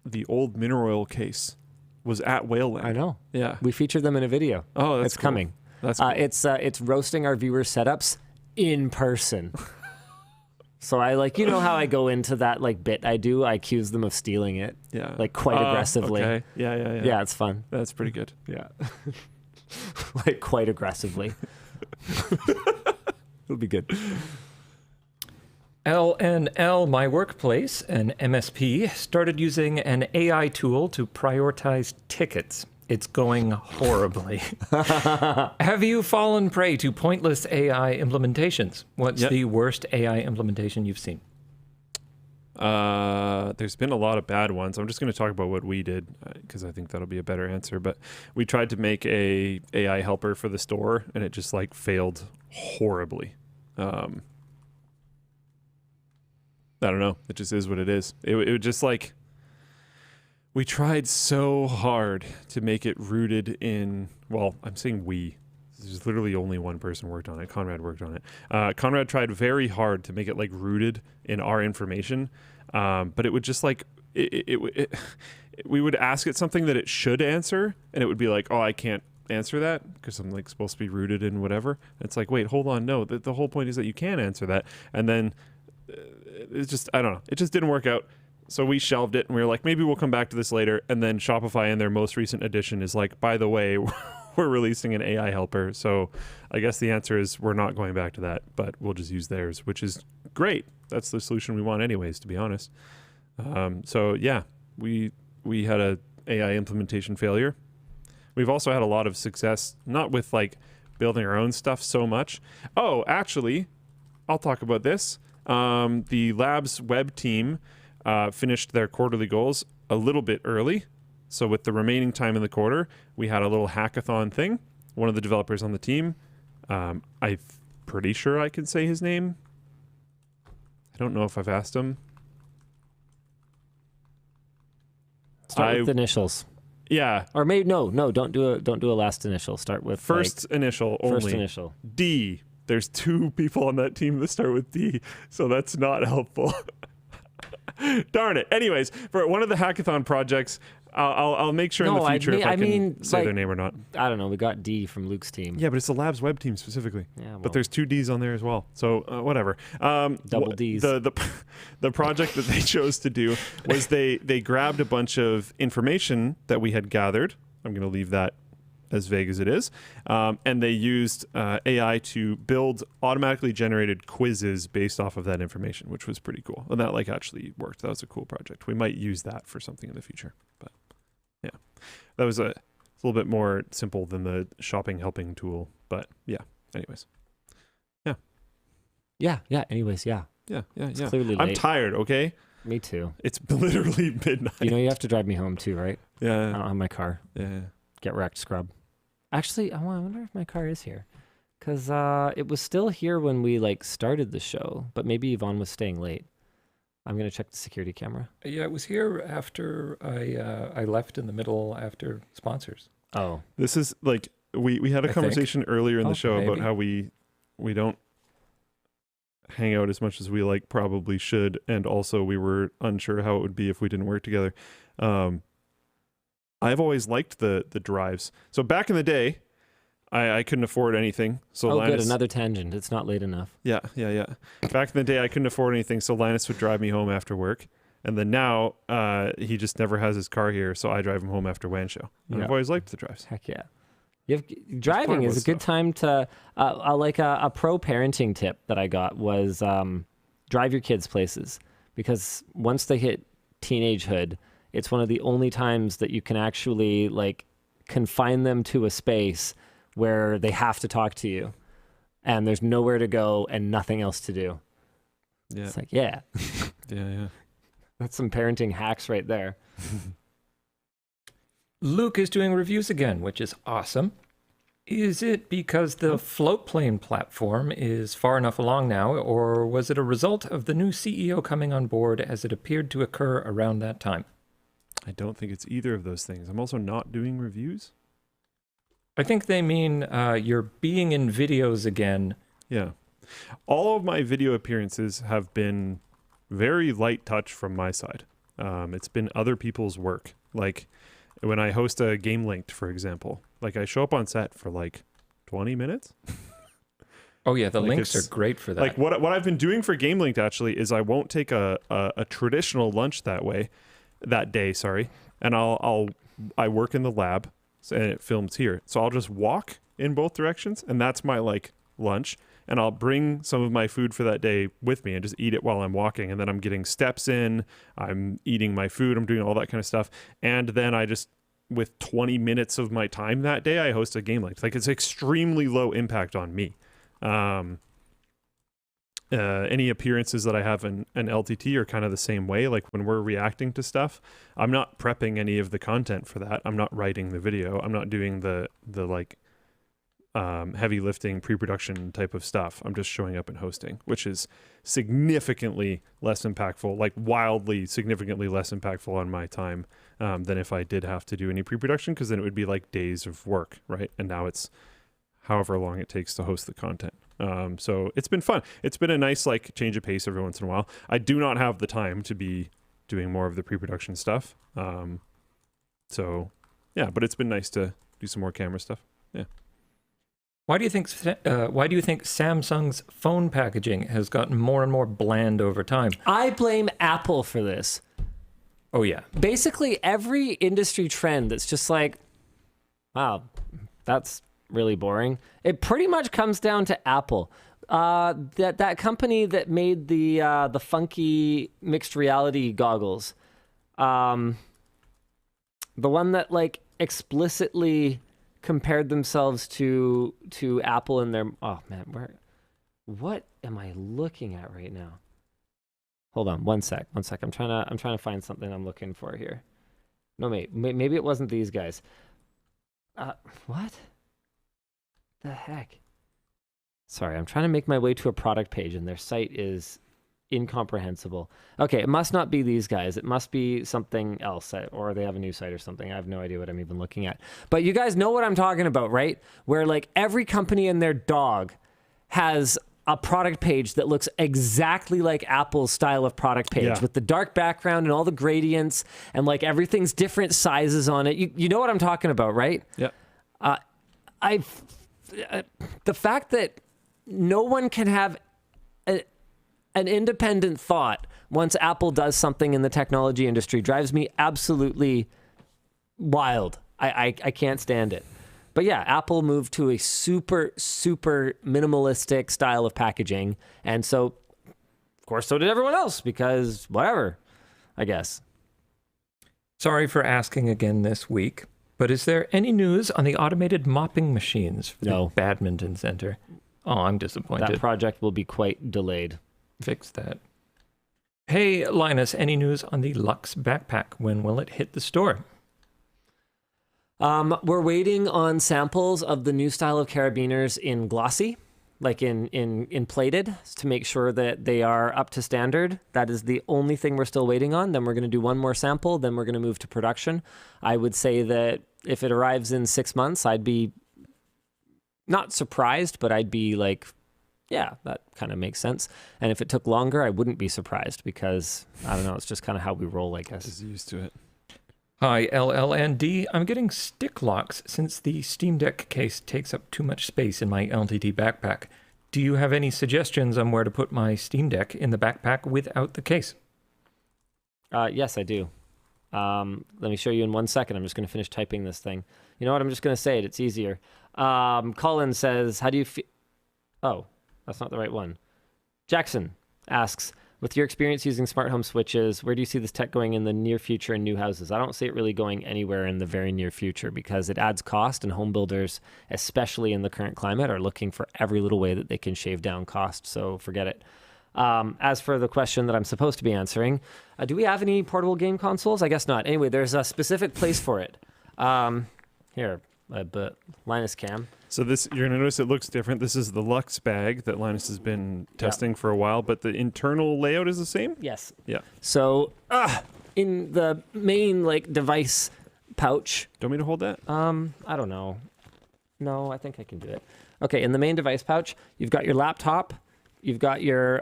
the old mineral oil case was at Whaleland. I know. Yeah. We featured them in a video. Oh, that's it's cool. coming. That's cool. It's roasting our viewers' setups in person. So I you know how I go into that bit I do? I accuse them of stealing it. Yeah. Quite aggressively. Okay. Yeah. Yeah, it's fun. That's pretty good. Yeah. Quite aggressively. It'll be good. LNL, my workplace, an MSP, started using an AI tool to prioritize tickets. It's going horribly. Have you fallen prey to pointless AI implementations? What's the worst AI implementation you've seen? There's been a lot of bad ones. I'm just going to talk about what we did because I think that'll be a better answer. But we tried to make a AI helper for the store, and it just failed horribly. I don't know. It just is what it is. It would just we tried so hard to make it rooted in, well, I'm saying we. There's literally only one person worked on it. Conrad worked on it. Conrad tried very hard to make it rooted in our information, but it would just we would ask it something that it should answer, and it would be oh, I can't answer that because I'm supposed to be rooted in whatever. And it's wait, hold on, no. The whole point is that you can answer that, and then it's just I don't know. It just didn't work out. So we shelved it, and we were maybe we'll come back to this later. And then Shopify in their most recent edition is by the way, we're releasing an AI helper. So I guess the answer is we're not going back to that, but we'll just use theirs, which is great. That's the solution we want anyways, to be honest. So yeah, we had a AI implementation failure. We've also had a lot of success, not with building our own stuff so much. Oh, actually, I'll talk about this. The labs web team finished their quarterly goals a little bit early. So with the remaining time in the quarter, we had a little hackathon thing. One of the developers on the team, I'm pretty sure I can say his name. I don't know if I've asked him. Start with initials. Yeah. Or maybe no, don't do a last initial. Start with First initial only. First initial. D. There's 2 people on that team that start with D, so that's not helpful. Darn it. Anyways, for one of the hackathon projects, I'll make sure in the future if I can say their name or not. I don't know. We got D from Luke's team. Yeah, but it's the Labs web team specifically. Yeah, well. But there's 2 Ds on there as well. So whatever. Double Ds. The project that they chose to do was they grabbed a bunch of information that we had gathered. I'm going to leave that as vague as it is. And they used AI to build automatically generated quizzes based off of that information, which was pretty cool. And that actually worked. That was a cool project. We might use that for something in the future. But yeah, that was a little bit more simple than the shopping helping tool. But yeah, anyways. Yeah. Anyways, yeah. Yeah. Clearly I'm late. tired, okay? Me too. It's literally midnight. You know you have to drive me home too, right? I Yeah. don't have my car. Yeah. Get wrecked, scrub. Actually, I wonder if my car is here. Because it was still here when we like started the show, but maybe Yvonne was staying late. I'm going to check the security camera. Yeah, it was here after I left in the middle after sponsors. Oh. This is like, we had a conversation earlier in the show about how we don't hang out as much as we like probably should, and also we were unsure how it would be if we didn't work together. I've always liked the drives. So back in the day, I couldn't afford anything. So Linus, good, another tangent. It's not late enough. Yeah. Back in the day, I couldn't afford anything, so Linus would drive me home after work. And then now, he just never has his car here, so I drive him home after WAN Show. And I've always liked the drives. Heck yeah. Driving is a good time to, like a pro parenting tip that I got was drive your kids places. Because once they hit teenagehood, it's one of the only times that you can actually like confine them to a space where they have to talk to you and there's nowhere to go and nothing else to do. Yeah. It's like, yeah. Yeah. That's some parenting hacks right there. Luke is doing reviews again, which is awesome. Is it because the Floatplane platform is far enough along now, or was it a result of the new CEO coming on board as it appeared to occur around that time? I don't think it's either of those things. I'm also not doing reviews. I think they mean you're being in videos again. Yeah. All of my video appearances have been very light touch from my side. It's been other people's work. Like when I host a Game Linked, for example, like I show up on set for like 20 minutes. Oh yeah, the links are great for that. Like what I've been doing for Game Linked actually is I won't take a traditional lunch that day, and I work in the lab and it films here. So I'll just walk in both directions, and that's my like lunch. And I'll bring some of my food for that day with me and just eat it while I'm walking. And then I'm getting steps in, I'm eating my food, I'm doing all that kind of stuff. And then I just, with 20 minutes of my time that day, I host a Game Linked. Like it's extremely low impact on me. Any appearances that I have in an LTT are kind of the same way. Like when we're reacting to stuff, I'm not prepping any of the content for that. I'm not writing the video. I'm not doing the like heavy lifting pre-production type of stuff. I'm just showing up and hosting, which is significantly less impactful, like wildly significantly less impactful on my time than if I did have to do any pre-production, because then it would be like days of work, right? And now it's however long it takes to host the content. So it's been fun. It's been a nice like change of pace every once in a while. I do not have the time to be doing more of the pre-production stuff. So yeah, but it's been nice to do some more camera stuff. Yeah. Why do you think Samsung's phone packaging has gotten more and more bland over time? I blame Apple for this. Oh yeah. Basically every industry trend that's just like, wow, that's really boring. It pretty much comes down to Apple. That company that made the funky mixed reality goggles. The one that like explicitly compared themselves to Apple and their, oh man, what am I looking at right now? Hold on one sec. I'm trying to find something I'm looking for here. No, maybe it wasn't these guys. What the heck? Sorry, I'm trying to make my way to a product page and their site is incomprehensible. Okay, it must not be these guys. It must be something else, or they have a new site or something. I have no idea what I'm even looking at. But you guys know what I'm talking about, right? Where like every company and their dog has a product page that looks exactly like Apple's style of product page, with the dark background and all the gradients and like everything's different sizes on it. You know what I'm talking about, right? Yeah. The fact that no one can have an independent thought once Apple does something in the technology industry drives me absolutely wild. I can't stand it. But yeah, Apple moved to a super, super minimalistic style of packaging. And so, of course, so did everyone else because whatever, I guess. Sorry for asking again this week, but is there any news on the automated mopping machines for the badminton center? Oh, I'm disappointed. That project will be quite delayed. Fix that. Hey, Linus, any news on the Lux backpack? When will it hit the store? We're waiting on samples of the new style of carabiners in glossy, like in plated, to make sure that they are up to standard. That is the only thing we're still waiting on. Then we're going to do one more sample. Then we're going to move to production. I would say that if it arrives in 6 months, I'd be not surprised, but I'd be like, yeah, that kind of makes sense. And if it took longer, I wouldn't be surprised because, I don't know, it's just kind of how we roll, I guess. Just used to it. Hi, LLND. I'm getting stick locks since the Steam Deck case takes up too much space in my LTT backpack. Do you have any suggestions on where to put my Steam Deck in the backpack without the case? Yes, I do. Let me show you in 1 second. I'm just going to finish typing this thing. You know what? I'm just going to say it. It's easier. Colin says, how do you feel? Oh, that's not the right one. Jackson asks, with your experience using smart home switches, where do you see this tech going in the near future in new houses? I don't see it really going anywhere in the very near future because it adds cost, and home builders, especially in the current climate, are looking for every little way that they can shave down cost. So forget it. As for the question that I'm supposed to be answering, do we have any portable game consoles? I guess not. Anyway, there's a specific place for it. Here, but Linus Cam. So this, you're going to notice it looks different. This is the Lux bag that Linus has been testing for a while, but the internal layout is the same? Yes. Yeah. So in the main device pouch. Do you want me to hold that? I don't know. No, I think I can do it. Okay, in the main device pouch, you've got your laptop. You've got your,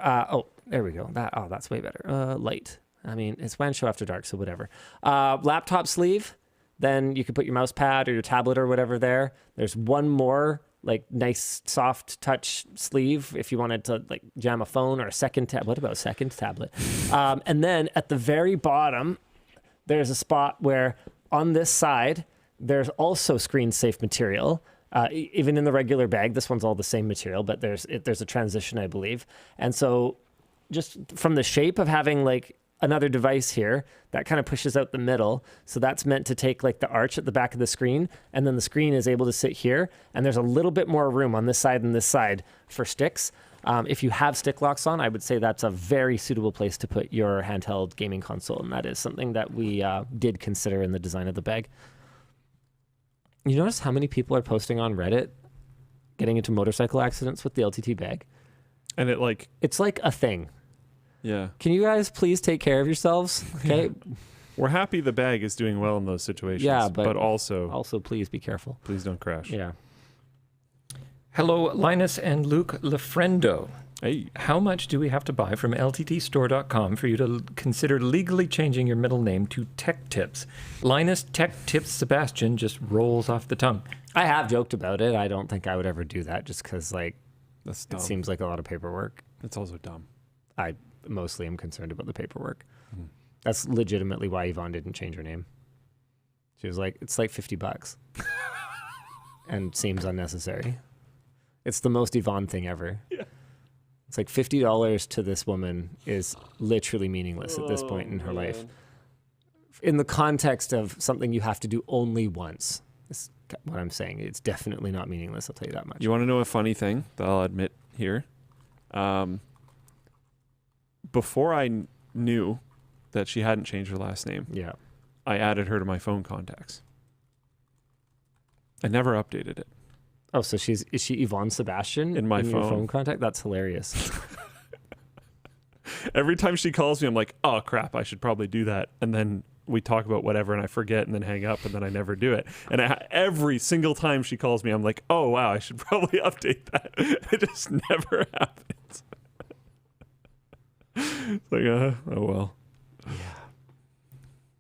there we go. That's way better. Light. I mean, it's WAN Show After Dark, so whatever. Laptop sleeve. Then you could put your mouse pad or your tablet or whatever there. There's one more nice soft touch sleeve if you wanted to jam a phone or a second tab. What about a second tablet? And then at the very bottom, there's a spot where on this side, there's also screen safe material. Even in the regular bag, this one's all the same material, but there's a transition, I believe. And so just from the shape of having another device here, that kind of pushes out the middle. So that's meant to take the arch at the back of the screen, and then the screen is able to sit here, and there's a little bit more room on this side and this side for sticks. If you have stick locks on, I would say that's a very suitable place to put your handheld gaming console, and that is something that we did consider in the design of the bag. You notice how many people are posting on Reddit getting into motorcycle accidents with the LTT bag? And it's like a thing. Yeah. Can you guys please take care of yourselves? Okay. We're happy the bag is doing well in those situations. Yeah, but also please be careful. Please don't crash. Yeah. Hello, Linus and Luke Lefrendo. Hey. How much do we have to buy from LTTStore.com for you to consider legally changing your middle name to Tech Tips? Linus Tech Tips Sebastian just rolls off the tongue. I have joked about it. I don't think I would ever do that just because that's dumb. It seems like a lot of paperwork. It's also dumb. I mostly am concerned about the paperwork. Mm-hmm. That's legitimately why Yvonne didn't change her name. She was like, it's like $50 and seems unnecessary. It's the most Yvonne thing ever. Yeah. It's like $50 to this woman is literally meaningless at this point in her life. In the context of something you have to do only once, is what I'm saying. It's definitely not meaningless, I'll tell you that much. You want to know a funny thing that I'll admit here? Before I knew that she hadn't changed her last name, I added her to my phone contacts. I never updated it. Oh, so is she Yvonne Sebastian in my your phone contact? That's hilarious. Every time she calls me, I'm like, oh crap, I should probably do that. And then we talk about whatever and I forget and then hang up and then I never do it. And every single time she calls me, I'm like, oh wow, I should probably update that. It just never happens. It's like, oh well. Yeah.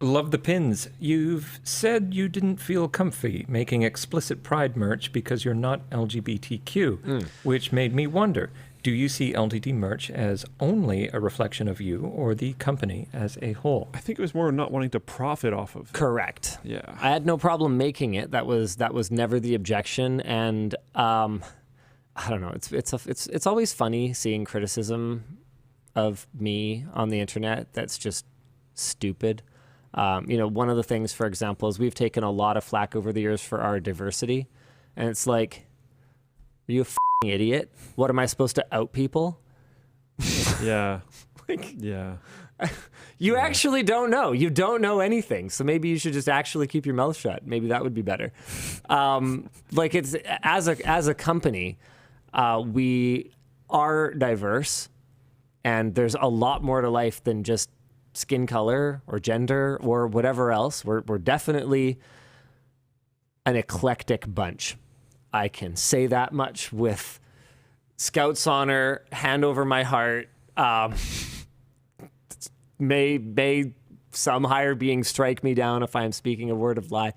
Love the pins. You've said you didn't feel comfy making explicit pride merch because you're not LGBTQ, which made me wonder, do you see LTT merch as only a reflection of you or the company as a whole? I think it was more not wanting to profit off of it. Correct. Yeah. I had no problem making it. That was never the objection. And I don't know. It's always funny seeing criticism of me on the internet that's just stupid. One of the things, for example, is we've taken a lot of flack over the years for our diversity. And it's like, are you a f***ing idiot? What, am I supposed to out people? Yeah. Like, yeah. You actually don't know. You don't know anything. So maybe you should just actually keep your mouth shut. Maybe that would be better. Like it's as a company, we are diverse, and there's a lot more to life than just skin color or gender or whatever else. We're definitely an eclectic bunch. I can say that much with Scout's honor, hand over my heart. May some higher being strike me down if I'm speaking a word of lie.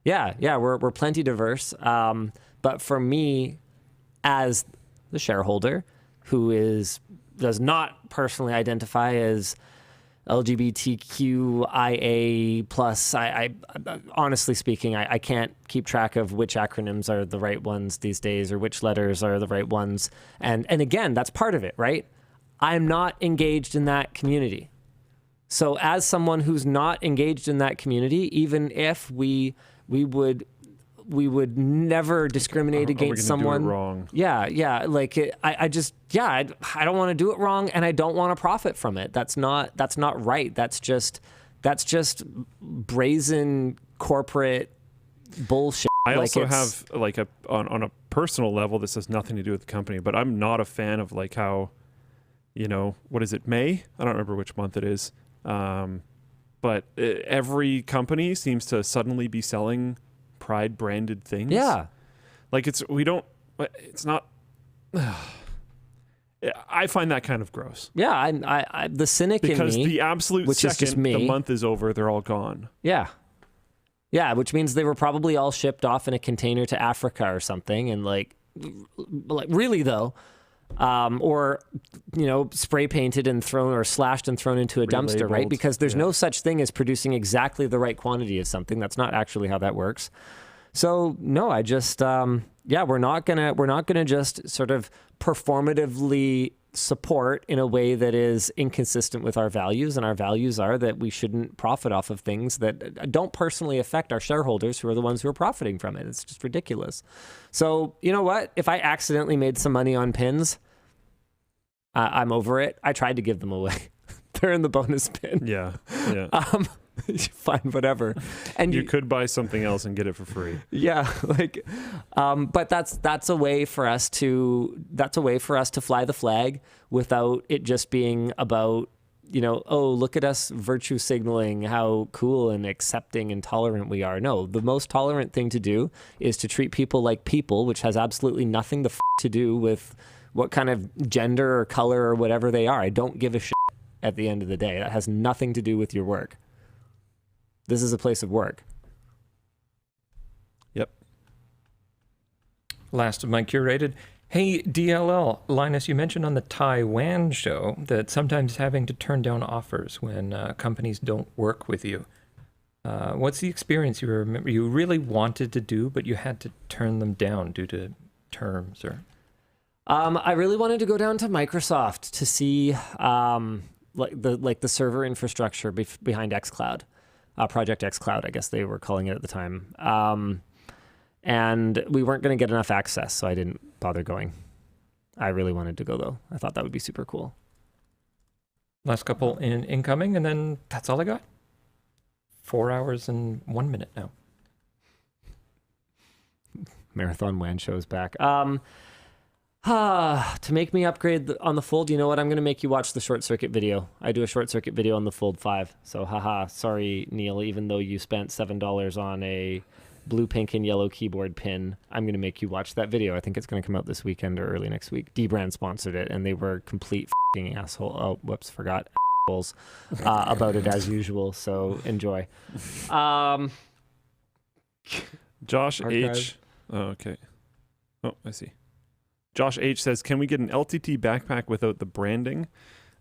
We're plenty diverse. But for me, as the shareholder who does not personally identify as LGBTQIA plus, I honestly speaking, I can't keep track of which acronyms are the right ones these days or which letters are the right ones. And again, that's part of it, right? I'm not engaged in that community. So as someone who's not engaged in that community, even if we would never discriminate against someone. Do it wrong. Yeah. Like I don't want to do it wrong, and I don't want to profit from it. That's not right. That's just brazen corporate bullshit. I also have like on a personal level, this has nothing to do with the company, but I'm not a fan of like how, what is it, May? I don't remember which month it is. But every company seems to suddenly be selling Pride branded things. Yeah. Like it's not, I find that kind of gross. Yeah. I the cynic because in me, the absolute which second is just me, the month is over, they're all gone. Yeah. Yeah. Which means they were probably all shipped off in a container to Africa or something. And like really though, or spray painted and thrown or slashed and thrown into a dumpster, right? Because there's no such thing as producing exactly the right quantity of something. That's not actually how that works. So no, I just we're not gonna just sort of performatively support in a way that is inconsistent with our values, and our values are that we shouldn't profit off of things that don't personally affect our shareholders, who are the ones who are profiting from it. It's just ridiculous. So you know what? If I accidentally made some money on pins, I'm over it. I tried to give them away. They're in the bonus bin. Yeah. Fine, whatever. And you could buy something else and get it for free. Yeah, but that's a way for us to fly the flag without it just being about, look at us virtue signaling how cool and accepting and tolerant we are. No, the most tolerant thing to do is to treat people like people, which has absolutely nothing to do with what kind of gender or color or whatever they are. I don't give a shit at the end of the day. That has nothing to do with your work. This is a place of work. Yep. Last of my curated. Hey, DLL, Linus, you mentioned on the WAN Show that sometimes having to turn down offers when companies don't work with you. What's the experience you remember you really wanted to do, but you had to turn them down due to terms or? I really wanted to go down to Microsoft to see the server infrastructure behind xCloud. Project xCloud, I guess they were calling it at the time. And we weren't going to get enough access, so I didn't bother going. I really wanted to go, though. I thought that would be super cool. Last couple incoming, and then that's all I got. 4 hours and 1 minute now. Marathon WAN show's back. To make me upgrade on the Fold, you know what? I'm going to make you watch the ShortCircuit video. I do a ShortCircuit video on the Fold 5. So, sorry, Neil, even though you spent $7 on a blue, pink, and yellow keyboard pin, I'm going to make you watch that video. I think it's going to come out this weekend or early next week. D-Brand sponsored it, and they were complete f***ing asshole. Oh, whoops, forgot. Assholes about it as usual. So, enjoy. Josh Archive. H. Oh, okay. Oh, I see. Josh H says, can we get an LTT backpack without the branding?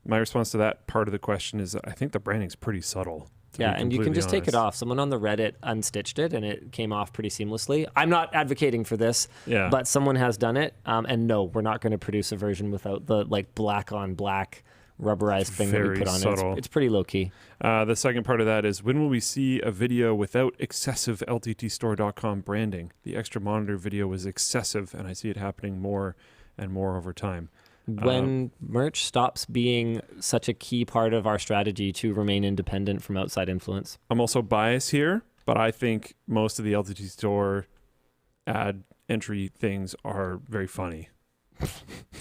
My response to that part of the question is I think the branding's pretty subtle. Yeah, and you can just take it off. Someone on the Reddit unstitched it, and it came off pretty seamlessly. I'm not advocating for this, but someone has done it. And no, we're not going to produce a version without the black on black rubberized thing that we put on it. It's pretty low key. The second part of that is, when will we see a video without excessive LTTStore.com branding? The extra monitor video was excessive, and I see it happening more and more over time. when merch stops being such a key part of our strategy to remain independent from outside influence. I'm also biased here, but I think most of the LTT store ad entry things are very funny.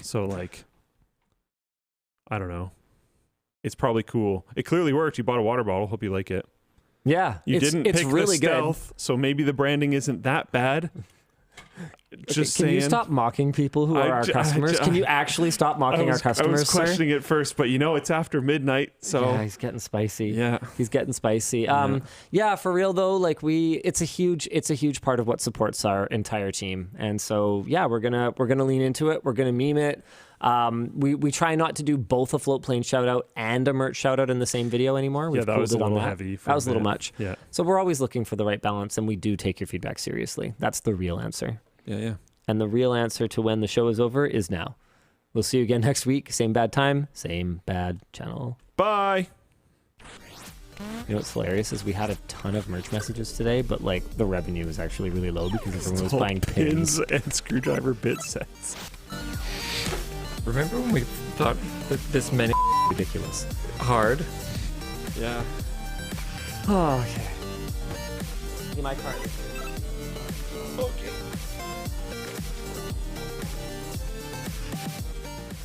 So like, I don't know. It's probably cool. It clearly worked. You bought a water bottle. Hope you like it. Yeah, It's really the stealth, good. So maybe the branding isn't that bad. Just Can saying. you stop mocking people who are our customers? Can you actually stop mocking our customers, I was questioning it first, but it's after midnight, so yeah, he's getting spicy. Yeah, he's getting spicy. Yeah, for real though, like it's a huge part of what supports our entire team, and so yeah, we're gonna lean into it. We're gonna meme it. We try not to do both a Floatplane shout out and a merch shout out in the same video anymore. We've that was a little heavy. That was a little much. Yeah. So we're always looking for the right balance, and we do take your feedback seriously. That's the real answer. Yeah. And the real answer to when the show is over is now. We'll see you again next week. Same bad time, same bad channel. Bye. You know what's hilarious is we had a ton of merch messages today, but like the revenue was actually really low because everyone was buying pins and screwdriver bit sets. Remember when we thought that this many ridiculous. hard? Yeah. Oh, okay. See my card. Okay.